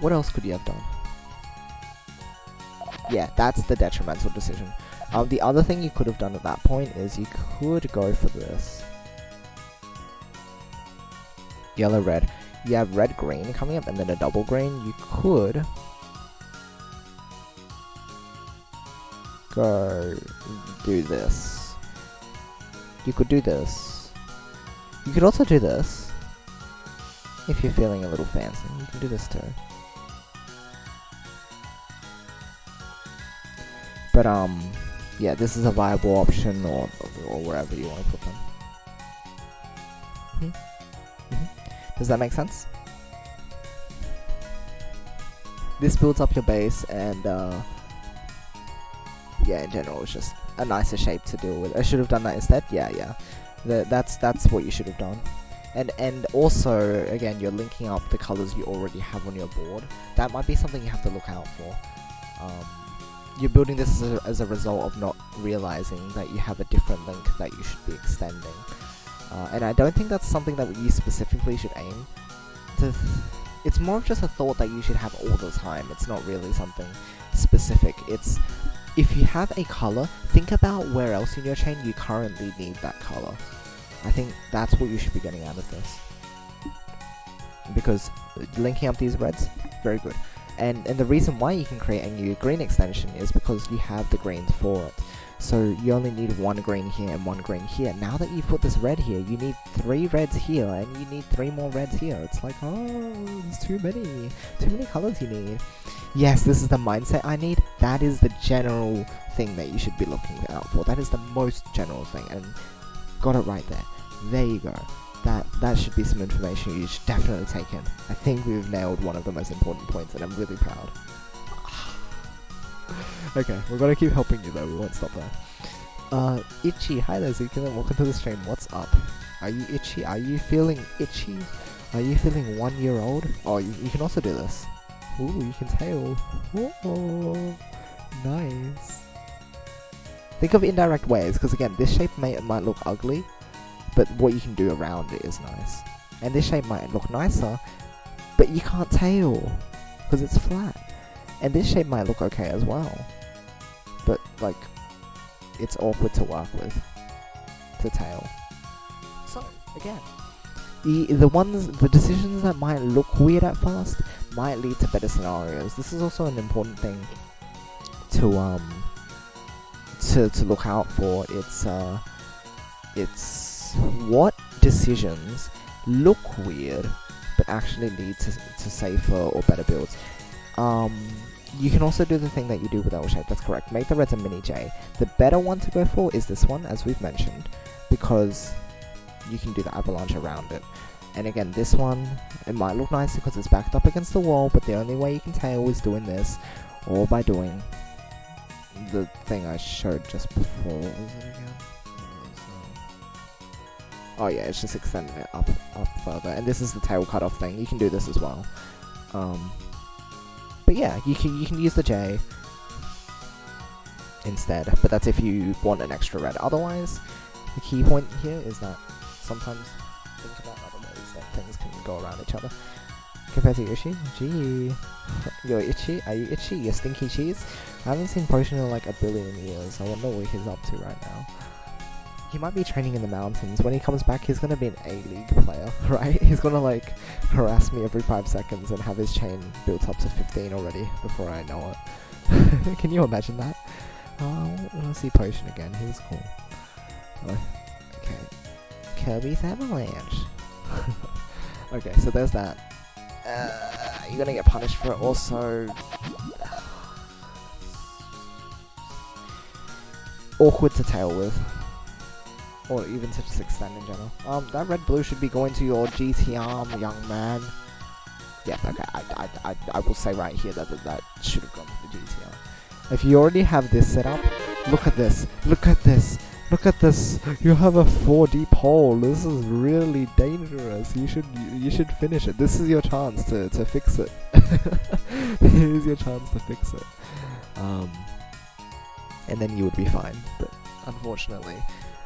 What else could you have done? Yeah, that's the detrimental decision. The other thing you could have done at that point is you could go for this. Yellow, red. You have red, green coming up, and then a double green. You could go do this. You could do this. You could also do this. If you're feeling a little fancy, you can do this too. But yeah, this is a viable option, or wherever you want to put them. Does that make sense? This builds up your base, and yeah, in general, it's just a nicer shape to deal with. I should have done that instead. Yeah. That's what you should have done. And also, again, you're linking up the colors you already have on your board. That might be something you have to look out for. You're building this as a result of not realizing that you have a different link that you should be extending. And I don't think that's something that you specifically should aim to it's more of just a thought that you should have all the time. It's not really something specific. It's, if you have a color, think about where else in your chain you currently need that color. I think that's what you should be getting out of this. Because linking up these reds, very good. And the reason why you can create a new green extension is because you have the greens for it. So you only need one green here and one green here. Now that you've put this red here, you need 3 reds here and you need 3 more reds here. It's like, oh, there's too many colors you need. Yes, this is the mindset I need. That is the general thing that you should be looking out for. That is the most general thing, and got it right there. There you go. That should be some information you should definitely take in. I think we've nailed one of the most important points, and I'm really proud. Okay, we're gonna keep helping you though, we won't stop there. Itchy, hi there Zukin, welcome to the stream, what's up? Are you itchy? Are you feeling itchy? Are you feeling 1 year old? Oh, you can also do this. Ooh, you can tail. Oh, nice. Think of indirect ways, because again, this shape might look ugly, but what you can do around it is nice. And this shape might look nicer, but you can't tail, because it's flat. And this shape might look okay as well, but like, it's awkward to work with, to tail. So, again, the decisions that might look weird at first might lead to better scenarios. This is also an important thing to look out for. It's what decisions look weird but actually lead to safer or better builds. You can also do the thing that you do with L shape, that's correct. Make the reds a mini J. The better one to go for is this one, as we've mentioned, because you can do the avalanche around it. And again, this one, it might look nice because it's backed up against the wall, but the only way you can tail is doing this, or by doing the thing I showed just before. What was it again? Oh yeah, it's just extending it up further. And this is the tail cutoff thing. You can do this as well. But yeah, you can use the J instead, but that's if you want an extra red. Otherwise, the key point here is that sometimes think about other ways that things can go around each other. Compared to Yoshi, gee, you're itchy? Are you itchy? You stinky cheese? I haven't seen Potion in like a billion years. I wonder what he's up to right now. He might be training in the mountains. When he comes back, he's gonna be an A-League player, right? He's gonna like harass me every 5 seconds and have his chain built up to 15 already before I know it. Can you imagine that? I wanna see Potion again. He was cool. Oh, okay. Kirby's Avalanche. Okay, so there's that. You're gonna get punished for it also. Awkward to tail with. Or even to just extend in general. That red-blue should be going to your GT arm, young man. Yeah, okay, I will say right here that should have gone to the GT arm. If you already have this set up, look at this, look at this, look at this. You have a 4D pole. This is really dangerous. You should finish it. This is your chance to fix it. Here's your chance to fix it. And then you would be fine, but unfortunately,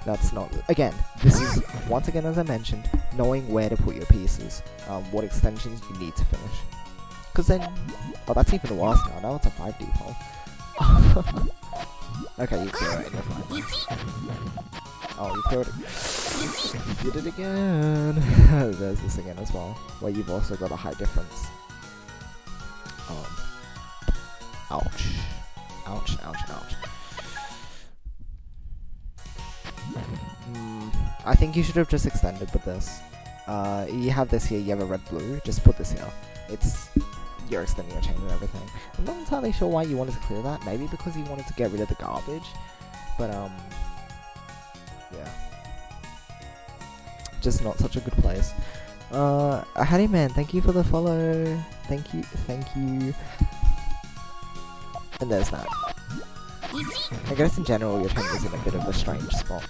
that's not. Again, this is, once again, as I mentioned, knowing where to put your pieces, what extensions you need to finish. Because then, oh, that's even worse now. Now it's a 5D pole. Okay, you clear it, you're fine. Oh, you cleared it. You did it again. There's this again as well, where you've also got a high difference. Ouch. Ouch, ouch, ouch. I think you should have just extended with this. You have this here, you have a red-blue, just put this here. You're extending your chain and everything. I'm not entirely sure why you wanted to clear that, maybe because you wanted to get rid of the garbage, but yeah. Just not such a good place. Hattie Man, thank you for the follow. Thank you, thank you. And there's that. I guess in general your chain is in a bit of a strange spot.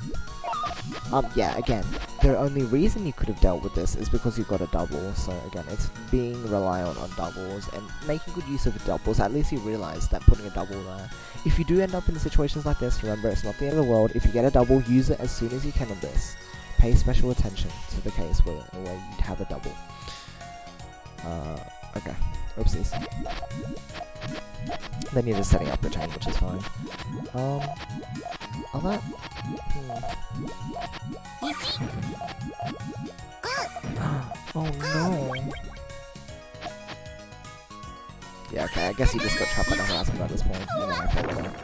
Yeah, again, the only reason you could have dealt with this is because you've got a double, so again, it's being reliant on doubles and making good use of doubles. At least you realize that putting a double there. If you do end up in situations like this, remember, it's not the end of the world. If you get a double, use it as soon as you can on this. Pay special attention to the case where you'd have a double. Okay, oopsies. Then you're just setting up the chain, which is fine. Are that... Oh no. Yeah, okay, I guess you just got trapped by the harassment at this point. And then I figured out.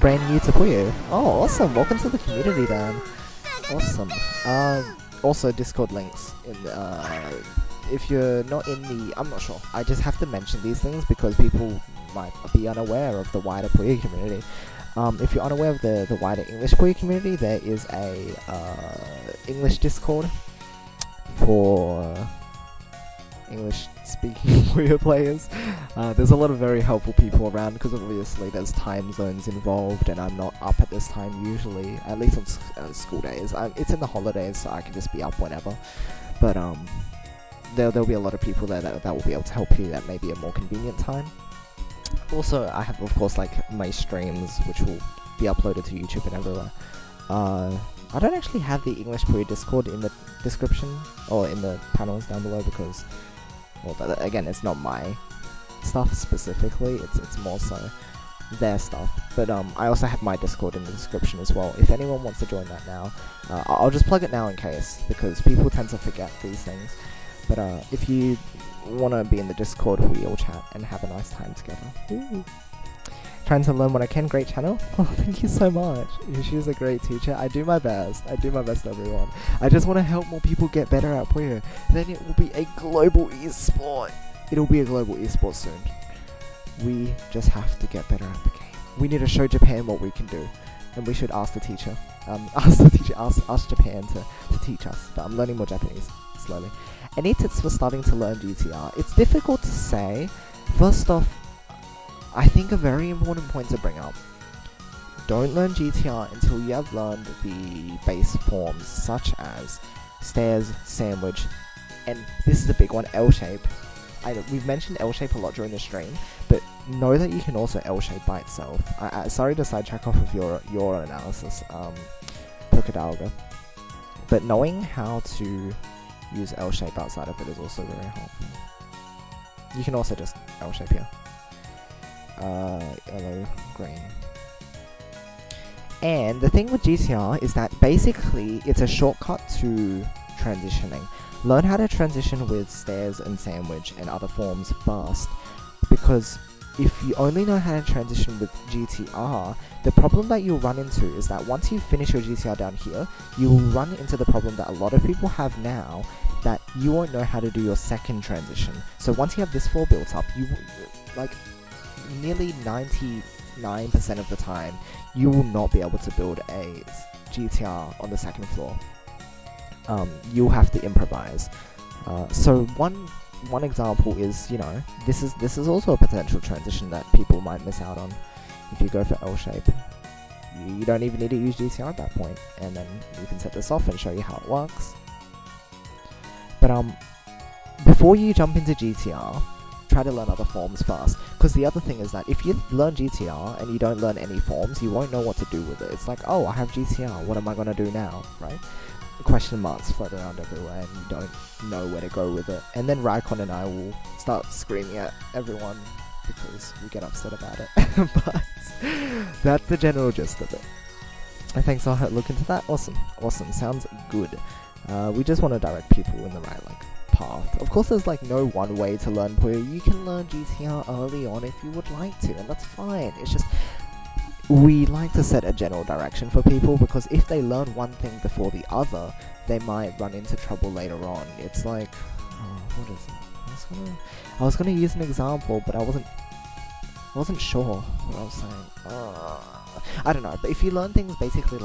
Brand new to Puyo. Oh, awesome. Welcome to the community then. Awesome. Also Discord links in if you're not in the... I'm not sure. I just have to mention these things because people might be unaware of the wider Puyo community. If you're unaware of the wider English Puyo community, there is a English Discord for English-speaking Puyo players. There's a lot of very helpful people around because obviously there's time zones involved and I'm not up at this time usually, at least on school days. It's in the holidays so I can just be up whenever. But there'll be a lot of people there that will be able to help you at maybe a more convenient time. Also, I have of course like my streams which will be uploaded to YouTube and everywhere. I don't actually have the English Puyo Discord in the description or in the panels down below because, well, again, it's not my stuff specifically. It's more so their stuff. But I also have my Discord in the description as well. If anyone wants to join that now, I'll just plug it now in case because people tend to forget these things. But if you want to be in the Discord, we all chat and have a nice time together. Ooh. Trying to learn what I can. Great channel. Oh, thank you so much. She's a great teacher. I do my best. I do my best, everyone. I just want to help more people get better at Puyo. Then it will be a global esport. It'll be a global esport soon. We just have to get better at the game. We need to show Japan what we can do. And we should ask the teacher. Ask Japan to teach us. But I'm learning more Japanese slowly. Any tips for starting to learn GTR? It's difficult to say. First off, I think a very important point to bring up. Don't learn GTR until you have learned the base forms such as stairs, sandwich, and this is a big one, L-shape. We've mentioned L-shape a lot during the stream, but know that you can also L-shape by itself. Sorry to sidetrack off of your analysis, Pokedialga, but knowing how to use L-shape outside of it is also very helpful. You can also just L-shape here. Yellow, green. And the thing with GTR is that basically it's a shortcut to transitioning. Learn how to transition with stairs and sandwich and other forms first, because if you only know how to transition with GTR, the problem that you'll run into is that once you finish your GTR down here, you will run into the problem that a lot of people have now, that you won't know how to do your second transition. So once you have this floor built up, you like nearly 99% of the time, you will not be able to build a GTR on the second floor. You'll have to improvise. So one example is, you know, this is also a potential transition that people might miss out on if you go for L shape. You don't even need to use GTR at that point, and then you can set this off and show you how it works. But before you jump into GTR, try to learn other forms first, because the other thing is that if you learn GTR and you don't learn any forms, you won't know what to do with it. It's like, oh, I have GTR, what am I going to do now, right? Question marks float around everywhere and you don't know where to go with it. And then Raikon and I will start screaming at everyone because we get upset about it. But that's the general gist of it. And thanks for looking into that. Awesome, sounds good. We just want to direct people in the right path. Of course there's no one way to learn Puyo. You can learn GTR early on if you would like to, and that's fine. It's just we like to set a general direction for people, because if they learn one thing before the other, they might run into trouble later on. It's like, what is it? I was gonna use an example, but I wasn't sure what I was saying. I don't know, but if you learn things basically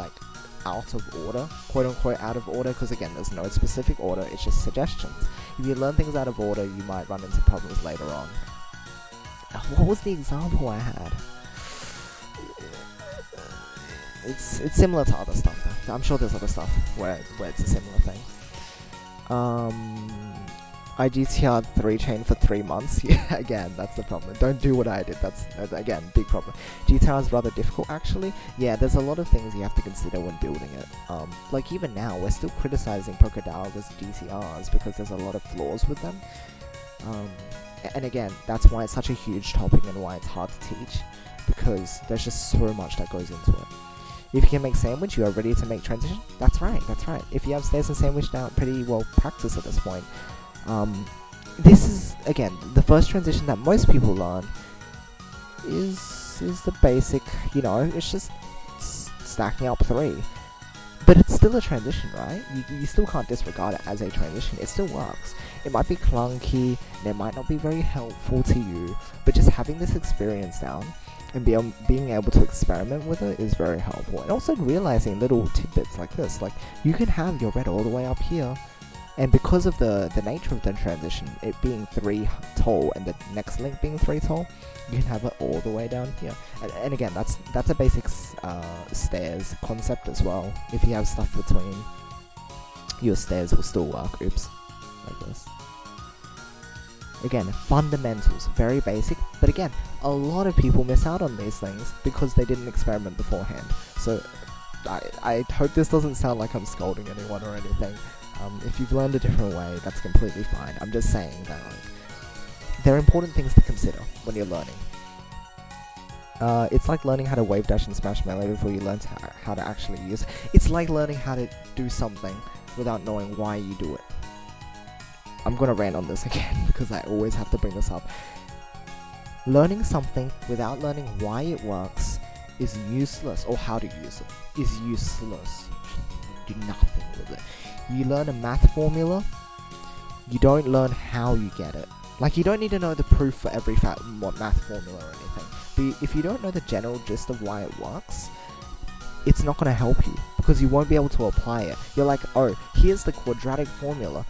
out of order, quote unquote out of order, because again there's no specific order, it's just suggestions. If you learn things out of order, you might run into problems later on. What was the example I had? It's similar to other stuff though. I'm sure there's other stuff where it's a similar thing. I GTR 3 chain for 3 months. Yeah, again, that's the problem. Don't do what I did. That's again, big problem. GTR is rather difficult, actually. Yeah, there's a lot of things you have to consider when building it. Like even now, we're still criticizing Pokedialga's GTRs because there's a lot of flaws with them. And again, that's why it's such a huge topic and why it's hard to teach, because there's just so much that goes into it. If you can make sandwich, you are ready to make transition. That's right. If you have stairs and sandwich down, pretty well practiced at this point. This is, again, the first transition that most people learn is the basic, you know, it's just stacking up 3. But it's still a transition, right? You still can't disregard it as a transition. It still works. It might be clunky, and it might not be very helpful to you, but just having this experience down and being able to experiment with it is very helpful. And also realizing little tidbits like this, like you can have your red all the way up here, and because of the nature of the transition, it being 3 tall and the next link being 3 tall, you can have it all the way down here. And again, that's a basic stairs concept as well. If you have stuff between, your stairs will still work. Oops, like this. Again, fundamentals, very basic, but again, a lot of people miss out on these things because they didn't experiment beforehand. So I hope this doesn't sound like I'm scolding anyone or anything. If you've learned a different way, that's completely fine. I'm just saying that, like, there are important things to consider when you're learning. It's like learning how to wave dash and smash melee before you learn how to actually use it. It's like learning how to do something without knowing why you do it. I'm gonna rant on this again because I always have to bring this up. Learning something without learning why it works is useless, or how to use it is useless. You do nothing with it. You learn a math formula, you don't learn how you get it. Like, you don't need to know the proof for every math formula or anything. But if you don't know the general gist of why it works, it's not going to help you, because you won't be able to apply it. You're like, oh, here's the quadratic formula.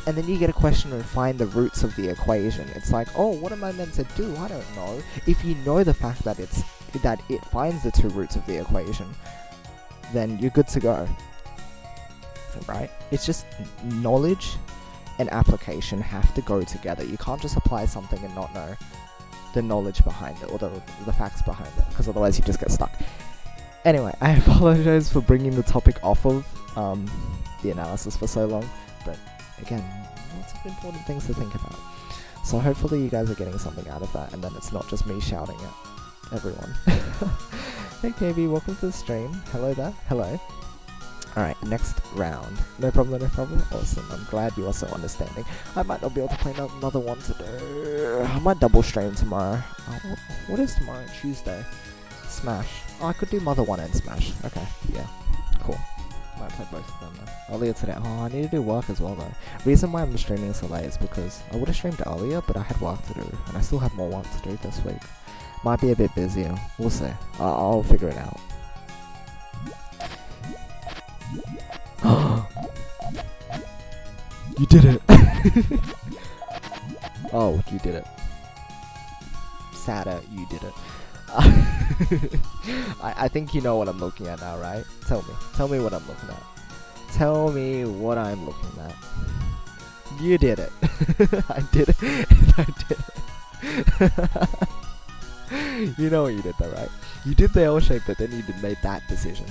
And then you get a question and find the roots of the equation. It's like, oh, what am I meant to do? I don't know. If you know the fact that it finds the 2 roots of the equation, then you're good to go. Right? It's just knowledge and application have to go together. You can't just apply something and not know the knowledge behind it or the facts behind it, because otherwise you just get stuck. Anyway, I apologize for bringing the topic off of the analysis for so long, but again, lots of important things to think about. So hopefully you guys are getting something out of that, and then it's not just me shouting at everyone. Hey KB, welcome to the stream. Hello there. Hello. Alright, next round. No problem. Awesome. I'm glad you are so understanding. I might not be able to play another one today. I might double stream tomorrow. What is tomorrow? Tuesday. Smash. Oh, I could do Mother 1 and Smash. Okay, yeah. Cool. Might play both of them though. Earlier today. Oh, I need to do work as well though. Reason why I'm streaming so late is because I would have streamed earlier, but I had work to do. And I still have more work to do this week. Might be a bit busier. We'll see. I'll figure it out. You did it! Oh, you did it. Sadder, you did it. I think you know what I'm looking at now, right? Tell me what I'm looking at. Tell me what I'm looking at. You did it. I did it. I did it. You know what you did though, right? You did the L shape, but then you made that decision.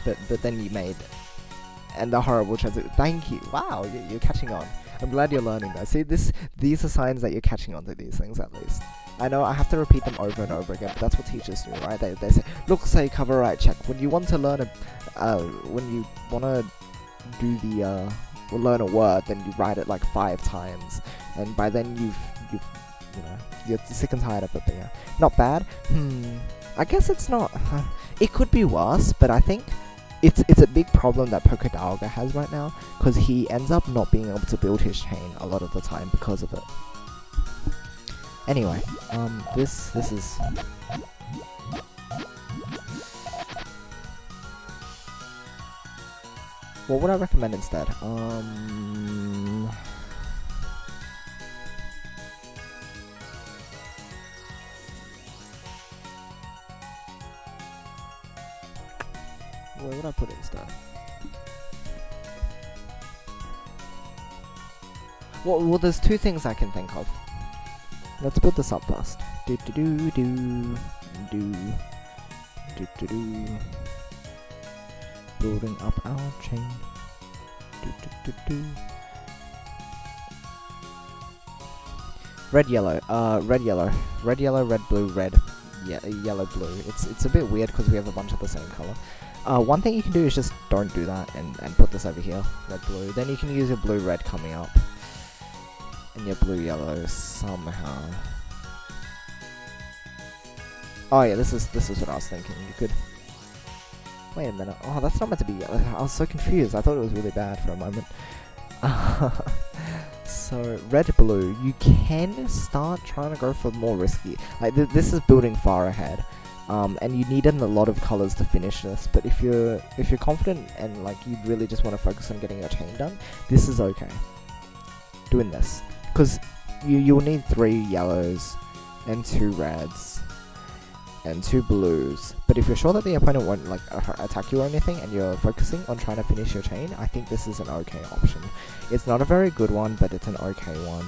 But then you made it. And the horrible transition. Thank you. Wow, you're catching on. I'm glad you're learning that. See, these are signs that you're catching on to these things at least. I know I have to repeat them over and over again, but that's what teachers do, right? They say, look, say cover right check. When you want to learn when you want to do the learn a word, then you write it like 5 times, and by then you're sick and tired of it. But yeah, not bad. I guess it's not. It could be worse, but I think it's a big problem that Pokedialga has right now, because he ends up not being able to build his chain a lot of the time because of it. Anyway, this is... What would I recommend instead? Where would I put it instead? Well, there's two things I can think of. Let's build this up first. Do do do do do do do do. Building up our chain. Do do do do. Red, yellow, red, yellow, red, yellow, red, blue, red, yellow, blue. It's a bit weird because we have a bunch of the same color. One thing you can do is just don't do that and put this over here, red, blue. Then you can use your blue, red coming up, and your blue, yellow somehow. Oh yeah, this is what I was thinking. You could. Wait a minute. Oh, that's not meant to be yellow. I was so confused. I thought it was really bad for a moment. So, red, blue, you can start trying to go for more risky. Like, this is building far ahead. And you need a lot of colors to finish this. But if you're confident and, like, you really just want to focus on getting your chain done, this is okay. Doing this. Because you'll need 3 yellows and 2 reds and 2 blues. But if you're sure that the opponent won't like attack you or anything and you're focusing on trying to finish your chain, I think this is an okay option. It's not a very good one, but it's an okay one.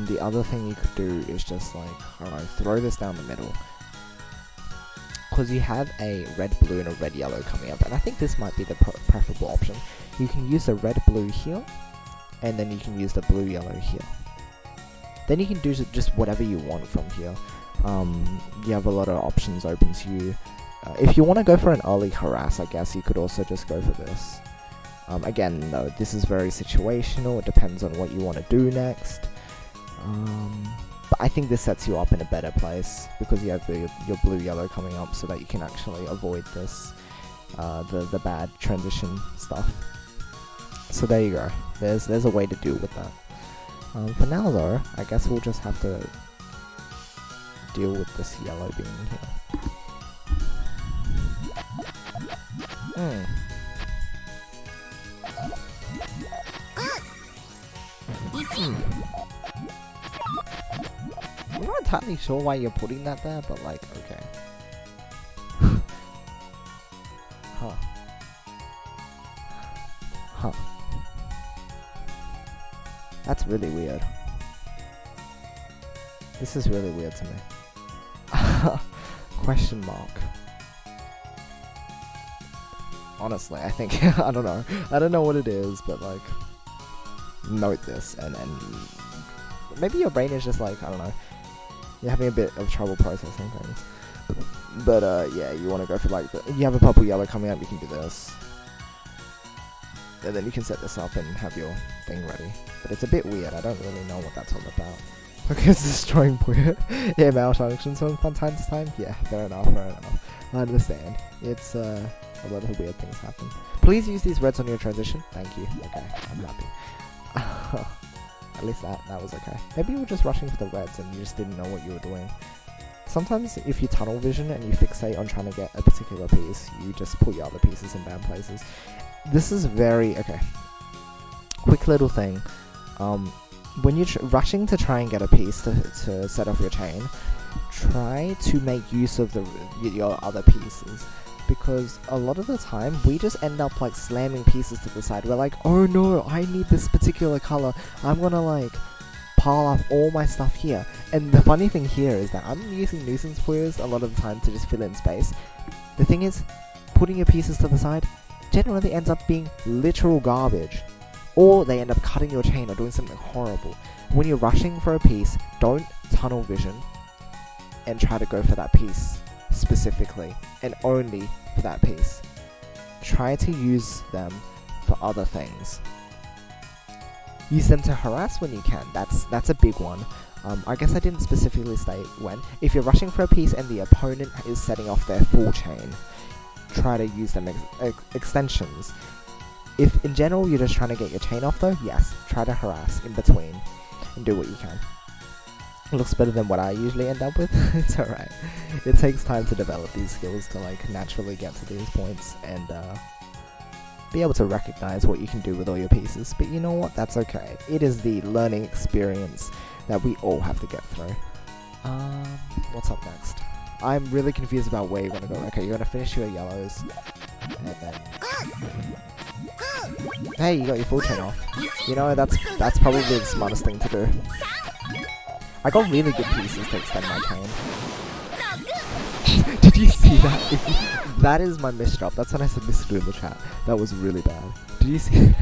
The other thing you could do is just like, I don't know, throw this down the middle. Because you have a red, blue and a red, yellow coming up, and I think this might be the preferable option. You can use the red, blue here, and then you can use the blue, yellow here. Then you can do just whatever you want from here. You have a lot of options open to you. If you want to go for an early harass, I guess you could also just go for this. Again, though, this is very situational. It depends on what you want to do next. But I think this sets you up in a better place because you have your blue-yellow coming up, so that you can actually avoid this, the bad transition stuff. So there you go. There's a way to deal with that. For now, though, I guess we'll just have to deal with this yellow being here. I'm not entirely sure why you're putting that there, but like, okay. Huh. That's really weird. This is really weird to me. Question mark. Honestly, I think I don't know. I don't know what it is, but like, note this and maybe your brain is just like, I don't know. You're having a bit of trouble processing things. But yeah, you want to go for like you have a purple yellow coming up, you can do this. And then you can set this up and have your thing ready. But it's a bit weird. I don't really know what that's all about. Because destroying Puyo. Yeah, malfunctions from time to time. Yeah, fair enough. I understand. It's a lot of weird things happen. Please use these reds on your transition. Thank you. Okay, I'm happy. At least that was okay. Maybe you were just rushing for the reds and you just didn't know what you were doing. Sometimes if you tunnel vision and you fixate on trying to get a particular piece, you just put your other pieces in bad places. This is very okay. Quick little thing. When you're rushing to try and get a piece to set off your chain, try to make use of your other pieces, because a lot of the time we just end up like slamming pieces to the side. We're like, oh no, I need this particular color. I'm gonna like pile up all my stuff here. And the funny thing here is that I'm using nuisance players a lot of the time to just fill in space. The thing is, putting your pieces to the side generally ends up being literal garbage. Or they end up cutting your chain or doing something horrible. When you're rushing for a piece, don't tunnel vision and try to go for that piece specifically and only for that piece. Try to use them for other things. Use them to harass when you can. That's a big one. I guess I didn't specifically state when. If you're rushing for a piece and the opponent is setting off their full chain, try to use them extensions. If in general you're just trying to get your chain off though, yes, try to harass in between and do what you can. It looks better than what I usually end up with. It's alright. It takes time to develop these skills to like naturally get to these points and be able to recognize what you can do with all your pieces. But you know what? That's okay. It is the learning experience that we all have to get through. What's up next? I'm really confused about where you're gonna go. Okay, you're gonna finish your yellows and then Hey, you got your full chain off. You know, that's probably the smartest thing to do. I got really good pieces to extend my chain. Did you see that? That is my misdrop. That's when I said missed in the chat. That was really bad. Did you see?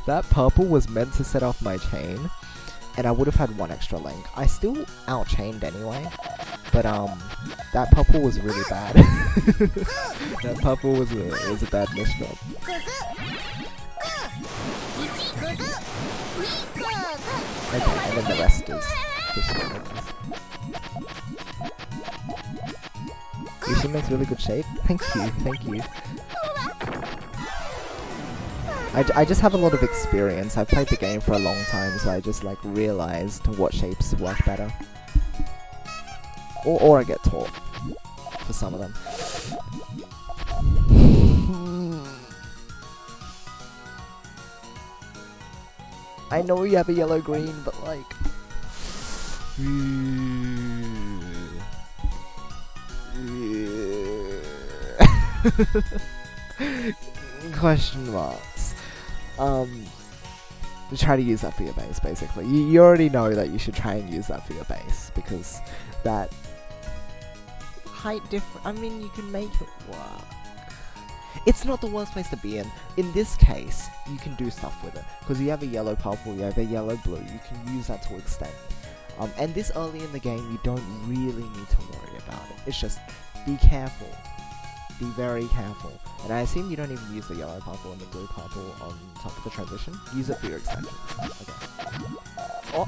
That purple was meant to set off my chain, and I would have had one extra link. I still outchained anyway, but that purple was really bad. That purple was a bad misdrop. Okay, and then the rest is Yushi makes really good shape. Thank you. I just have a lot of experience. I've played the game for a long time, so I just like realized what shapes work better. Or I get taught for some of them. I know you have a yellow green, but like question marks. Try to use that for your base, basically. You already know that you should try and use that for your base, because that height difference, I mean, you can make it work. It's not the worst place to be in. In this case, you can do stuff with it, because you have a yellow purple, you have a yellow blue, you can use that to extend. And this early in the game, you don't really need to worry about it. It's just, be careful. Be very careful. And I assume you don't even use the yellow purple and the blue purple on top of the transition. Use it for your extensions. Okay. Oh.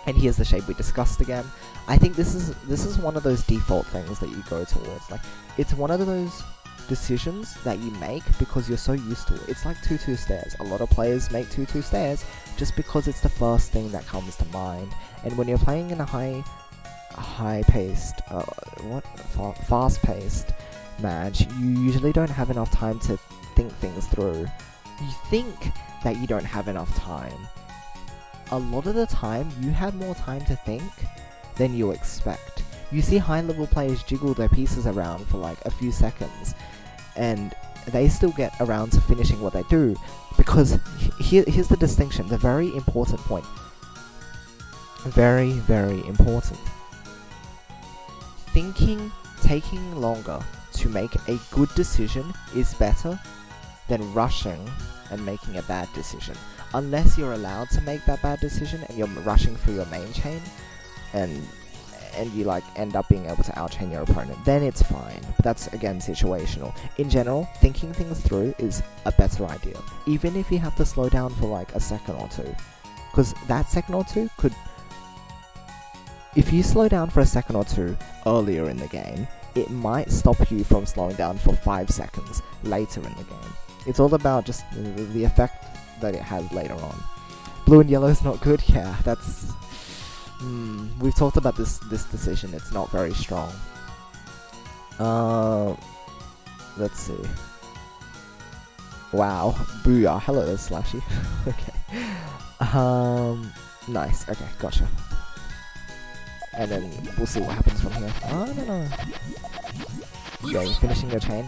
And here's the shape we discussed again. I think this is one of those default things that you go towards. Like, it's one of those decisions that you make because you're so used to it. It's like 2-2 stairs. A lot of players make 2-2 stairs just because it's the first thing that comes to mind. And when you're playing in a fast-paced match, you usually don't have enough time to think things through. You think that you don't have enough time. A lot of the time, you have more time to think than you expect. You see high-level players jiggle their pieces around for like a few seconds, and they still get around to finishing what they do, because here's the distinction, the very important point. Very, very important. Taking longer to make a good decision is better than rushing and making a bad decision. Unless you're allowed to make that bad decision and you're rushing through your main chain and you like end up being able to outchain your opponent, then it's fine. But that's again situational. In general, thinking things through is a better idea, even if you have to slow down for like a second or two, because that second or two could, if you slow down for a second or two earlier in the game, it might stop you from slowing down for 5 seconds later in the game. It's all about just the effect that it has later on. Blue and yellow is not good? Yeah, that's... we've talked about this decision, it's not very strong. Let's see. Wow, booyah, hello there, Slashy. Okay. Nice, okay, gotcha. And then we'll see what happens from here. Oh, no. Yeah, you're finishing your chain.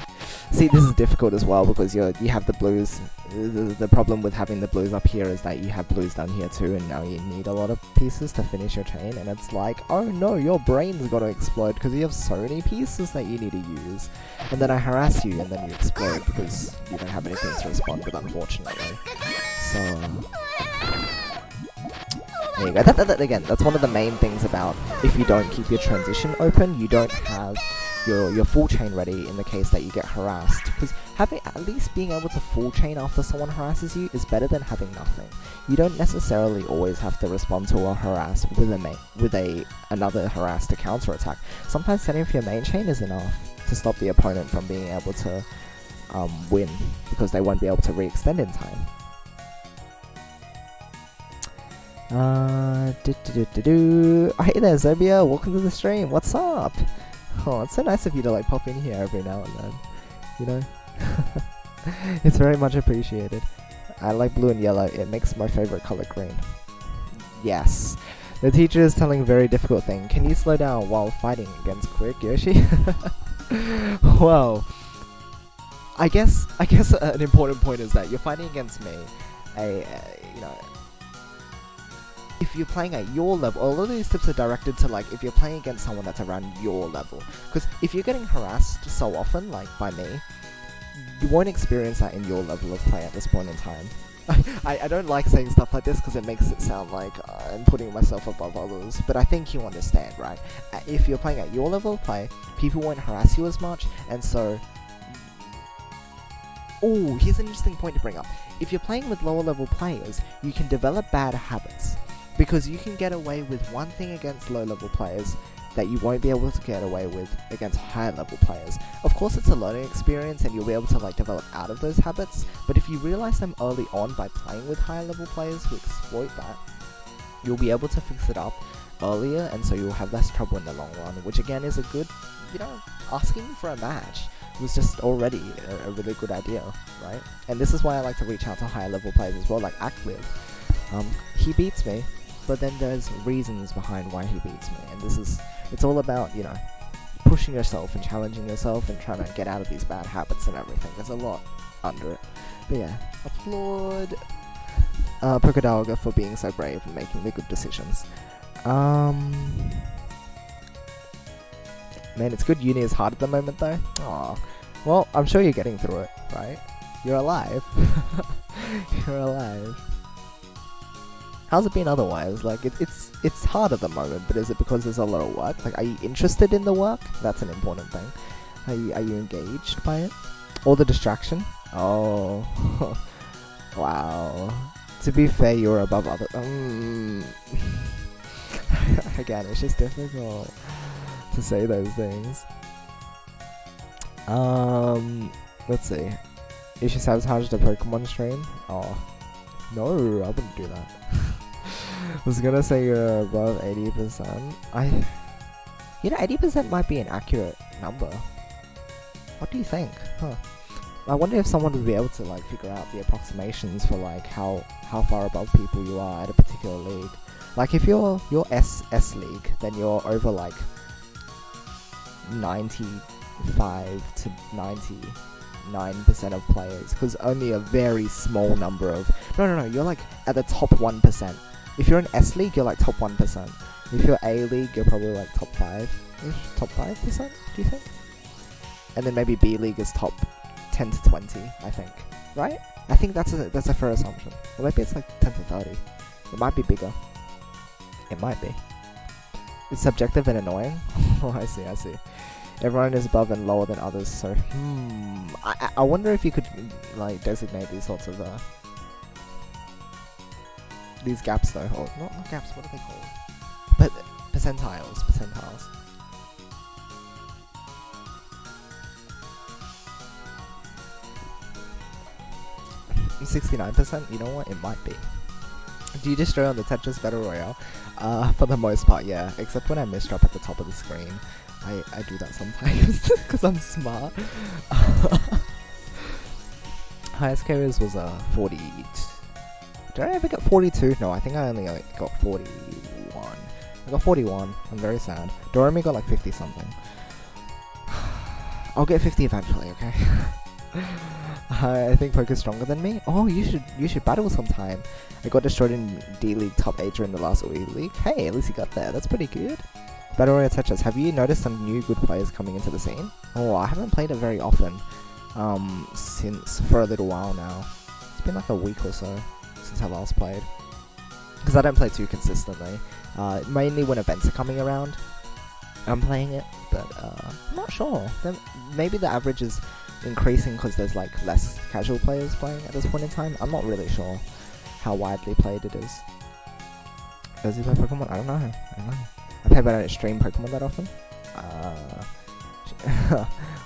See, this is difficult as well because you have the blues. The problem with having the blues up here is that you have blues down here too, and now you need a lot of pieces to finish your chain, and it's like, oh no, your brain's gotta explode because you have so many pieces that you need to use. And then I harass you, and then you explode because you don't have anything to respond with, unfortunately. So... there you go. Again, that's one of the main things about if you don't keep your transition open, you don't have your full chain ready in the case that you get harassed. Because having at least being able to full chain after someone harasses you is better than having nothing. You don't necessarily always have to respond to a harass with another harass to counterattack. Sometimes setting up your main chain is enough to stop the opponent from being able to win, because they won't be able to re-extend in time. Oh, hey there, Zobia, welcome to the stream, what's up? Oh, it's so nice of you to like pop in here every now and then, you know? It's very much appreciated. I like blue and yellow, it makes my favorite color green. Yes. The teacher is telling a very difficult thing. Can you slow down while fighting against Quick, Yoshi? Well, I guess an important point is that you're fighting against me, you know, if you're playing at your level. All of these tips are directed to like if you're playing against someone that's around your level. Because if you're getting harassed so often, like by me, you won't experience that in your level of play at this point in time. I don't like saying stuff like this because it makes it sound like I'm putting myself above others, but I think you understand, right? If you're playing at your level of play, people won't harass you as much, and so... Oh, here's an interesting point to bring up. If you're playing with lower level players, you can develop bad habits, because you can get away with one thing against low level players that you won't be able to get away with against higher level players. Of course, it's a learning experience and you'll be able to like develop out of those habits, but if you realize them early on by playing with higher level players who exploit that, you'll be able to fix it up earlier, and so you'll have less trouble in the long run, which again is a good, you know, asking for a match was just already a really good idea, right? And this is why I like to reach out to higher level players as well, like Actliv. He beats me, but then there's reasons behind why he beats me, and it's all about, you know, pushing yourself and challenging yourself and trying to get out of these bad habits and everything. There's a lot under it. But yeah, applaud Pokedialga for being so brave and making the good decisions. Man, it's good uni is hard at the moment though. Aw. Well, I'm sure you're getting through it, right? You're alive. You're alive. How's it been otherwise? Like, it's hard at the moment, but is it because there's a lot of work? Like, are you interested in the work? That's an important thing. Are you engaged by it? Or the distraction? Oh. Wow. To be fair, you're above other... Again, it's just difficult to say those things. Let's see. You should sabotage the Pokemon stream? Oh. No, I wouldn't do that. I was gonna say you're above 80%. You know, 80% might be an accurate number. What do you think? Huh. I wonder if someone would be able to like figure out the approximations for like how far above people you are at a particular league. Like if you're S league, then you're over like 95 to 99% of players, because only a very small number of... No, you're like at the top 1%. If you're in S league, you're like top 1%. If you're A league, you're probably like top 5-ish, top 5%, do you think? And then maybe B league is top 10 to 20, I think. Right? I think that's a fair assumption. Or maybe it's like 10 to 30. It might be bigger. It might be. It's subjective and annoying. Oh, I see. Everyone is above and lower than others, so I wonder if you could like designate these sorts of these gaps though, or not gaps, what are they called? But percentiles. 69%, you know what, it might be. Do you destroy on the Tetris Battle Royale? For the most part, yeah, except when I misdrop at the top of the screen. I do that sometimes, because I'm smart. Highest carries was 40. Did I ever get 42? No, I think I only got 41. I got 41. I'm very sad. Doremi got like 50 something. I'll get 50 eventually, okay? I think Poke's stronger than me. Oh, you should battle sometime. I got destroyed in D League top 8 during the last Wii League. Hey, at least you got there. That's pretty good. Battle Royale Tetris. Have you noticed some new good players coming into the scene? Oh, I haven't played it very often. Since for a little while now. It's been like a week or so since I last played. Because I don't play too consistently. Mainly when events are coming around, I'm playing it. But I'm not sure. Then maybe the average is increasing because there's like less casual players playing at this point in time. I'm not really sure how widely played it is. Does he play Pokemon? I don't know. I play, but I don't stream Pokemon that often.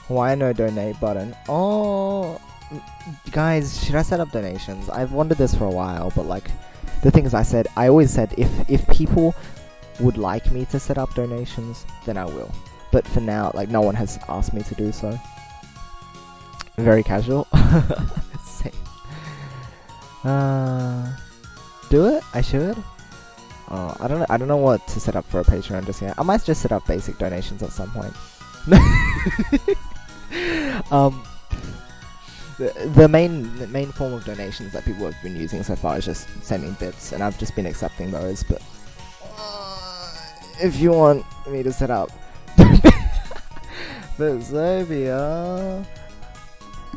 Why no donate button? Oh, guys, should I set up donations? I've wondered this for a while, but like, the thing is, I always said if people would like me to set up donations, then I will. But for now, like, no one has asked me to do so. Very casual. Same. Do it? I should. I don't know what to set up for a Patreon just yet. I might just set up basic donations at some point. the main form of donations that people have been using so far is just sending bits, and I've just been accepting those. But if you want me to set up the Zobia,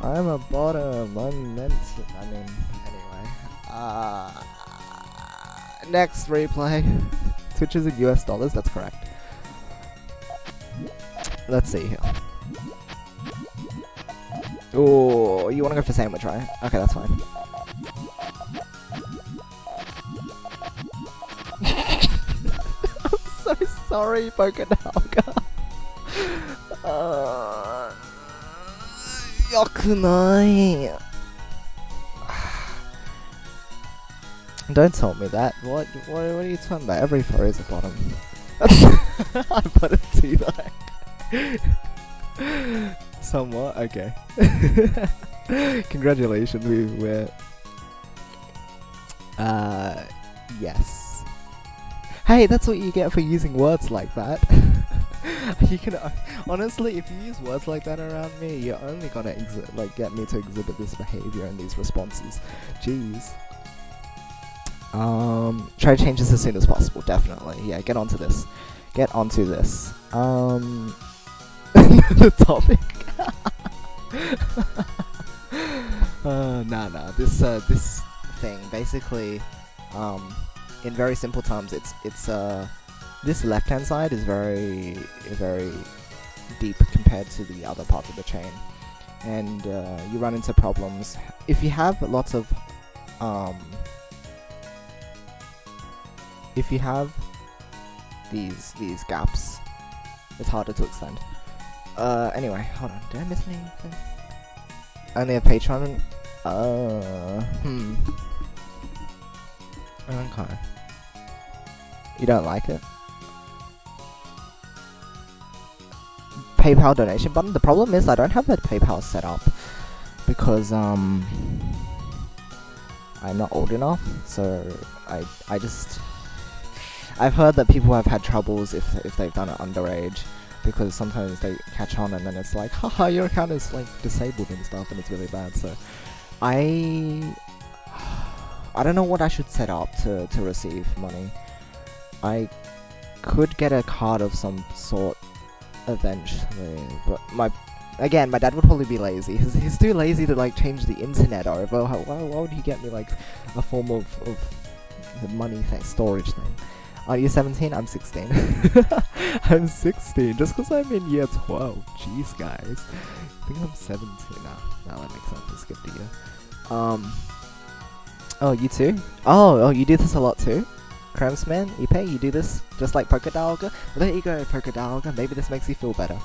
I'm a bottom. I'm meant to. I mean, anyway. Next replay. Twitch is in US dollars. That's correct. Let's see here. Oh, you want to go for sandwich, right? Okay, that's fine. I'm so sorry, Pokedialga. Yokunai. Don't tell me that. What are you talking about? Every furry is a bottom. I put it to you like. Somewhat, okay. Congratulations, we're yes. Hey, that's what you get for using words like that. You can honestly, if you use words like that around me, you're only gonna get me to exhibit this behavior and these responses. Jeez. Try to change this as soon as possible. Definitely, yeah. Get onto this. Get onto this. The topic. Nah. This thing basically, in very simple terms, it's this left-hand side is very deep compared to the other part of the chain, and you run into problems if you have lots of if you have these gaps. It's harder to extend. Anyway, hold on. Did I miss anything? Only a Patreon. Okay. You don't like it? PayPal donation button. The problem is I don't have that PayPal set up because I'm not old enough. So I've heard that people have had troubles if they've done it underage, because sometimes they catch on and then it's like, haha, your account is like disabled and stuff, and it's really bad. So I don't know what I should set up to receive money. I could get a card of some sort eventually, but my dad would probably be lazy. He's too lazy to like change the internet over. Why would he get me like a form of the money storage thing? Are you 17? I'm 16. I'm 16, just because I'm in year 12. Jeez, guys. I think I'm 17 now. Nah, that makes sense. It's good to you. Oh, you too? Oh, you do this a lot too? Cramsman, Ipe, you do this just like Pokedialga? Well, there you go, Pokedialga. Maybe this makes you feel better.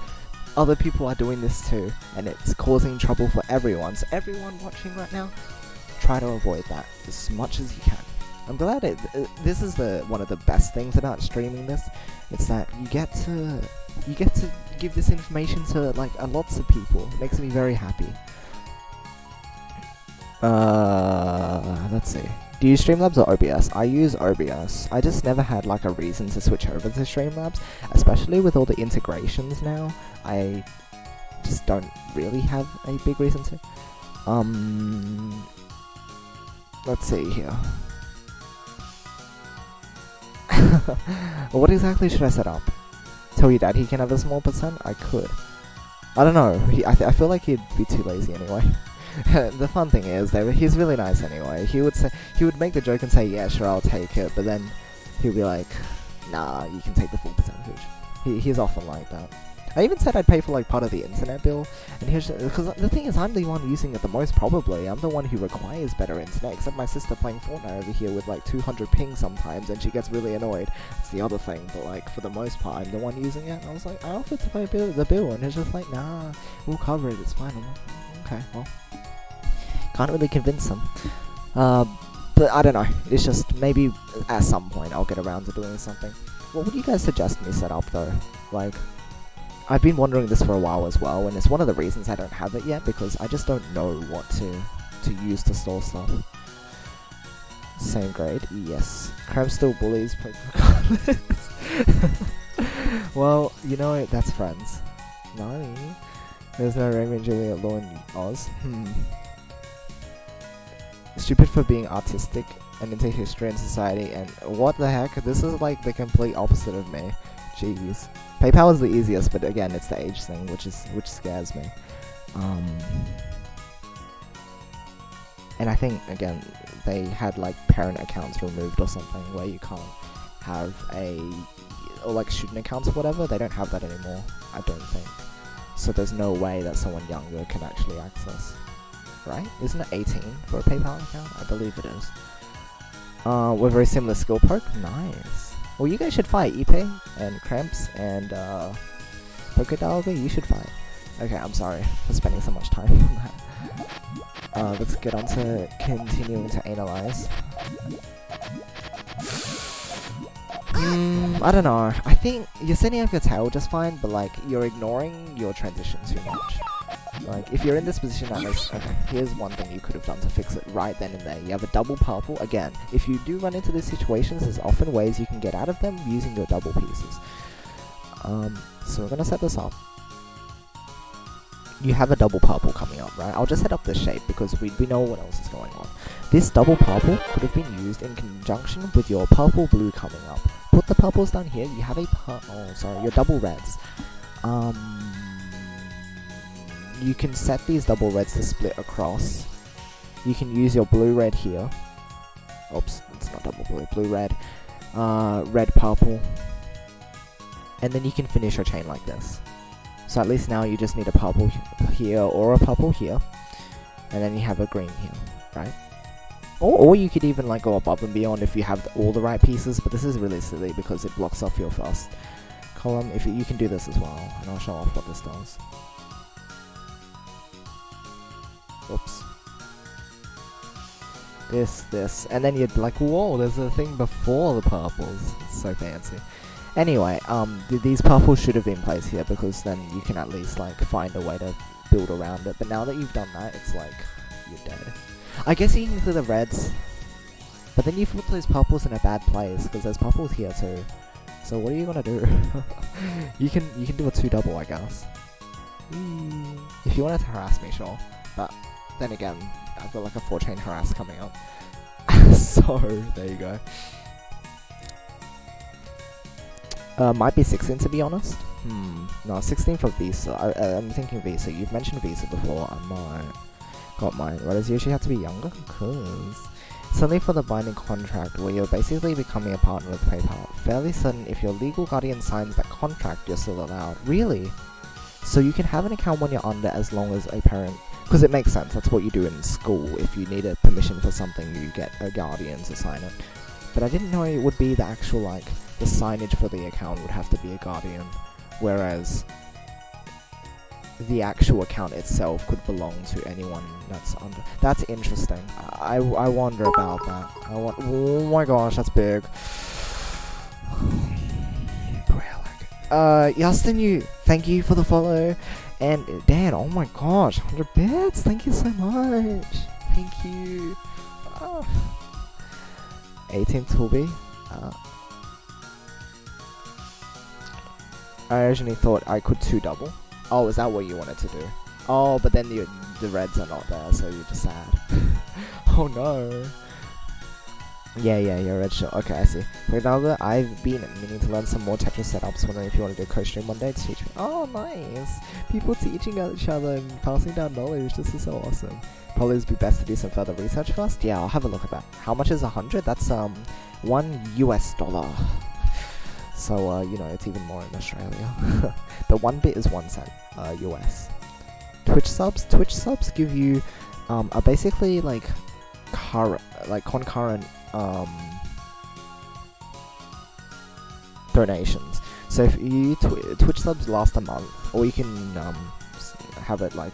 Other people are doing this too, and it's causing trouble for everyone. So everyone watching right now, try to avoid that as much as you can. I'm glad this is one of the best things about streaming this. It's that you get to give this information to like lots of people. It makes me very happy. Let's see. Do you use Streamlabs or OBS? I use OBS. I just never had like a reason to switch over to Streamlabs, especially with all the integrations now. I just don't really have a big reason to. Let's see here. What exactly should I set up? Tell your dad he can have a small percent? I could. I don't know. I feel like he'd be too lazy anyway. The fun thing is that he's really nice anyway. He would make the joke and say, yeah, sure, I'll take it, but then he'll be like, nah, you can take the full percentage. He's often like that. I even said I'd pay for like part of the internet bill, and because the thing is, I'm the one using it the most probably. I'm the one who requires better internet, except my sister playing Fortnite over here with like 200 ping sometimes, and she gets really annoyed. It's the other thing, but like for the most part, I'm the one using it. And I was like, I offered to pay the bill, and it's just like, nah, we'll cover it. It's fine. I'm like, okay, well, can't really convince them. But I don't know. It's just maybe at some point I'll get around to doing something. What would you guys suggest me set up though? Like, I've been wondering this for a while as well, and it's one of the reasons I don't have it yet, because I just don't know what to use to store stuff. Same grade? Yes. Cram still bullies regardless. Well, you know, that's friends. No. There's no Raymond, Juliet, Law, and Oz. stupid for being artistic and into history and society, and what the heck? This is like the complete opposite of me. Jeez. PayPal is the easiest, but again, it's the age thing, which scares me. And I think, again, they had like parent accounts removed or something where you can't have or like student accounts or whatever. They don't have that anymore, I don't think. So there's no way that someone younger can actually access, right? Isn't it 18 for a PayPal account? I believe it is. We're very similar skill perk. Nice. Well, you guys should fight. Ipe and Cramps and Pokedialga, you should fight. Okay, I'm sorry for spending so much time on that. Let's get on to continuing to analyze. I don't know. I think you're setting up your tail just fine, but like you're ignoring your transition too much. Like if you're in this position at least, okay, here's one thing you could have done to fix it right then and there. You have a double purple. Again, if you do run into these situations, there's often ways you can get out of them using your double pieces. So we're gonna set this up. You have a double purple coming up, right? I'll just set up this shape because we know what else is going on. This double purple could have been used in conjunction with your purple blue coming up. Put the purples down here. You have your double reds. You can set these double reds to split across. You can use your blue red here. Oops, it's not double blue. Blue red, red purple, and then you can finish your chain like this. So at least now you just need a purple here or a purple here, and then you have a green here, right? Or you could even like go above and beyond if you have all the right pieces, but this is really silly because it blocks off your first column. If you can do this as well, and I'll show off what this does. Oops. This, and then you'd like, whoa, there's a thing before the purples. It's so fancy. Anyway, these purples should have been placed here because then you can at least like find a way to build around it. But now that you've done that, it's like you're dead. I guess you can do the reds, but then you've put those purples in a bad place because there's purples here too. So what are you gonna do? you can do a 2-double, I guess. If you wanted to harass me, sure. But then again, I've got like a 4-chain harass coming up. So there you go. Might be 16 to be honest. No, 16 for Visa. I'm thinking Visa. You've mentioned Visa before. I might got mine. Why does it usually have to be younger? Cause it's only for the binding contract where you're basically becoming a partner with PayPal. Fairly certain if your legal guardian signs that contract, you're still allowed. Really? So you can have an account when you're under as long as a parent. Because it makes sense. That's what you do in school. If you need a permission for something, you get a guardian to sign it. But I didn't know it would be the actual like the signage for the account would have to be a guardian, whereas the actual account itself could belong to anyone that's under. That's interesting. I wonder about that. Oh my gosh, that's big. Boy, I like it. Justin, thank you for the follow, and Dan, oh my gosh, 100 bits. Thank you so much. Thank you. 18 Toby. I originally thought I could 2-double. Oh, is that what you wanted to do? Oh, but then the reds are not there, so you're just sad. Oh no. Yeah, you're red shot. Okay, I see. Pokedialga, I've been meaning to learn some more Tetris setups. Wondering if you want to do a co-stream one day to teach me. Oh, nice. People teaching each other and passing down knowledge. This is so awesome. Probably would be best to do some further research first. Yeah, I'll have a look at that. How much is 100? That's $1 US. So, you know, it's even more in Australia. The 1 bit is 1 cent, US. Twitch subs give you, are basically like concurrent, donations. So if you Twitch subs last a month, or you can, have it like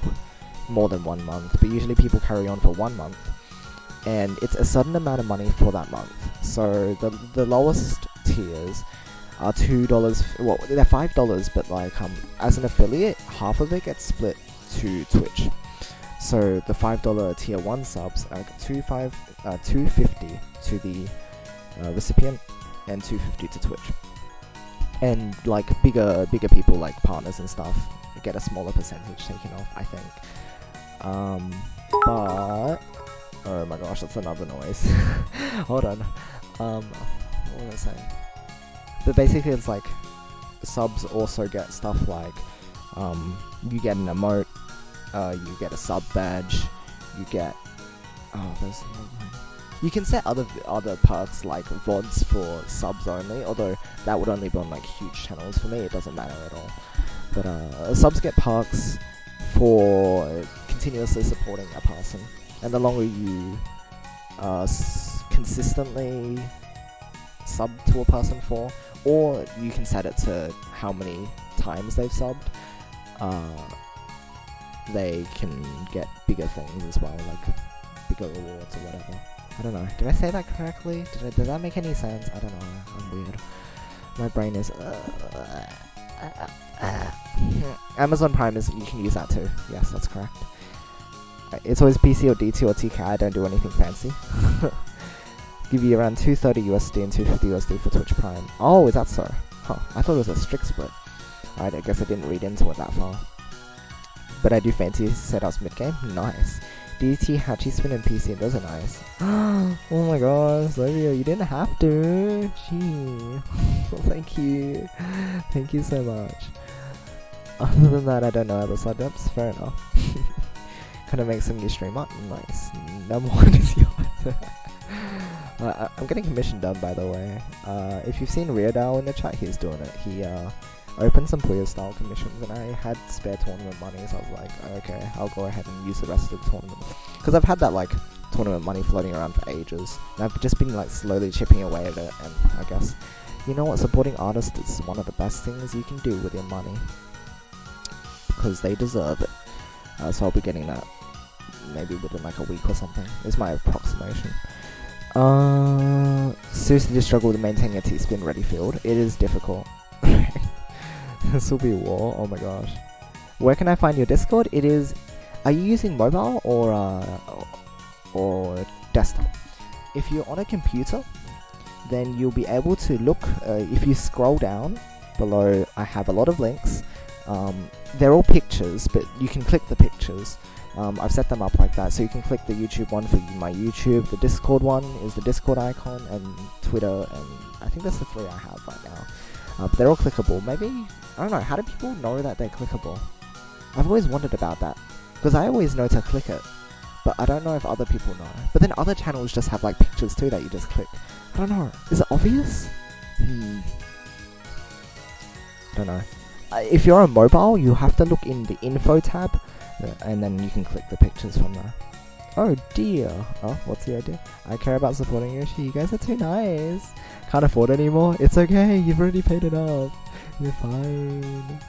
more than 1 month, but usually people carry on for 1 month, and it's a certain amount of money for that month. So the lowest tiers are $2. Well, they're $5, but like as an affiliate, half of it gets split to Twitch. So the $5 tier 1 subs are $2.50 to the recipient and $2.50 to Twitch. And like bigger people like partners and stuff get a smaller percentage taken off, I think. But Oh my gosh, that's another noise. Hold on. What was I saying? But basically it's like, subs also get stuff like, you get an emote, you get a sub badge, you get, there's another one. You can set other perks like VODs for subs only, although that would only be on like huge channels. For me, it doesn't matter at all. But subs get perks for continuously supporting a person, and the longer you consistently sub to a person for, or you can set it to how many times they've subbed, they can get bigger things as well, like bigger rewards or whatever. I don't know. Did I say that correctly? Did that make any sense? I don't know. I'm weird. My brain is. Amazon Prime is. You can use that too. Yes, that's correct. It's always PC or DT or TK. I don't do anything fancy. Give you around 230 USD and 250 USD for Twitch Prime. Oh, is that so? Huh. I thought it was a strict split. Alright, I guess I didn't read into it that far. But I do fancy setups mid game. Nice. DT, Hachi Spin, and PC, those are nice. Oh my gosh, Slovio, you didn't have to. Gee. Thank you. Thank you so much. Other than that, I don't know other setups. Fair enough. Kind of makes a new streamer. Nice. Number one is yours. I'm getting commission done, by the way. If you've seen Riodao in the chat, he's doing it. He opened some Puyo style commissions, and I had spare tournament money, so I was like, okay, I'll go ahead and use the rest of the tournament. Because I've had that like tournament money floating around for ages, and I've just been like slowly chipping away at it, and I guess, you know what, supporting artists is one of the best things you can do with your money. Because they deserve it. So I'll be getting that maybe within like a week or something, is my approximation. Seriously, just struggle with maintaining a T-spin ready field. It is difficult. This will be war. Oh my gosh. Where can I find your Discord? It is. Are you using mobile or desktop? If you're on a computer, then you'll be able to look. If you scroll down below, I have a lot of links. They're all pictures, but you can click the pictures. I've set them up like that, so you can click the YouTube one for my YouTube. The Discord one is the Discord icon, and Twitter, and I think that's the three I have right now. But they're all clickable. Maybe, I don't know, how do people know that they're clickable? I've always wondered about that, because I always know to click it, but I don't know if other people know. But then other channels just have like pictures too that you just click. I don't know, is it obvious? I don't know. If you're on mobile, you have to look in the info tab, and then you can click the pictures from there. Oh dear. Oh, what's the idea? I care about supporting Yoshi. You guys are too nice. Can't afford anymore. It's okay. You've already paid it off. You're fine.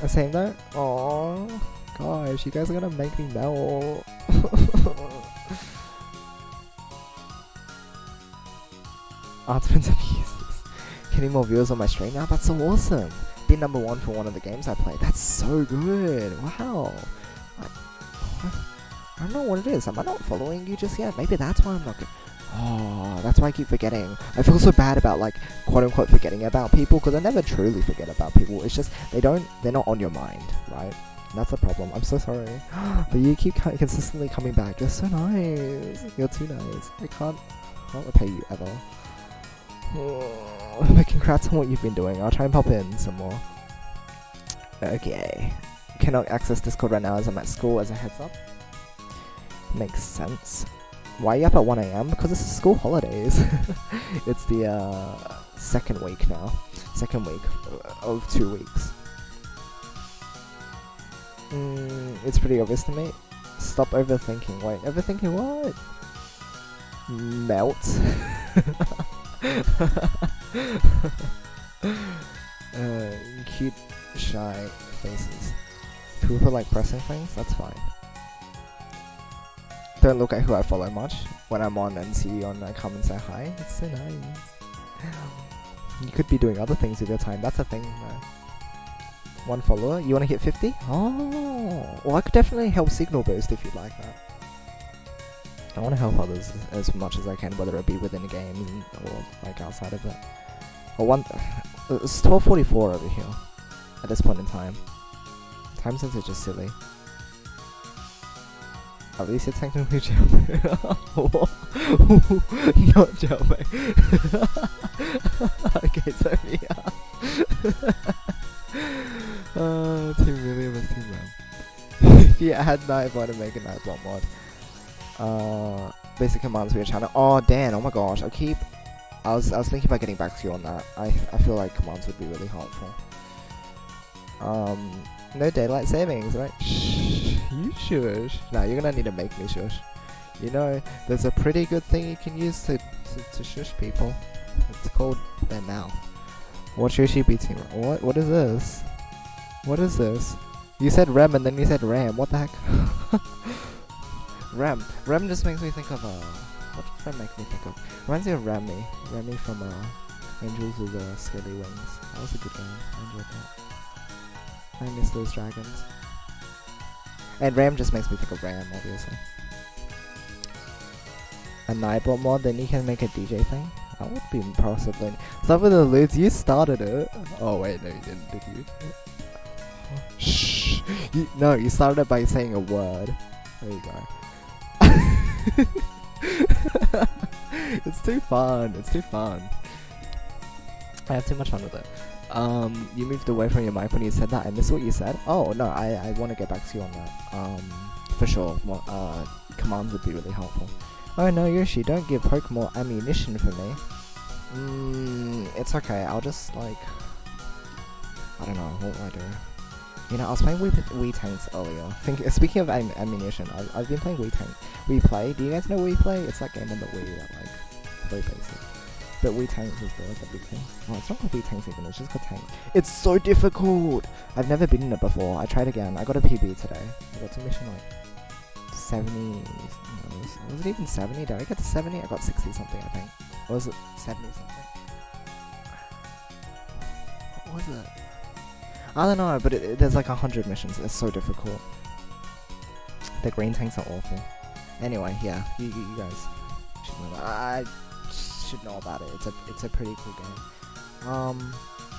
Same though? Oh gosh, you guys are gonna make me melt. Art's been some uses. Getting more viewers on my stream now? That's so awesome. Been number one for one of the games I played. That's so good. Wow. I don't know what it is. Am I not following you just yet? Maybe that's why I'm not good. Oh, that's why I keep forgetting. I feel so bad about like quote-unquote forgetting about people, because I never truly forget about people. It's just they're not on your mind, right? And that's the problem. I'm so sorry. But you keep consistently coming back. You're so nice. You're too nice. I can't repay you ever. But congrats on what you've been doing. I'll try and pop in some more. Okay. Cannot access Discord right now as I'm at school, as a heads up. Makes sense. Why are you up at 1 AM? Because it's school holidays. It's the second week now. Second week of 2 weeks. It's pretty obvious to me. Stop overthinking. Wait, overthinking what? Melt. Cute, shy faces. People like pressing things? That's fine. Don't look at who I follow much. When I'm on and see you on, I come and say hi. It's so nice. You could be doing other things with your time. That's a thing, though. One follower. You want to hit 50? Oh, well, I could definitely help Signal Boost if you'd like that. I want to help others as much as I can, whether it be within the game or like outside of it. It's 12:44 over here at this point in time. Time sense is just silly. At least you're technically jumping. Not jumping. Okay, so yeah. Team William is Team Ram. If you had Nightbot and make a Nightbot mod. Basic commands for your channel. Oh, Dan, oh my gosh. I was thinking about getting back to you on that. I feel like commands would be really helpful. No daylight savings, right? Shh, you shush. No, you're gonna need to make me shush. You know, there's a pretty good thing you can use to shush people. It's called their mouth. What should she be team? What is this? What is this? You said Rem and then you said Ram. What the heck? Rem. Rem just makes me think of what does Rem make me think of? Reminds me of Remy. Remy from Angels with Scaly Wings. That was a good game. I enjoyed that. I miss those dragons. And Ram just makes me think of Ram, obviously. A Nightbot mod, then you can make a DJ thing? That would be impossible. Stop with the loots, you started it. Oh wait, no you didn't, did you? Shh! No, you started it by saying a word. There you go. It's too fun, it's too fun. I have too much fun with it. You moved away from your mic when you said that. I missed what you said. Oh no, I want to get back to you on that. For sure. Commands would be really helpful. Oh no, Yoshi, don't give Pokemon ammunition for me. It's okay. I'll just like, I don't know. What will I do? You know, I was playing Wii Tanks earlier. Speaking of ammunition, I've been playing Wii Tank. Wii Play. Do you guys know Wii Play? It's that game on the Wii that like very basic. But Wii Tanks is the big thing. Oh, it's not called Wii Tanks even, it's just called Tanks. It's so difficult! I've never been in it before. I tried again. I got a PB today. I got to mission like 70... No, was it even 70? Did I get to 70? I got 60 something, I think. Or was it 70 something? What was it? I don't know, but there's like 100 missions. It's so difficult. The green tanks are awful. Anyway, yeah, you guys should know that. I should know about it. It's a pretty cool game.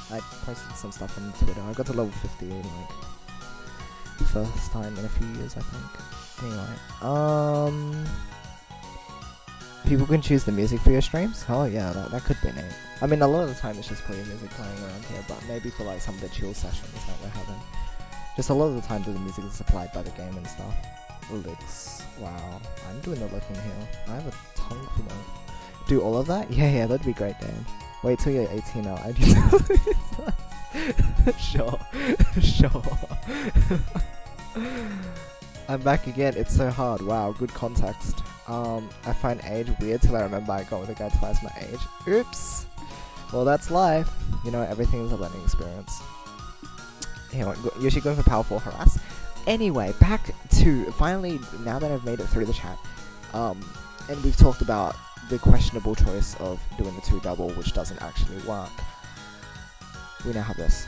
I posted some stuff on Twitter. I got to level 50 like first time in a few years, I think. Anyway, people can choose the music for your streams. Oh yeah, that could be neat. I mean, a lot of the time it's just playing music playing around here, but maybe for like some of the chill sessions that we're having, just a lot of the time the music is supplied by the game and stuff. Licks. Wow, I'm doing the licking here. I have a tongue for that. Do all of that? Yeah, that'd be great, Dan. Wait till you're 18 now. I do. Sure. I'm back again. It's so hard. Wow, good context. I find age weird till I remember I got with a guy twice my age. Oops. Well, that's life. You know, everything is a learning experience. Here, you're actually going for powerful harass. Anyway, back to finally. Now that I've made it through the chat, and we've talked about the questionable choice of doing the 2 double, which doesn't actually work. We now have this.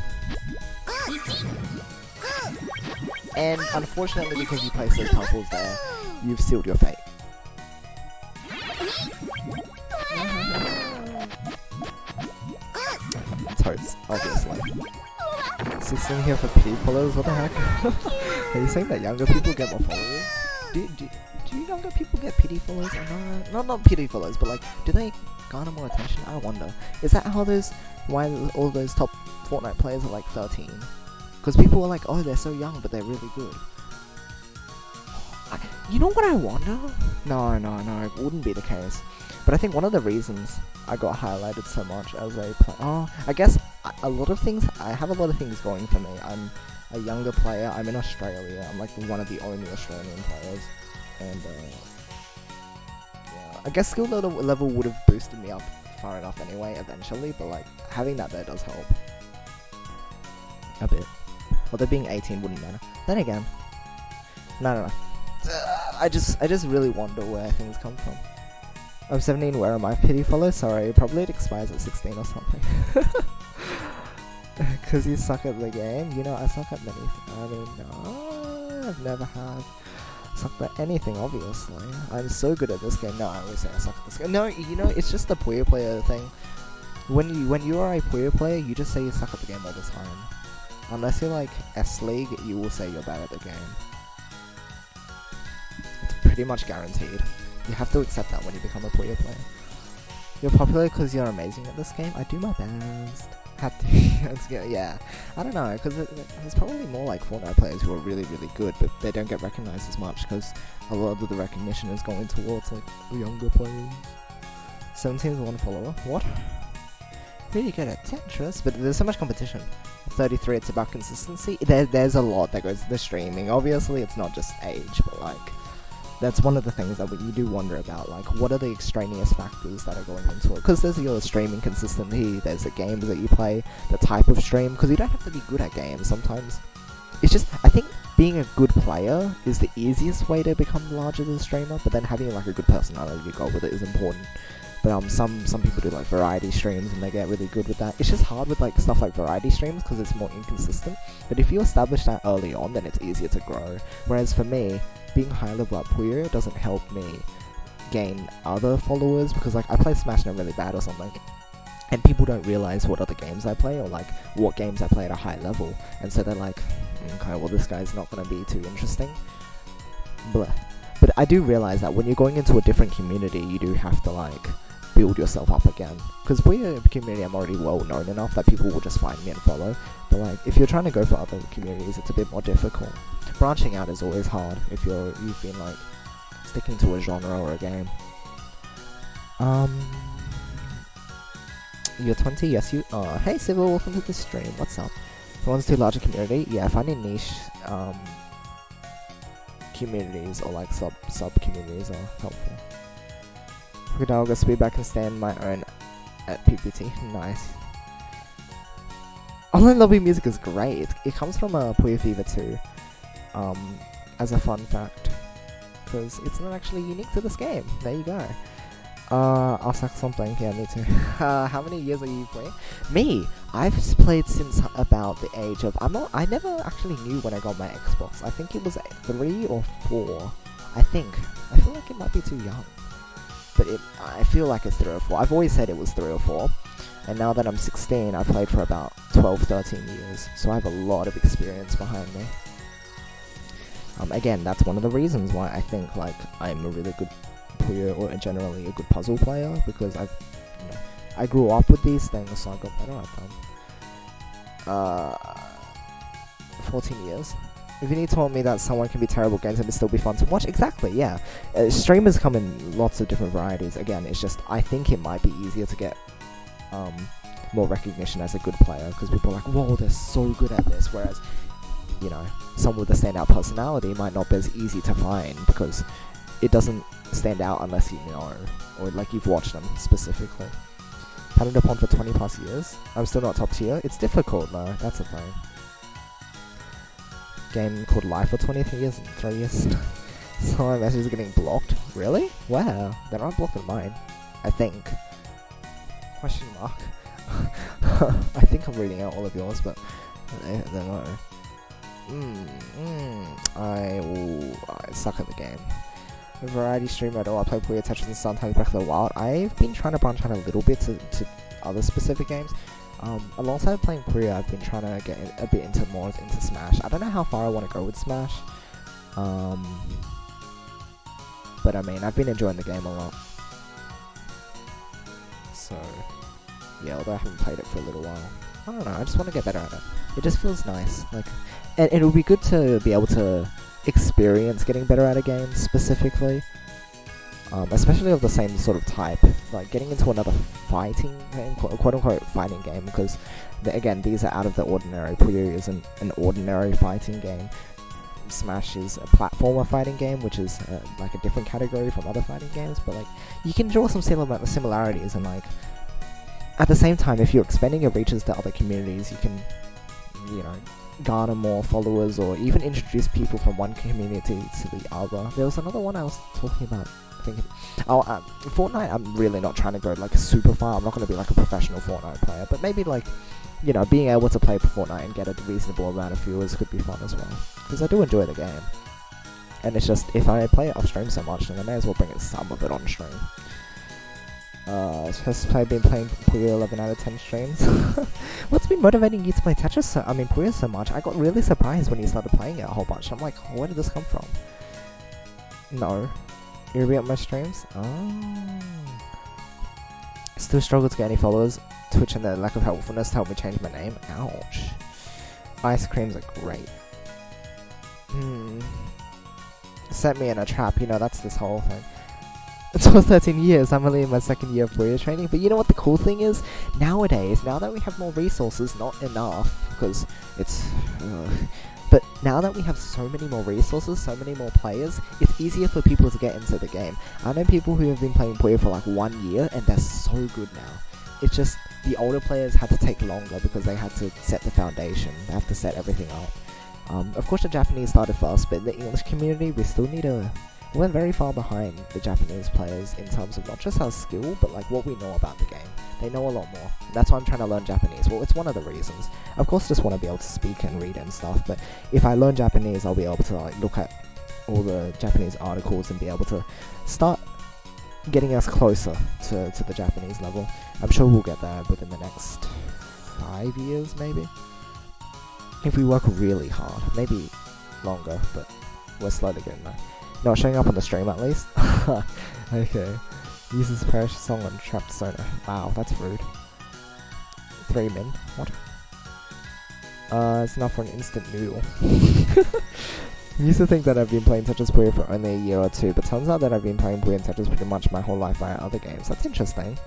And unfortunately, because you placed those puzzles there, you've sealed your fate. Toads, obviously. 16 here for pity followers, what the heck? Are you saying that younger people get more followers? Do younger people get pity followers or not? Not pity followers, but like, do they garner more attention? I wonder. Is that why all those top Fortnite players are like 13? Because people are like, oh, they're so young, but they're really good. You know what I wonder? No, it wouldn't be the case. But I think one of the reasons I got highlighted so much as a player... Oh, I guess I have a lot of things going for me. I'm a younger player, I'm in Australia, I'm like one of the only Australian players. And, yeah, I guess skill level would have boosted me up far enough anyway, eventually, but like, having that there does help. A bit. Although being 18 wouldn't matter. Then again, no. I just really wonder where things come from. I'm 17, where am I? Pity follow? Sorry, probably it expires at 16 or something. Cause you suck at the game? You know, I suck at many things. I mean, no, I've never sucked at anything, obviously. I'm so good at this game. No, I always say I suck at this game. No, you know, it's just the Puyo player thing. When you are a Puyo player, you just say you suck at the game all the time. Unless you're like S-League, you will say you're bad at the game. It's pretty much guaranteed. You have to accept that when you become a Puyo player. You're popular because you're amazing at this game. I do my best. Yeah, I don't know, because there's probably more like Fortnite players who are really, really good, but they don't get recognized as much because a lot of the recognition is going towards like the younger players. 17 is one follower. What? Really good at Tetris, but there's so much competition. 33, it's about consistency. There's a lot that goes to the streaming. Obviously, it's not just age, but like, that's one of the things that you do wonder about, like, what are the extraneous factors that are going into it? Because there's your streaming consistency, there's the games that you play, the type of stream, because you don't have to be good at games sometimes. It's just, I think being a good player is the easiest way to become larger as a streamer, but then having like a good personality to go with it is important. But some people do like variety streams and they get really good with that. It's just hard with like stuff like variety streams because it's more inconsistent. But if you establish that early on, then it's easier to grow. Whereas for me, being high level at Puyo doesn't help me gain other followers because like I play Smash and I'm really bad or something. And people don't realize what other games I play or like what games I play at a high level. And so they're like, okay, well this guy's not going to be too interesting. Blah. But I do realize that when you're going into a different community, you do have to like build yourself up again. Because we're a community I'm already well known enough that people will just find me and follow. But like, if you're trying to go for other communities, it's a bit more difficult. Branching out is always hard if you've been like sticking to a genre or a game. You're 20, yes you are. Hey Civil, welcome to the stream. What's up? Who wants to larger community? Yeah, finding niche communities or like sub communities are helpful. Pokedialga speedback and stand my own at PPT. Nice. Online lobby music is great. It comes from Puyo Fever 2. As a fun fact, because it's not actually unique to this game. There you go. I'll suck something. Yeah, me too. How many years are you playing? Me, I've played since about the age of. I never actually knew when I got my Xbox. I think it was 3 or 4. I think. I feel like it might be too young. But I feel like it's 3 or 4. I've always said it was 3 or 4. And now that I'm 16, I've played for about 12, 13 years. So I have a lot of experience behind me. Again, that's one of the reasons why I think like I'm a really good Puyo or generally a good puzzle player, because I grew up with these things, so I got better at them. 14 years. If you need to tell me that someone can be terrible games and still be fun to watch, exactly, yeah. Streamers come in lots of different varieties. Again, it's just I think it might be easier to get more recognition as a good player because people are like, whoa, they're so good at this, whereas someone with a standout personality might not be as easy to find because it doesn't stand out unless you know or like you've watched them specifically. Patterned upon for 20 plus years. I'm still not top tier. It's difficult though, that's the thing. Game called Life for 23 years and 3 years. So my messages are getting blocked. Really? Wow. They're not blocked on mine. I think. Question mark. I think I'm reading out all of yours, but they're not. I suck at the game. A variety streamer at all. I play Puyo, Tetris, and sometimes Breath of the Wild. I've been trying to branch out a little bit to other specific games. Alongside playing Puyo, I've been trying to get a bit into Smash. I don't know how far I want to go with Smash. But I mean, I've been enjoying the game a lot. So, yeah, although I haven't played it for a little while. I don't know, I just want to get better at it. It just feels nice. Like, and it would be good to be able to experience getting better at a game specifically. Especially of the same sort of type, like getting into another fighting game, quote-unquote fighting game, because again, these are out of the ordinary. Puyo isn't an ordinary fighting game. Smash is a platformer fighting game, which is like a different category from other fighting games, but like you can draw some similarities, and like at the same time, if you're expanding your reaches to other communities, you can, garner more followers or even introduce people from one community to the other. There was another one I was talking about. Fortnite, I'm really not trying to go like super far. I'm not going to be like a professional Fortnite player, but maybe like, being able to play Fortnite and get a reasonable amount of viewers could be fun as well. Because I do enjoy the game. And it's just, if I play it off stream so much, then I may as well bring it some of it on stream. I've been playing Puyo 11 out of 10 streams. What's been motivating you to play Tetris Puyo so much? I got really surprised when you started playing it a whole bunch. I'm like, where did this come from? No. You'll be at my streams? Oh. Still struggle to get any followers. Twitch and the lack of helpfulness to help me change my name. Ouch. Ice creams are great. Set me in a trap, you know, that's this whole thing. It's for 13 years, I'm only in my 2nd year of Puyo training, but you know what the cool thing is? Nowadays, now that we have more resources, not enough, because it's... but now that we have so many more resources, so many more players, it's easier for people to get into the game. I know people who have been playing Puyo for like 1 year, and they're so good now. It's just, the older players had to take longer because they had to set the foundation. They have to set everything up. Of course the Japanese started first, but in the English community, we still need to... We're very far behind the Japanese players in terms of not just our skill, but like what we know about the game. They know a lot more. That's why I'm trying to learn Japanese. Well, it's one of the reasons. Of course, I just want to be able to speak and read and stuff, but if I learn Japanese, I'll be able to like look at all the Japanese articles and be able to start getting us closer to the Japanese level. I'm sure we'll get there within the next 5 years, maybe. If we work really hard. Maybe longer, but we're slowly getting there. Not showing up on the stream at least? Okay. Uses Parish song on Trapped Sonar. Wow, that's rude. 3 min. What? It's enough for an instant noodle. I used to think that I've been playing Tetris Puyo for only a year or 2, but turns out that I've been playing Puyo and Tetris pretty much my whole life via other games. That's interesting.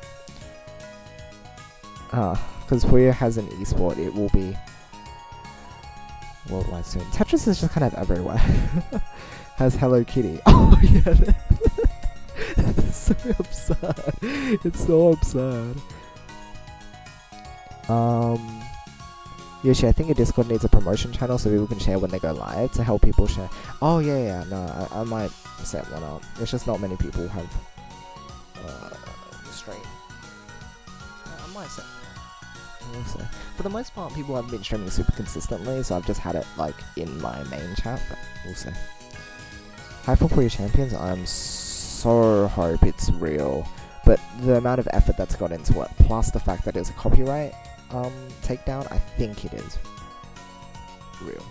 Because Puyo has an esport, it will be worldwide soon. Tetris is just kind of everywhere. Has Hello Kitty. Oh yeah. It's so absurd. It's so absurd. Yoshi, I think your Discord needs a promotion channel so people can share when they go live to help people share. Oh yeah, no, I might set one up. It's just not many people have the stream. I might set one up. Also, for the most part, people haven't been streaming super consistently, so I've just had it like in my main chat. But we'll see. Hi for Puyo Champions. I'm so hope it's real, but the amount of effort that's got into it, plus the fact that it's a copyright takedown, I think it is real.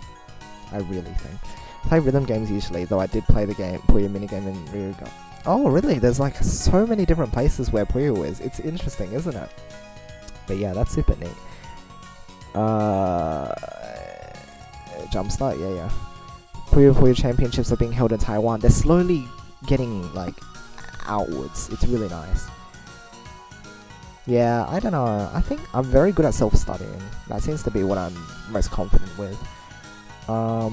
I really think. Play rhythm games usually, though I did play the game Puyo minigame in Ryuga. Oh really? There's like so many different places where Puyo is. It's interesting, isn't it? But yeah, that's super neat. Jumpstart, yeah. Puyo championships are being held in Taiwan. They're slowly getting like outwards. It's really nice. Yeah, I don't know. I think I'm very good at self-studying. That seems to be what I'm most confident with. I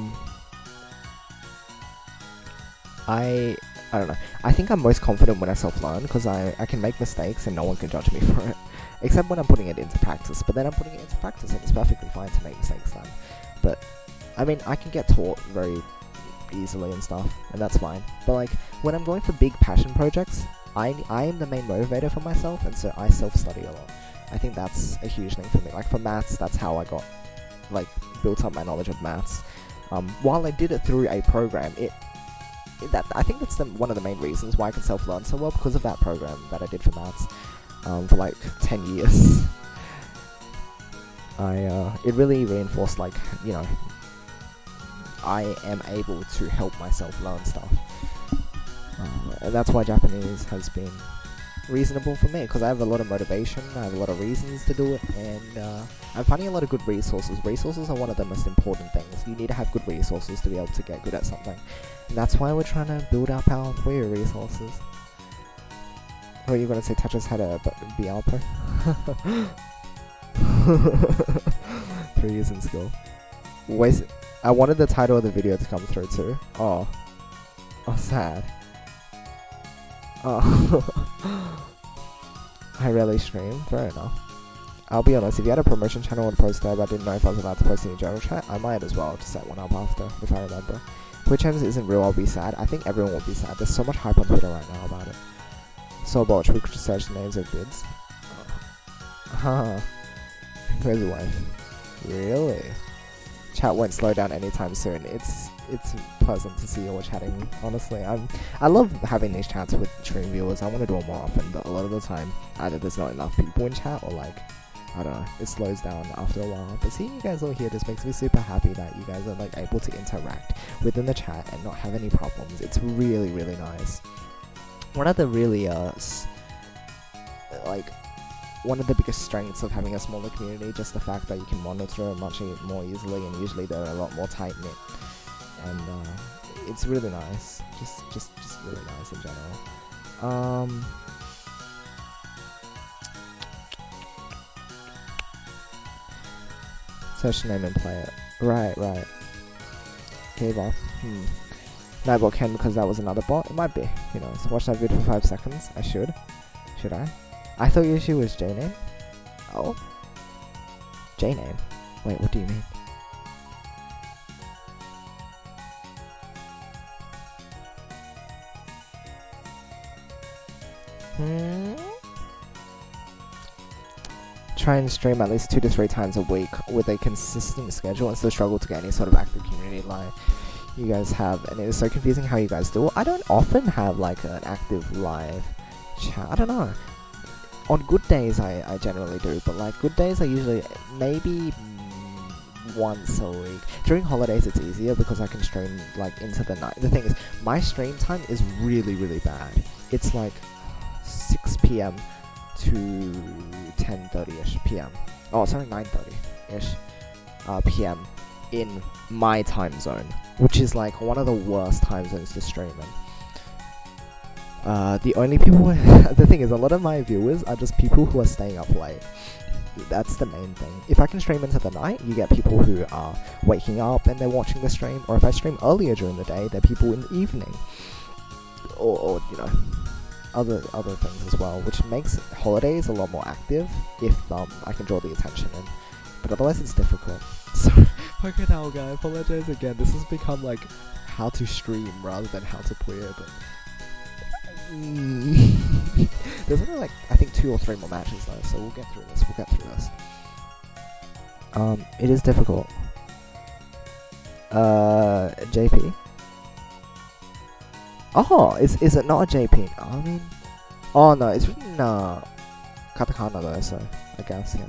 don't know. I think I'm most confident when I self-learn because I can make mistakes and no one can judge me for it. Except when I'm putting it into practice. But then I'm putting it into practice and it's perfectly fine to make mistakes then. But, I mean, I can get taught very easily and stuff, and that's fine. But like, when I'm going for big passion projects, I am the main motivator for myself, and so I self-study a lot. I think that's a huge thing for me. Like for maths, that's how I got, like, built up my knowledge of maths. While I did it through a program, I think that's one of the main reasons why I can self-learn so well, because of that program that I did for maths, for like 10 years. It really reinforced, like, you know, I am able to help myself learn stuff. And that's why Japanese has been reasonable for me, because I have a lot of motivation, I have a lot of reasons to do it, and I'm finding a lot of good resources. Resources are one of the most important things. You need to have good resources to be able to get good at something. And that's why we're trying to build up our Puyo resources. Oh, you're going to say Tetris had a BL Pro? 3 years in school. I wanted the title of the video to come through too. Oh, sad. Oh. I rarely stream. Fair enough. I'll be honest, if you had a promotion channel and post there, but I didn't know if I was allowed to post in your general chat, I might as well to set one up after, if I remember. Twitch isn't real, I'll be sad. I think everyone will be sad. There's so much hype on Twitter right now about it. So botch, we could just search the names of bids. Where's the wife? Really? Chat won't slow down anytime soon. It's pleasant to see you all chatting, honestly. I love having these chats with stream viewers. I want to do it more often, but a lot of the time, either there's not enough people in chat, or like, I don't know, it slows down after a while. But seeing you guys all here just makes me super happy that you guys are like able to interact within the chat and not have any problems. It's really, really nice. one of the really like one of the biggest strengths of having a smaller community, just the fact that you can monitor it much more easily, and usually they're a lot more tight knit, and it's really nice. Just really nice in general. Search name and play it. Right. Gave up. Nightbot can because that was another bot. It might be. Who knows? Watch that video for 5 seconds. I should. Should I? I thought your issue was J-name. Oh. J-name? Wait, what do you mean? Try and stream at least 2 to 3 times a week with a consistent schedule and still struggle to get any sort of active community live you guys have, and it is so confusing how you guys do it. I don't often have like an active live chat. I don't know. On good days I generally do, but like good days I usually maybe once a week. During holidays it's easier because I can stream like into the night. The thing is, my stream time is really bad. It's like 6 p.m. to 10:30ish p.m. Oh, sorry, 9:30ish p.m. in my time zone, which is like one of the worst time zones to stream in. The only people the thing is, a lot of my viewers are just people who are staying up late. That's the main thing. If I can stream into the night, you get people who are waking up and they're watching the stream, or if I stream earlier during the day, they're people in the evening, or you know, other things as well, which makes holidays a lot more active if I can draw the attention in. But otherwise it's difficult. So, Pokedialga, I apologize again. This has become like how to stream rather than how to play it. But there's only like I think 2 or 3 more matches though, so we'll get through this. It is difficult. JP. Oh, is it not a JP? I mean, oh no, it's written katakana though, so I guess yeah.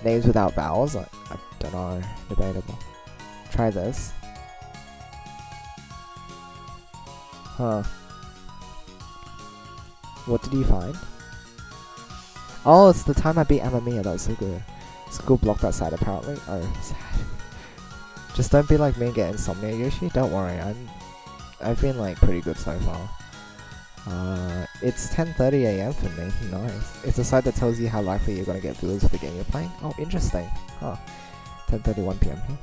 Names without vowels? I don't know. Debatable. Try this. Huh. What did you find? Oh, it's the time I beat Amamiya. That was so good. School blocked that side apparently. Oh, sad. Just don't be like me and get insomnia, Yoshi. Don't worry. I've been like pretty good so far. It's 10:30 AM for me. Nice. It's a site that tells you how likely you're gonna get viewers for the game you're playing. Oh, interesting. Huh. 10:31 PM here.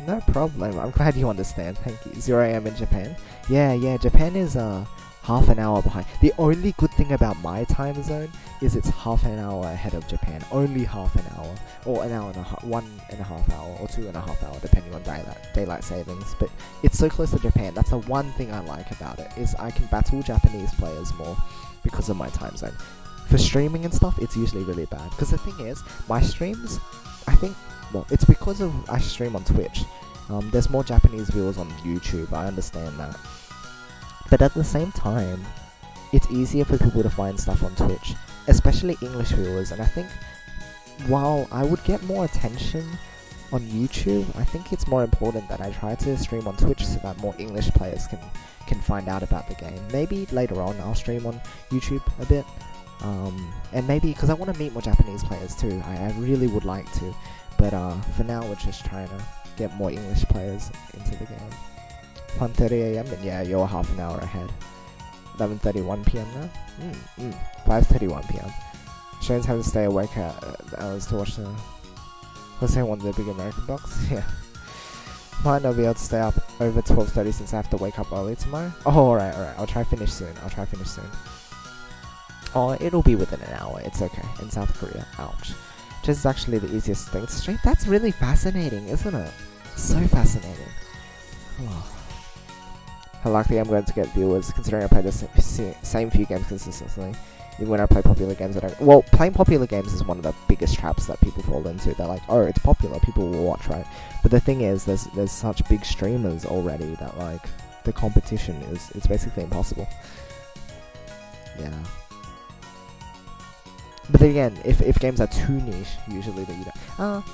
No problem. I'm glad you understand. Thank you. 0 AM in Japan. Yeah. Japan is half an hour behind. The only good thing about my time zone is it's half an hour ahead of Japan. Only half an hour, or an hour and a half, 1.5 hour, or 2.5 hour, depending on daylight savings. But it's so close to Japan. That's the one thing I like about it, is I can battle Japanese players more because of my time zone. For streaming and stuff, it's usually really bad. Because the thing is, my streams, I think, well, it's because of I stream on Twitch. There's more Japanese viewers on YouTube. I understand that. But at the same time, it's easier for people to find stuff on Twitch, especially English viewers. And I think while I would get more attention on YouTube, I think it's more important that I try to stream on Twitch so that more English players can find out about the game. Maybe later on I'll stream on YouTube a bit. And maybe, because I want to meet more Japanese players too. I really would like to. But for now, we're just trying to get more English players into the game. 1:30 AM, and yeah, you're half an hour ahead. 11:31 PM now? 5:31 PM. Shane's having to stay awake hours to watch the... Let's say one of the big American docs? Yeah. Might not be able to stay up over 12:30 since I have to wake up early tomorrow. Oh, alright. I'll try finish soon. Oh, it'll be within an hour. It's okay. In South Korea. Ouch. Just actually the easiest thing to stream. That's really fascinating, isn't it? So fascinating. How likely I'm going to get viewers, considering I play the same few games consistently. Even when I play popular games, I don't... Well, playing popular games is one of the biggest traps that people fall into. They're like, oh, it's popular, people will watch, right? But the thing is, there's such big streamers already that, like, the competition it's basically impossible. Yeah. But then again, if games are too niche, usually that you don't...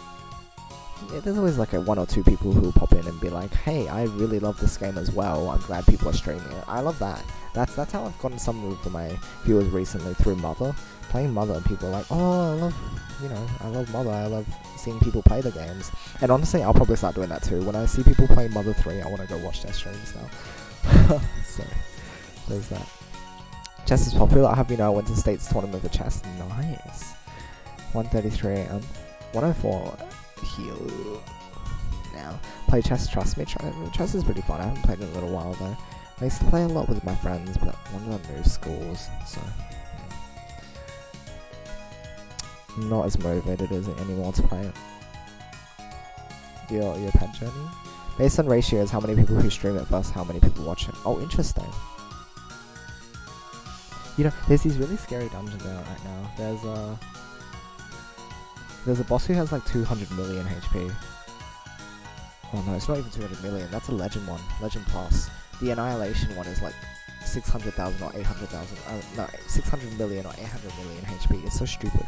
there's always like one or two people who pop in and be like, hey, I really love this game as well, I'm glad people are streaming it. I love that. That's how I've gotten some of my viewers recently, through Mother. Playing Mother, and people are like, oh, I love Mother, I love seeing people play the games. And honestly, I'll probably start doing that too. When I see people play Mother 3, I want to go watch their streams now. So, there's that. Chess is popular. I have, I went to States tournament for chess. Nice. 1:33 AM. 104 heal. Now, play chess, trust me. Chess is pretty fun. I haven't played it in a little while though. I used to play a lot with my friends, but one of them moved schools, so not as motivated as it anymore to play it. Your pet journey? Based on ratios, how many people who stream it versus how many people watch it. Oh, interesting. There's these really scary dungeons out right now. There's a boss who has like 200 million HP. Oh no, it's not even 200 million. That's a legend one, legend plus. The annihilation one is like 600,000 or 800,000. No, 600 million or 800 million HP. It's so stupid.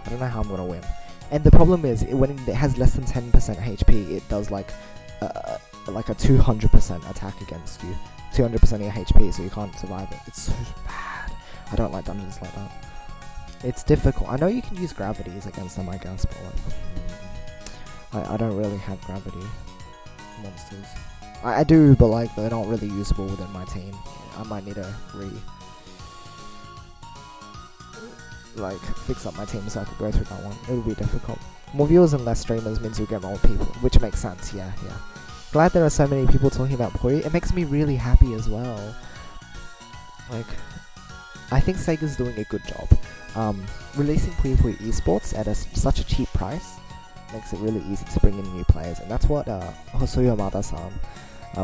I don't know how I'm gonna win. And the problem is, when it has less than 10% HP, it does like a 200% attack against you. 200% of your HP, so you can't survive it. It's so bad. I don't like dungeons like that. It's difficult. I know you can use gravities against them, I guess, but like, I don't really have gravity monsters. I do, but like, they're not really usable within my team. I might need to fix up my team so I could go through that one. It would be difficult. More viewers and less streamers means you'll get more people, which makes sense, yeah. Glad there are so many people talking about Puyo. It makes me really happy as well. Like, I think Sega's doing a good job. Releasing Puyo Puyo Esports at such a cheap price makes it really easy to bring in new players, and that's what Hosoyo Yamada-san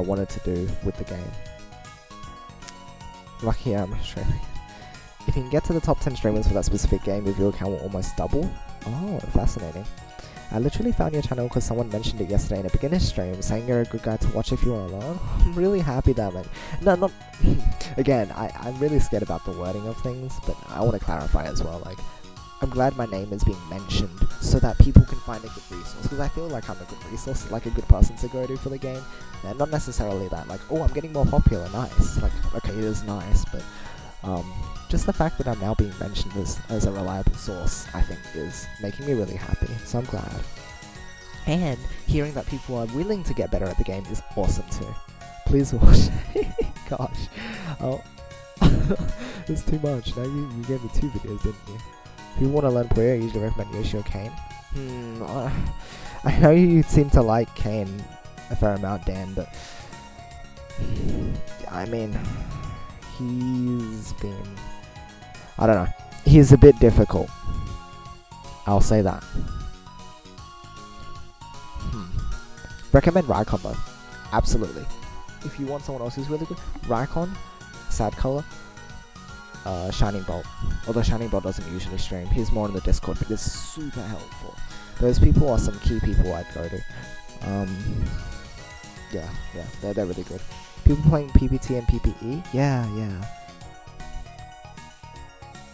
wanted to do with the game. Lucky I'm Australian. If you can get to the top 10 streamers for that specific game, your viewer account will almost double. Oh, fascinating. I literally found your channel because someone mentioned it yesterday in a beginner's stream, saying you're a good guy to watch if you are alone. I'm really happy that, man. No, not... Again, I'm really scared about the wording of things, but I want to clarify as well, like, I'm glad my name is being mentioned so that people can find a good resource, because I feel like I'm a good resource, like a good person to go to for the game. And not necessarily that, like, oh, I'm getting more popular, nice. Like, okay, it is nice, but just the fact that I'm now being mentioned as a reliable source, I think, is making me really happy, so I'm glad. And hearing that people are willing to get better at the game is awesome too. Please watch. Gosh. Oh. It's too much. Now you gave me 2 videos, didn't you? If you want to learn Puyo, I usually recommend Yoshi or Kane. I know you seem to like Kane a fair amount, Dan, but I mean, I don't know. He's a bit difficult. I'll say that. Recommend Raikon though. Absolutely. If you want someone else who's really good, Raikon, Sad Color, Shining Bolt. Although Shining Bolt doesn't usually stream. He's more in the Discord, but he's super helpful. Those people are some key people I'd go to. Yeah, they're really good. People playing PPT and PPE? Yeah.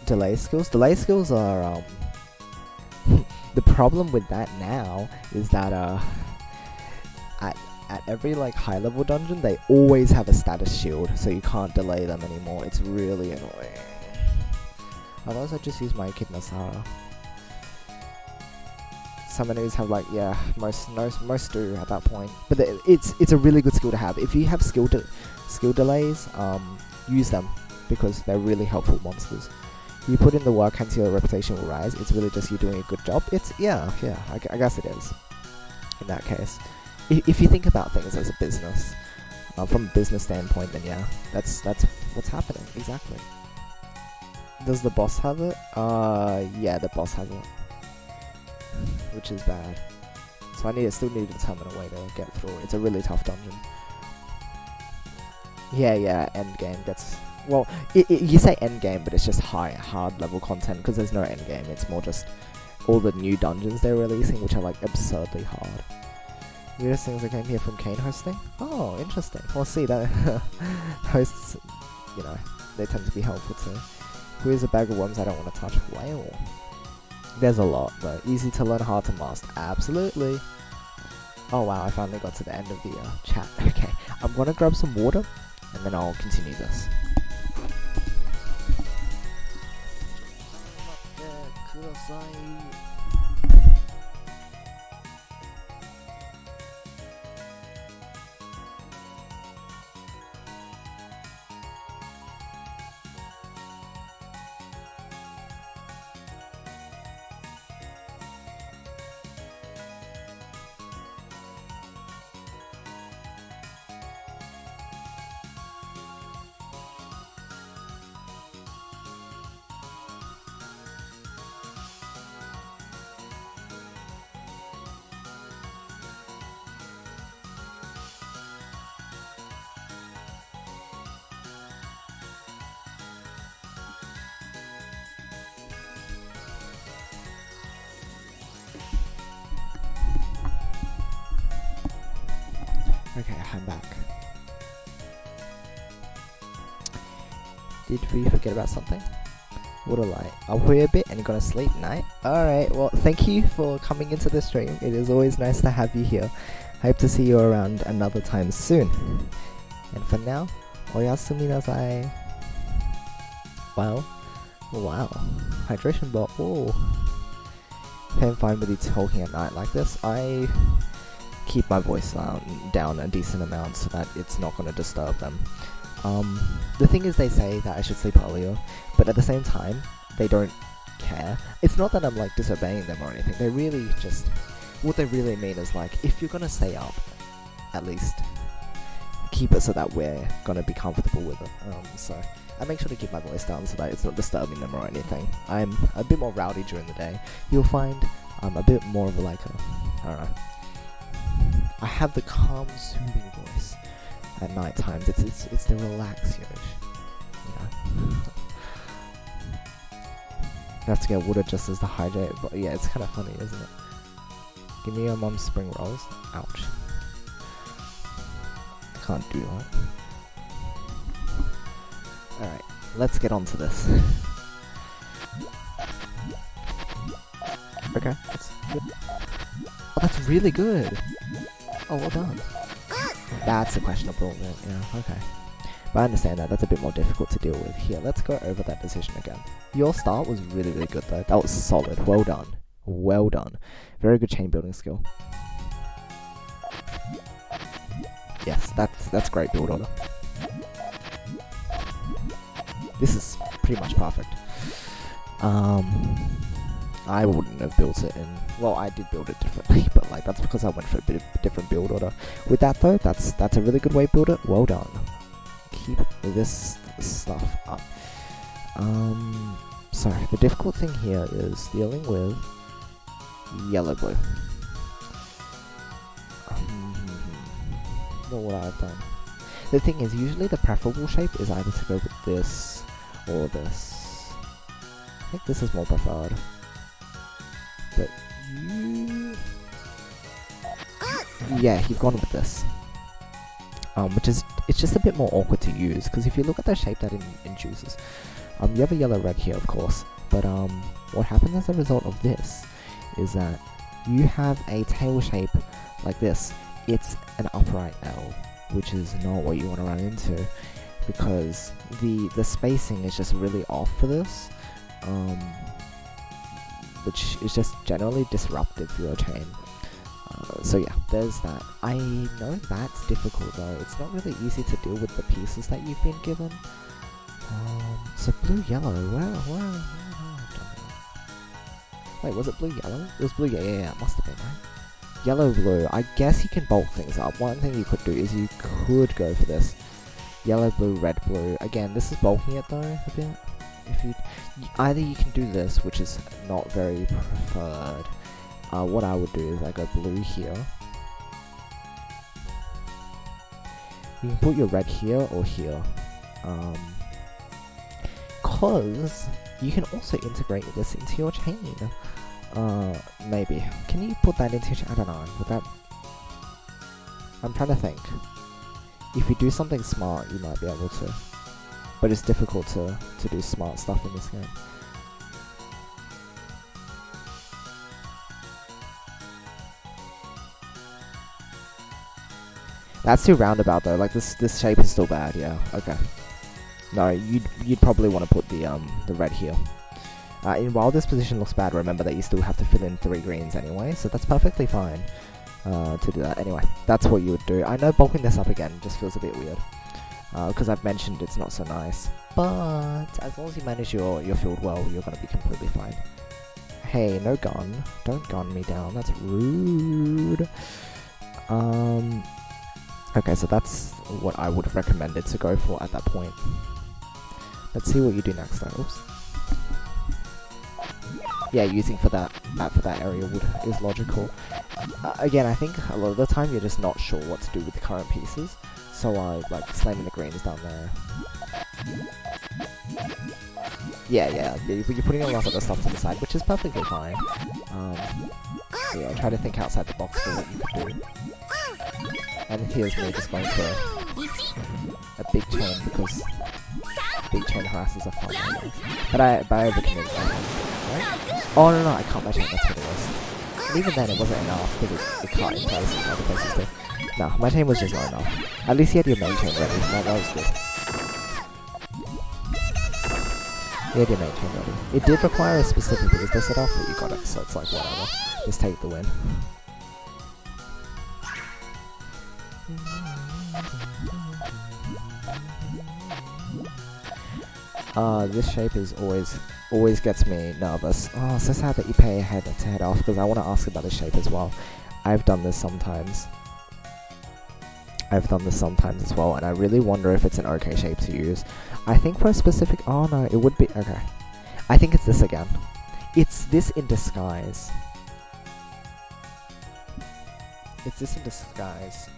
Delay skills? Delay skills are, the problem with that now is that, at every, like, high-level dungeon, they always have a status shield, so you can't delay them anymore. It's really annoying. Otherwise, I just use my Echidna Sara. Some enemies have, like, yeah, most do at that point. But it's a really good skill to have. If you have skill delays, use them, because they're really helpful monsters. You put in the work until your reputation will rise. It's really just you doing a good job. Yeah, I guess it is. In that case. If you think about things as a business, from a business standpoint, then yeah, that's what's happening, exactly. Does the boss have it? Yeah, the boss has it. Which is bad. So I still need to determine a way to get through it. It's a really tough dungeon. Yeah, endgame gets... Well, you say endgame, but it's just hard level content, because there's no endgame. It's more just all the new dungeons they're releasing, which are like absurdly hard. Weirdest things that came here from Kane hosting? Oh, interesting. Well, see, that hosts, they tend to be helpful too. Here's a bag of worms I don't want to touch. Whale. There's a lot, though. Easy to learn, hard to master. Absolutely. Oh wow, I finally got to the end of the chat. Okay, I'm gonna grab some water, and then I'll continue this. Okay, I'm back. Did we forget about something? What a light. I'll play a bit and you're gonna sleep night? Alright, well thank you for coming into the stream. It is always nice to have you here. I hope to see you around another time soon. And for now, oyasumi nasai. Wow. Wow. Hydration bottle. I'm fine with you talking at night like this. I keep my voice down a decent amount so that it's not going to disturb them. The thing is, they say that I should sleep earlier, but at the same time, they don't care. It's not that I'm like disobeying them or anything. They really just, what they really mean is like, if you're going to stay up, at least keep it so that we're going to be comfortable with it. So I make sure to keep my voice down so that it's not disturbing them or anything. I'm a bit more rowdy during the day. You'll find I'm a bit more of a, like a, I don't know. I have the calm, soothing voice at night times. It's the relaxed you know. You have to get water just as the hydrate, but yeah, it's kind of funny, isn't it? Give me your mum's spring rolls. Ouch. I can't do that. Alright, let's get on to this. Okay, that's good. Oh, that's really good! Oh, well done. That's a questionable bit, yeah, okay. But I understand that, that's a bit more difficult to deal with. Here, let's go over that decision again. Your start was really, really good though. That was solid. Well done. Well done. Very good chain building skill. Yes, that's great build order. This is pretty much perfect. I wouldn't have built it in... Well, I did build it differently, but like that's because I went for a bit of a different build order. With that though, that's a really good way to build it. Well done. Keep this stuff up. So the difficult thing here is dealing with yellow-blue. What would I have done? The thing is, usually the preferable shape is either to go with this or this. I think this is more preferred. But you... Yeah, you've gone with this. Which is, it's just a bit more awkward to use, because if you look at the shape that it induces, you have a yellow-red here, of course, but what happens as a result of this is that you have a tail shape like this. It's an upright L, which is not what you want to run into, because the spacing is just really off for this, which is just generally disruptive for your chain. So yeah, there's that. I know that's difficult though. It's not really easy to deal with the pieces that you've been given. So blue yellow. Where have done that? Wait, was it blue yellow? It was blue. Yeah. It must have been, right? Yellow blue. I guess you can bulk things up. One thing you could do is you could go for this yellow blue, red blue. Again, this is bulking it though a bit. If you either you can do this, which is not very preferred. What I would do is I go blue here. You can put your red here or here. Cause you can also integrate this into your chain. Maybe. Can you put that into your chain? I don't know. Would that... I'm trying to think. If you do something smart, you might be able to. But it's difficult to do smart stuff in this game. That's too roundabout though. Like this shape is still bad. Yeah. Okay. No, you'd probably want to put the red here. While this position looks bad, remember that you still have to fill in 3 greens anyway, so that's perfectly fine to do that. Anyway, that's what you would do. I know bulking this up again just feels a bit weird, because I've mentioned it's not so nice, but as long as you manage your field well, you're going to be completely fine. Hey, no gun. Don't gun me down. That's rude. Okay, so that's what I would have recommended to go for at that point. Let's see what you do next though. Oops. Yeah, using for that area is logical. Again, I think a lot of the time you're just not sure what to do with the current pieces, so I like slamming the greens down there. Yeah, you're putting a lot of the stuff to the side, which is perfectly fine. So yeah, try to think outside the box for what you could do. And here's me just going for a big chain because big chain harasses are fun. But I overcommitted that one, right? Oh no, I can't my chain, that's what it was. And even then it wasn't enough because it caught in places and other places too. No, my chain was just not enough. At least you had your main chain ready, so that was good. You had your main chain ready. It did require a specific booster set off, but you got it, so it's like whatever. Just take the win. This shape is always gets me nervous. Oh, so sad that you pay ahead to head off, because I want to ask about this shape as well. I've done this sometimes. As well, and I really wonder if it's an okay shape to use. I think for a specific... Oh no, it would be... Okay. I think it's this again. It's this in disguise. It's this in disguise.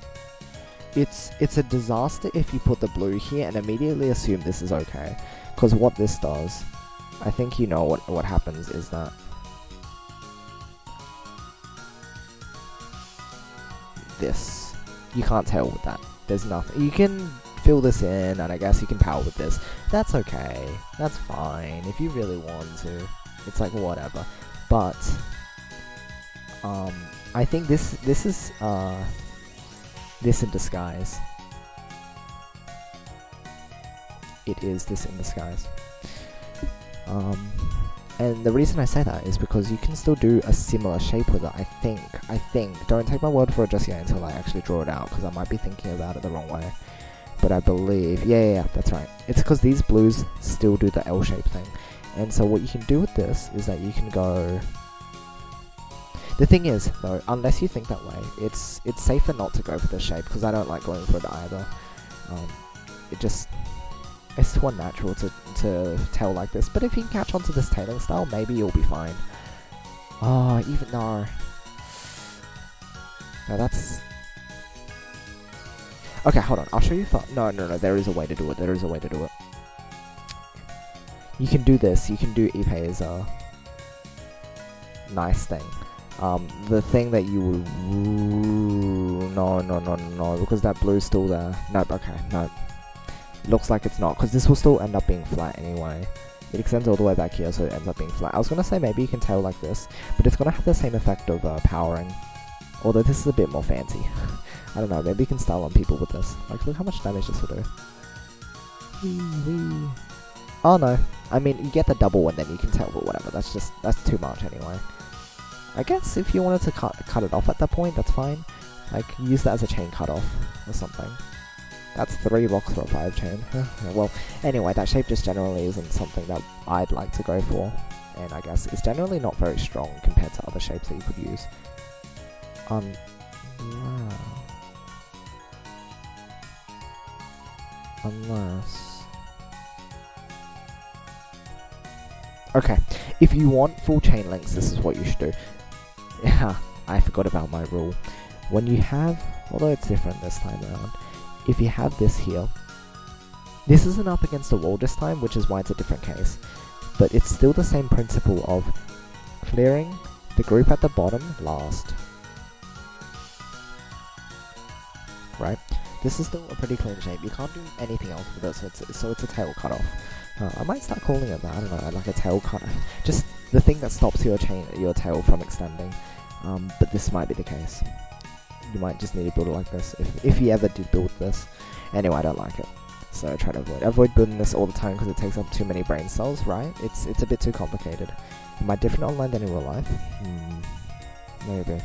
It's a disaster if you put the blue here and immediately assume this is okay. Because what this does, I think you know what happens is that this, you can't tell with that. There's nothing. You can fill this in, and I guess you can power with this. That's okay. That's fine if you really want to. It's like whatever. But I think this is this in disguise. It is this in disguise. And the reason I say that is because you can still do a similar shape with it, I think. Don't take my word for it just yet until I actually draw it out, because I might be thinking about it the wrong way. But I believe, yeah, that's right. It's because these blues still do the L shape thing. And so what you can do with this is that you can go... The thing is, though, unless you think that way, it's safer not to go for this shape, because I don't like going for it either. It's too unnatural to tail like this, but if you can catch on to this tailing style, maybe you'll be fine. Oh, even no. No, that's... Okay, hold on, I'll show you no, there is a way to do it, You can do this, you can do Ippei as a nice thing. The thing that you would... No, because that blue's still there. Nope, okay, nope. Looks like it's not, because this will still end up being flat anyway. It extends all the way back here, so it ends up being flat. I was going to say maybe you can tail like this, but it's going to have the same effect of powering. Although this is a bit more fancy. I don't know, maybe you can style on people with this. Like, look how much damage this will do. Oh no, I mean, you get the double and then you can tail, but whatever, that's too much anyway. I guess if you wanted to cut it off at that point, that's fine. Like, use that as a chain cutoff or something. That's 3 rocks for a 5 chain. Well, anyway, that shape just generally isn't something that I'd like to go for. And I guess it's generally not very strong compared to other shapes that you could use. Unless... Okay, if you want full chain lengths, this is what you should do. Yeah, I forgot about my rule. When you have... Although it's different this time around. If you have this here, this isn't up against a wall this time, which is why it's a different case, but it's still the same principle of clearing the group at the bottom last. Right? This is still a pretty clean shape. You can't do anything else with it, so it's a tail cutoff. I might start calling it that, I don't know, like a tail cutoff. Just the thing that stops your tail from extending. But this might be the case. You might just need to build it like this if you ever did build this. Anyway, I don't like it, so I try to avoid building this all the time because it takes up too many brain cells, right? It's a bit too complicated. Am I different online than in real life? Maybe.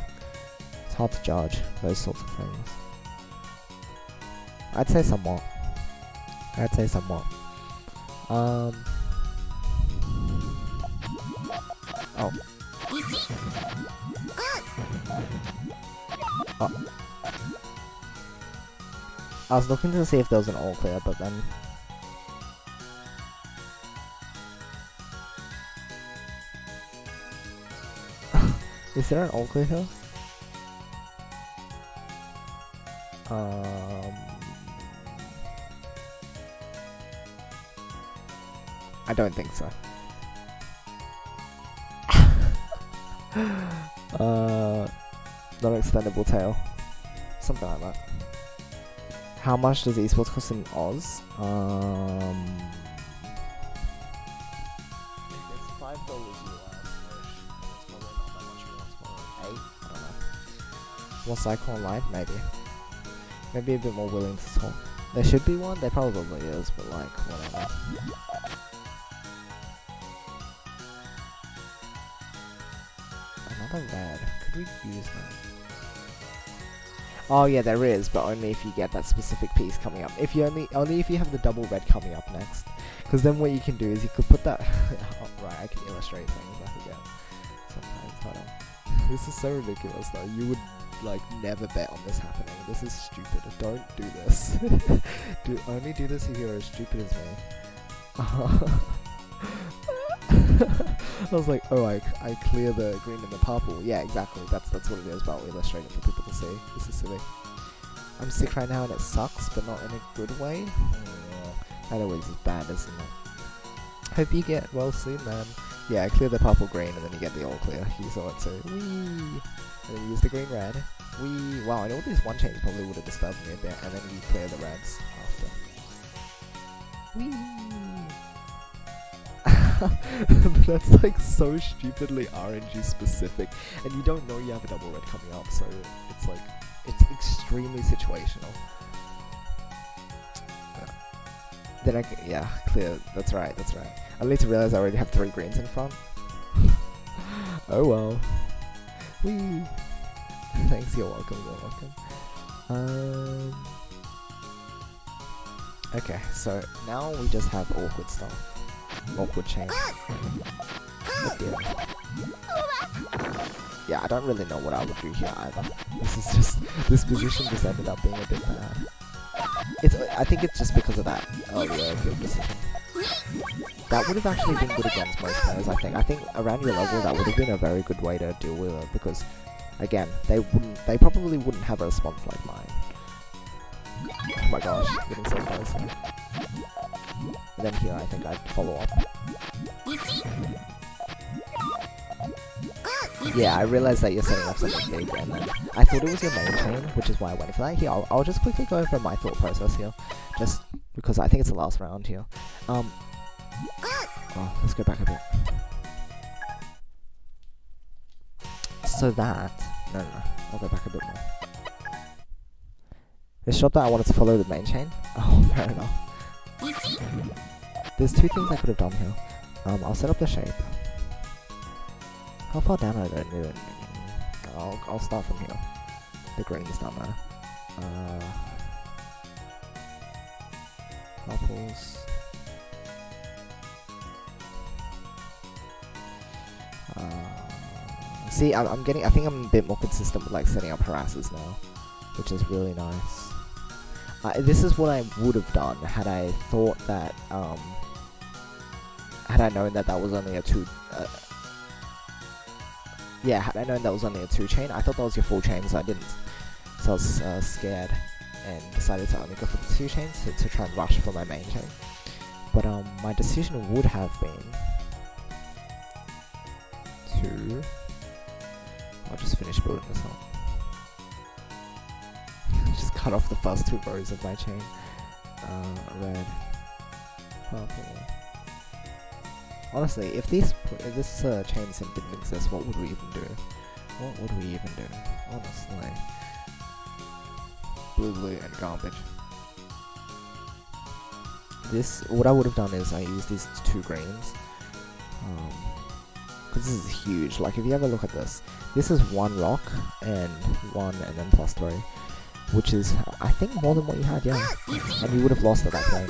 It's hard to judge those sorts of things. I'd say somewhat. Oh. Oh. I was looking to see if there was an all clear, but then... Is there an all clear here? I don't think so. Non-extendable tail. Something like that. How much does esports cost in Oz? If it's $5 US, it's probably not that much more. It's probably 8. I don't know. More cycle online? Maybe a bit more willing to talk. There should be one. There probably is, but like whatever. Another red. Could we use that? Oh yeah, there is, but only if you get that specific piece coming up. If you only if you have the double red coming up next. Because then what you can do is you could put that. Oh, right, I can illustrate things. I forget. Sometimes, hold on. This is so ridiculous, though. You would like never bet on this happening. This is stupid. Don't do this. Only do this if you're as stupid as me. I was like, oh, I clear the green and the purple. Yeah, exactly. That's what it is, but I'll illustrate it for people to see. This is silly. I'm sick right now and it sucks, but not in a good way. That always is bad, isn't it? Hope you get well soon, man. Yeah, I clear the purple green and then you get the all clear. You saw it too. Whee! And then you use the green red. Whee! Wow, I know these one chains probably would have disturbed me a bit, and then you clear the reds after. Whee! That's like so stupidly RNG specific, and you don't know you have a double red coming up, so it's like, it's extremely situational. Then yeah, clear, that's right. I need to realize I already have 3 greens in front. Oh well. Whee! Thanks, you're welcome. Okay, so now we just have awkward stuff. Awkward chain. Yeah, I don't really know what I would do here either. This position just ended up being a bit bad. I think it's just because of that earlier field decision. That would have actually been good against most players, I think. I think around your level that would have been a very good way to deal with it, because again, they probably wouldn't have a response like mine. Oh my gosh, getting so close. And then here I think I'd follow up. Yeah, I realized that you're setting up something big, and then I thought it was your main chain, which is why I went for that. Here, I'll just quickly go over my thought process here, just because I think it's the last round here. Oh, let's go back a bit. So that... No, I'll go back a bit more. It's shot that I wanted to follow the main chain. Oh, fair enough. There's 2 things I could have done here. I'll set up the shape. How far down I don't need it. I'll start from here. The greens don't matter. Purples. See, I think I'm a bit more consistent with like setting up harasses now, which is really nice. This is what I would have done had I thought that, had I known that was only a 2, yeah, had I known that was only a 2 chain. I thought that was your full chain, so I didn't, so I was scared and decided to only go for the 2 chains to try and rush for my main chain. But my decision would have been to, I'll just finish building this up. Just cut off the first 2 rows of my chain. Red, purple. Honestly, if this chain sim didn't exist, what would we even do? Honestly. blue, blue, and garbage. What I would have done is I used these 2 greens. Because this is huge. Like, if you ever look at this, this is 1 rock and 1 and then plus 3. Which is, I think, more than what you had, yeah. And you would have lost at that point.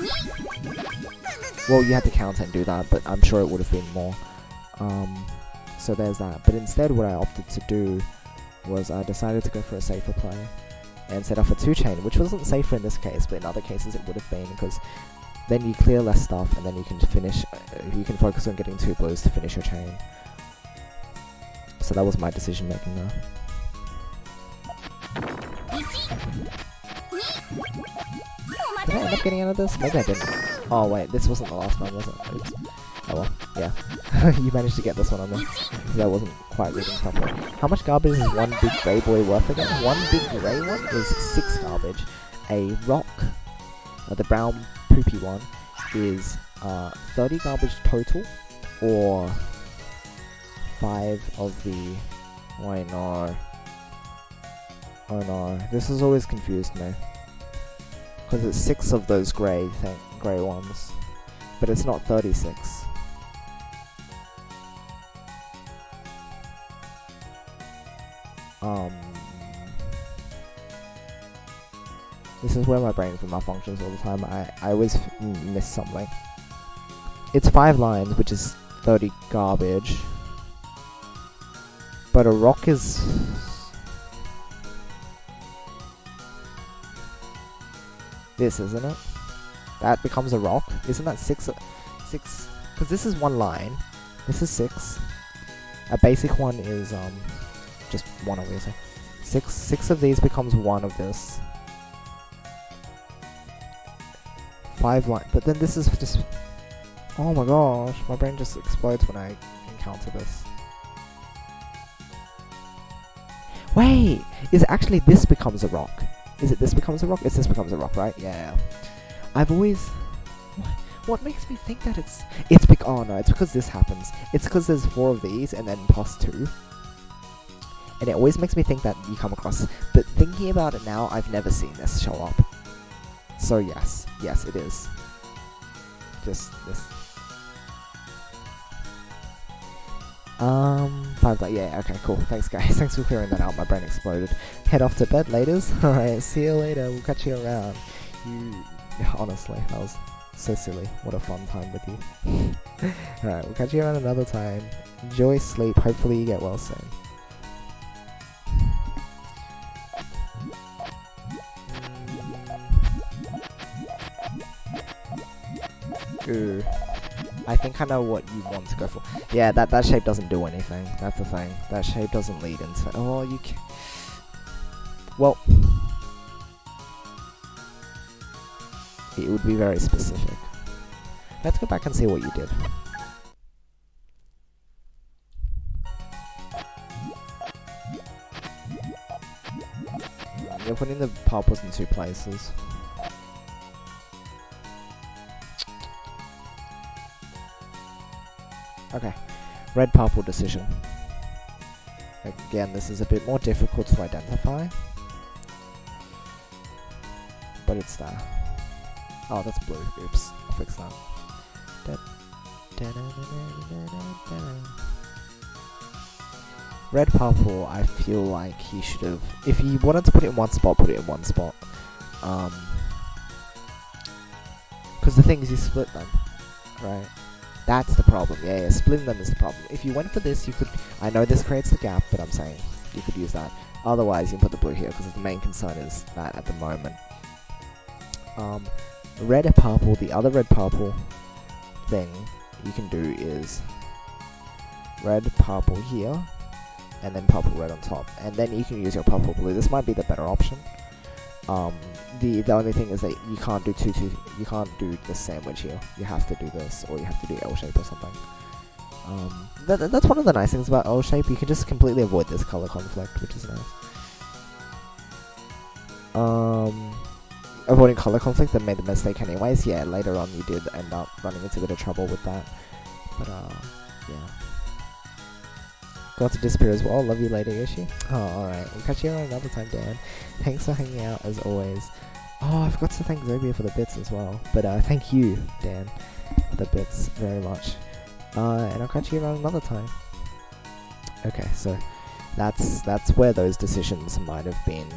Well, you had to counter and do that, but I'm sure it would have been more. So there's that. But instead, what I opted to do was I decided to go for a safer play and set off a 2-chain, which wasn't safer in this case, but in other cases it would have been, because then you clear less stuff and then you can finish, you can focus on getting 2 blues to finish your chain. So that was my decision making there. Did I end up getting out of this? Maybe I didn't. Oh wait, this wasn't the last one, was it? Oops. Oh well, yeah. You managed to get this one on there, because I wasn't quite reading properly. How much garbage is 1 big grey boy worth again? 1 big grey one is 6 garbage. A rock, the brown poopy one, is 30 garbage total, or 5 of the... Wait, no. Oh no, this has always confused me. Because it's 6 of those grey ones, but it's not 36. This is where my brain malfunctions all the time. I always miss something. It's 5 lines, which is 30 garbage. But a rock is... this, isn't it? That becomes a rock. Isn't that 6? Because this is 1 line. This is 6. A basic one is just 1, obviously. 6 of these becomes 1 of this. 5 line. But then this is just... oh my gosh, my brain just explodes when I encounter this. Wait! Is it actually this becomes a rock? Is it this becomes a rock? It's this becomes a rock, right? Yeah. I've always... what makes me think that it's... oh no, it's because this happens. It's because there's 4 of these and then plus 2. And it always makes me think that you come across... but thinking about it now, I've never seen this show up. So yes. Yes, it is. Just this. 5 yeah, okay, cool. Thanks guys, thanks for clearing that out, my brain exploded. Head off to bed, laters. Alright, see you later, we'll catch you around. Honestly, that was so silly. What a fun time with you. Alright, we'll catch you around another time. Enjoy sleep, hopefully you get well soon. Ooh. I think I know what you want to go for. Yeah, that shape doesn't do anything. That's the thing. That shape doesn't lead into... oh, you can... well... it would be very specific. Let's go back and see what you did. You're putting the purples in 2 places. Okay, red-purple decision. Again, this is a bit more difficult to identify. But it's there. Oh, that's blue. Oops, I'll fix that. Red-purple, I feel like he should have... if he wanted to put it in one spot, put it in one spot. Because the thing is, you split them, right? That's the problem. Yeah, splitting them is the problem. If you went for this, you could... I know this creates the gap, but I'm saying you could use that. Otherwise, you can put the blue here, because the main concern is that at the moment. Red and purple, the other red-purple thing you can do is red, purple here, and then purple, red on top. And then you can use your purple, blue. This might be the better option. The only thing is that you can't do you can't do the sandwich here. You have to do this, or you have to do L shape or something. That's one of the nice things about L shape. You can just completely avoid this color conflict, which is nice. Avoiding color conflict that made the mistake anyways. Yeah, later on you did end up running into a bit of trouble with that. But yeah. Got to disappear as well. Love you later, Yoshi. Oh, alright. We'll catch you around another time, Dan. Thanks for hanging out as always. Oh, I forgot to thank Zobia for the bits as well. But thank you, Dan, for the bits very much. And I'll catch you around another time. Okay, so that's where those decisions might have been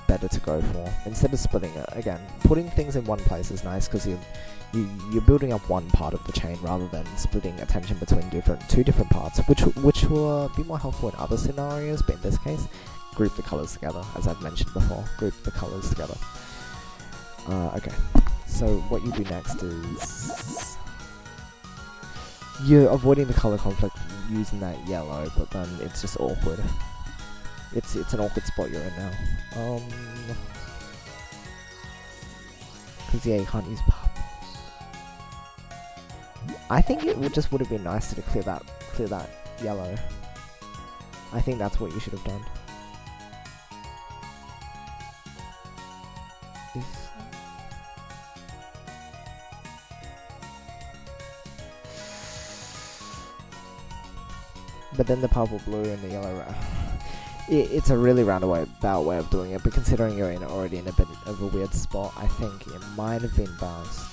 better to go for. Instead of splitting it, again, putting things in one place is nice because you're building up one part of the chain rather than splitting attention between two different parts, which will be more helpful in other scenarios, but in this case, group the colors together, as I've mentioned before. Group the colors together. Okay, so what you do next is you're avoiding the color conflict using that yellow, but then it's just awkward. It's an awkward spot you're in now. Because yeah, you can't use purples. I think it would have been nice to clear that yellow. I think that's what you should have done. But then the purple, blue, and the yellow. It's a really roundabout way of doing it. But considering you're already in a bit of a weird spot, I think it might have been best.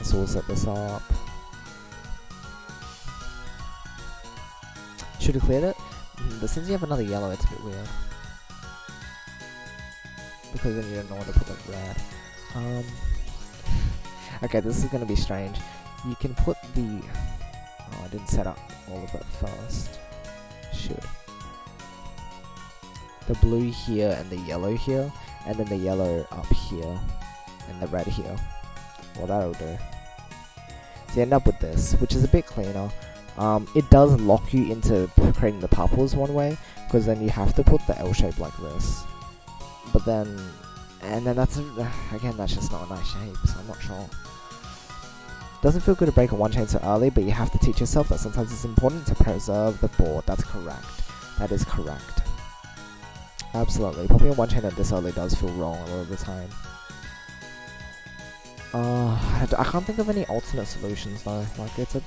So we'll set this up. Should have cleared it, but since you have another yellow, it's a bit weird. Because then you don't know where to put the red. Okay, this is gonna be strange. You can put the... Oh, I didn't set up all of it first. Should. The blue here and the yellow here, and then the yellow up here, and the red here. Well, that'll do. So you end up with this, which is a bit cleaner. It does lock you into creating the purples one way, because then you have to put the L shape like this. But then, and then that's, again, that's just not a nice shape, so I'm not sure. Doesn't feel good to break a one chain so early, but you have to teach yourself that sometimes it's important to preserve the board. That's correct. That is correct. Absolutely. Popping a one chain at this early does feel wrong a lot of the time. I can't think of any alternate solutions though. Like, it's a...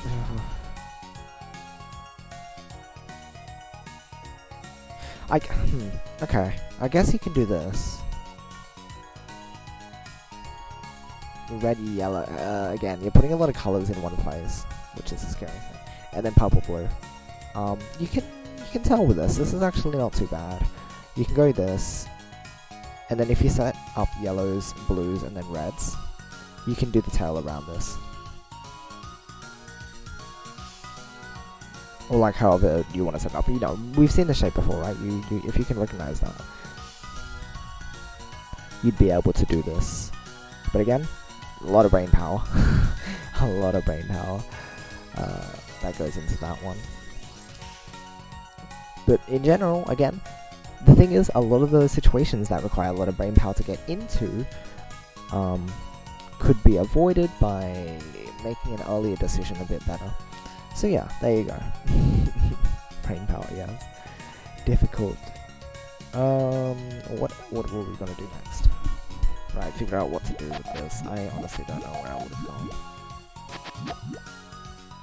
Okay. I guess you can do this. Red, yellow. Again, you're putting a lot of colors in one place, which is a scary thing. And then purple, blue. You can tell with this. This is actually not too bad. You can go this, and then if you set up yellows, blues, and then reds, you can do the tail around this. Or like however you want to set it up. You know, we've seen the shape before, right? If you can recognize that, you'd be able to do this. But again, a lot of brain power. A lot of brain power that goes into that one. But in general, again, the thing is, a lot of those situations that require a lot of brain power to get into could be avoided by making an earlier decision a bit better. So yeah, there you go. Brain power, yes. Difficult. What were we gonna do next? Right, figure out what to do with this. I honestly don't know where I would have gone.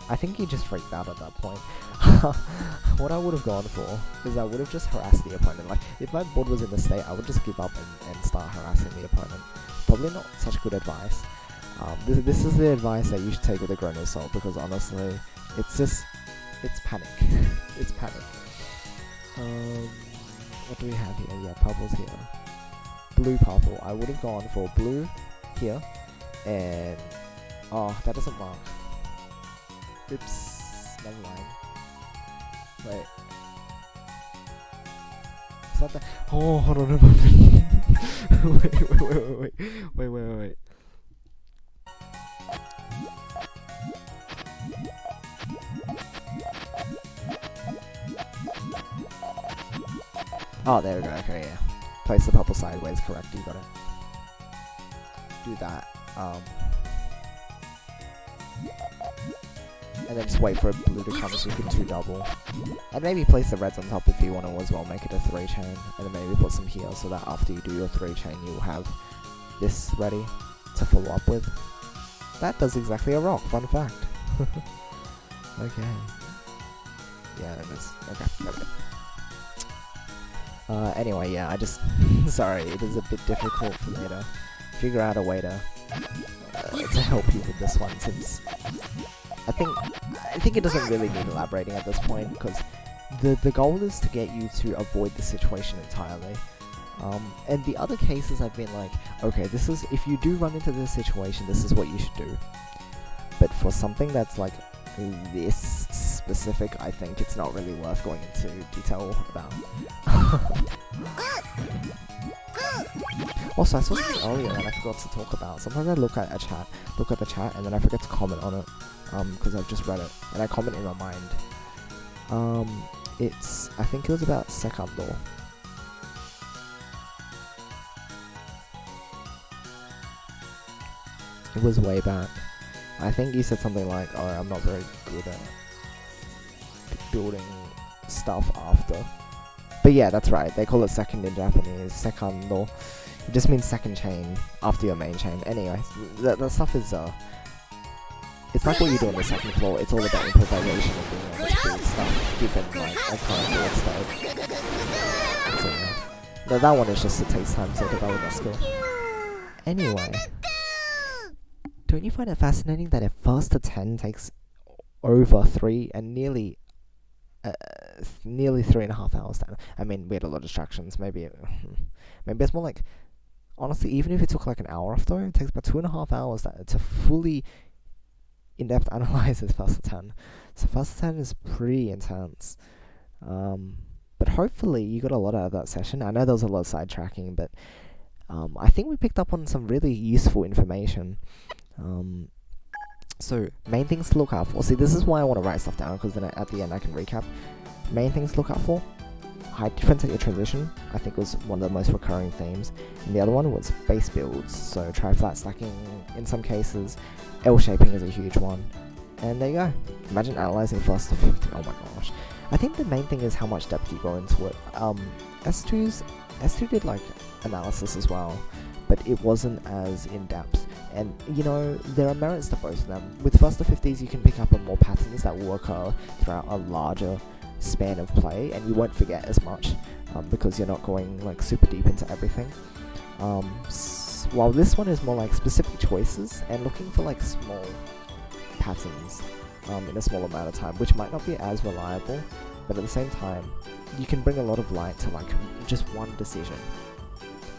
I think he just freaked out at that point. What I would have gone for is I would have just harassed the opponent. Like, if my board was in this state, I would just give up and start harassing the opponent. Probably not such good advice. This is the advice that you should take with a grain of salt, because honestly, it's panic. It's panic. What do we have here? Yeah, purple's here. Blue, purple. I would have gone for blue here, and oh, that doesn't mark. Oops, never mind. Wait. Is that the... Oh, hold on a moment. Wait. Oh, there we go. Okay, yeah. Place the purple sideways. Correct. You got it. Do that. And then just wait for a blue to come so you can 2-double. And maybe place the reds on top if you want to as well, make it a 3-chain. And then maybe put some here so that after you do your 3-chain you'll have this ready to follow up with. That does exactly a rock, fun fact. Okay. Yeah, it is. Okay. Anyway, yeah, I just... sorry, it is a bit difficult for me to figure out a way to help you with this one, since I think it doesn't really need elaborating at this point, because the goal is to get you to avoid the situation entirely. And the other cases I've been like, okay, this is, if you do run into this situation, this is what you should do. But for something that's like this specific, I think it's not really worth going into detail about. Also, I saw something earlier that I forgot to talk about. Sometimes I look at the chat, and then I forget to comment on it, because I've just read it, and I comment in my mind. I think it was about Secando. It was way back. I think you said something like, oh, I'm not very good at building stuff after. But yeah, that's right. They call it second in Japanese. Secando. It just means second chain after your main chain. Anyway, that stuff is, it's like what you do on the second floor. It's all about improvisation and being able to build stuff given like a current build state. So yeah. That one is just, it takes time to develop that skill. Anyway. Don't you find it fascinating that a first to 10 takes over 3 and nearly 3.5 hours down? I mean, we had a lot of distractions. Maybe it's more like, honestly, even if it took like an hour off though, it takes about 2.5 hours to fully in-depth analyze this first to 10. So first to 10 is pretty intense. But hopefully you got a lot out of that session. I know there was a lot of sidetracking, but I think we picked up on some really useful information. So, main things to look out for. See, this is why I want to write stuff down, because then at the end I can recap. Main things to look out for. Height difference at your transition, I think was one of the most recurring themes. And the other one was base builds. So, try flat stacking in some cases. L-shaping is a huge one. And there you go. Imagine analyzing first to 50. Oh my gosh. I think the main thing is how much depth you go into it. S2 did like analysis as well, but it wasn't as in-depth. And, you know, there are merits to both of them. With first to 50s, you can pick up on more patterns that will occur throughout a larger span of play, and you won't forget as much, because you're not going, like, super deep into everything. While this one is more like specific choices, and looking for, like, small patterns, in a small amount of time, which might not be as reliable, but at the same time, you can bring a lot of light to, like, just one decision.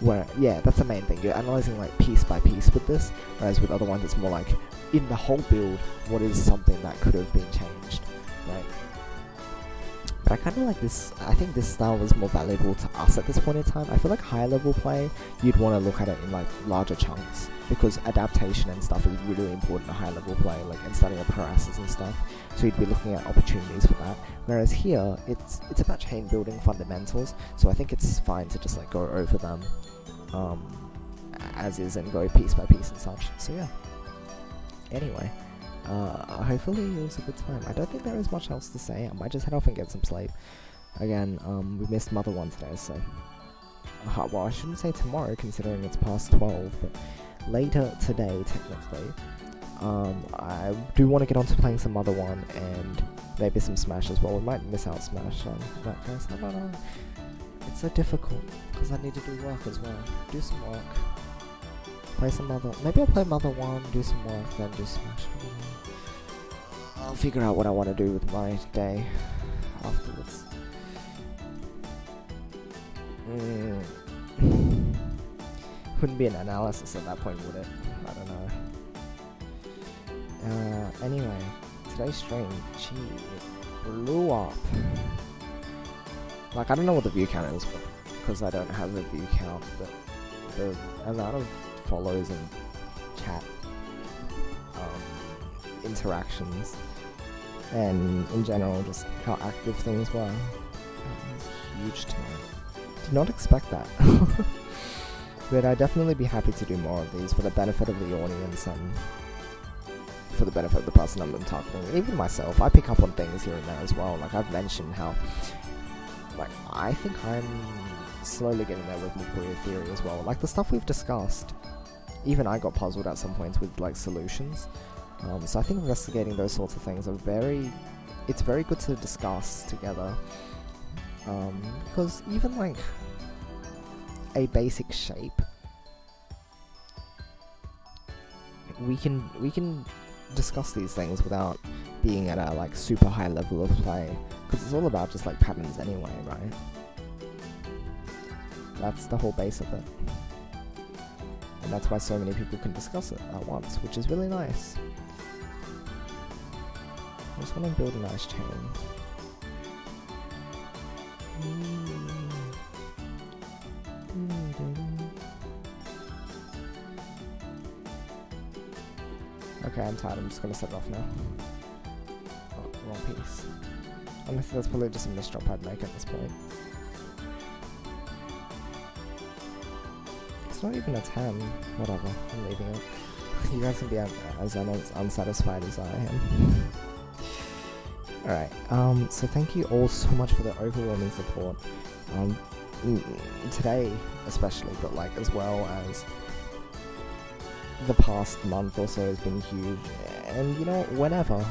Where, yeah, that's the main thing. You're analyzing like piece by piece with this, whereas with other ones it's more like, in the whole build, what is something that could have been changed, right? But I kind of like this. I think this style was more valuable to us at this point in time. I feel like higher level play, you'd want to look at it in like larger chunks, because adaptation and stuff is really important in high level play, like, and studying up harasses and stuff. So you'd be looking at opportunities for that. Whereas here, it's about chain building fundamentals. So I think it's fine to just like go over them, as is, and go piece by piece and such. So yeah. Anyway, hopefully it was a good time. I don't think there is much else to say. I might just head off and get some sleep. Again, we missed Mother 1 today, so... well, I shouldn't say tomorrow, considering it's past 12, but later today, technically. I do want to get on to playing some Mother 1, and maybe some Smash as well. We might miss out Smash on that case. I don't know. It's so difficult, because I need to do work as well. Do some work. Play some Mother... Maybe I'll play Mother 1, do some work, then do Smash. I'll figure out what I want to do with my day afterwards. Wouldn't be an analysis at that point, would it? I don't know. Anyway, today's stream, gee, it blew up. Like, I don't know what the view count is, because I don't have a view count, but the amount of follows and chat interactions, and in general, just how active things were, it was huge tonight. Did not expect that. But I'd definitely be happy to do more of these for the benefit of the audience and for the benefit of the person I'm targeting. Even myself, I pick up on things here and there as well. Like, I've mentioned how, like, I think I'm slowly getting there with my Puyo theory as well. Like, the stuff we've discussed, even I got puzzled at some points with, like, solutions. So I think investigating those sorts of things are it's very good to discuss together. Because even like a basic shape, we can discuss these things without being at a like super high level of play, because it's all about just like patterns anyway, right? That's the whole base of it, and that's why so many people can discuss it at once, which is really nice. I just want to build a nice chain. Okay, I'm tired, I'm just gonna set it off now. Oh, wrong piece. Honestly, that's probably just a misdrop I'd make at this point. It's not even a 10. Whatever, I'm leaving it. You guys can be as unsatisfied as I am. Alright, so thank you all so much for the overwhelming support. Today especially, but like as well as the past month or so has been huge, and you know, whenever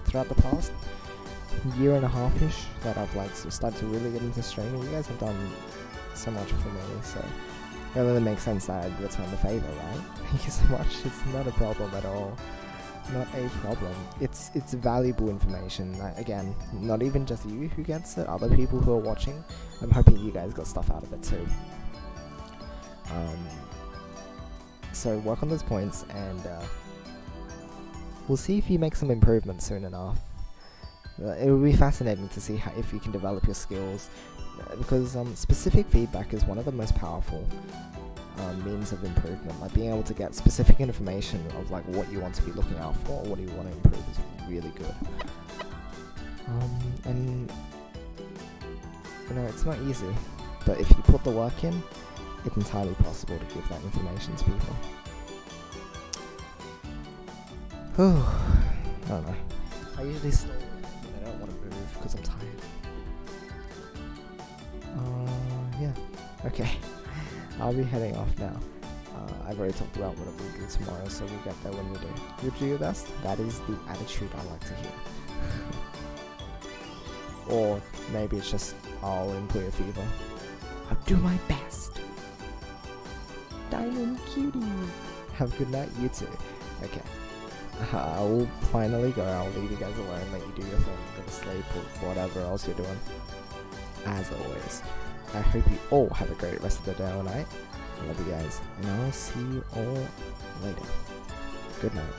throughout the past year and a half-ish that I've like started to really get into streaming, you guys have done so much for me, so it really makes sense that I'd return the favor, right? Thank you so much. It's not a problem at all. Not a problem. It's valuable information. Again, not even just you who gets it, other people who are watching. I'm hoping you guys got stuff out of it too. So work on those points, and we'll see if you make some improvements soon enough. It will be fascinating to see if you can develop your skills, because specific feedback is one of the most powerful means of improvement. Like being able to get specific information of like what you want to be looking out for, or what you want to improve, is really good. And you know, it's not easy, but if you put the work in, it's entirely possible to give that information to people. I don't know. I usually stall when I don't want to move because I'm tired. Yeah. Okay. I'll be heading off now. I've already talked about what we'll do tomorrow, so we'll get there when we do. You'll do your best. That is the attitude I like to hear. Or maybe it's just I'll employ a fever. I'll do my best. Diamond cutie. Have a good night, you too. Okay. I will finally go. I'll leave you guys alone, let you do your thing, go to sleep, or whatever else you're doing. As always, I hope you all have a great rest of the day or night. I love you guys, and I'll see you all later. Good night.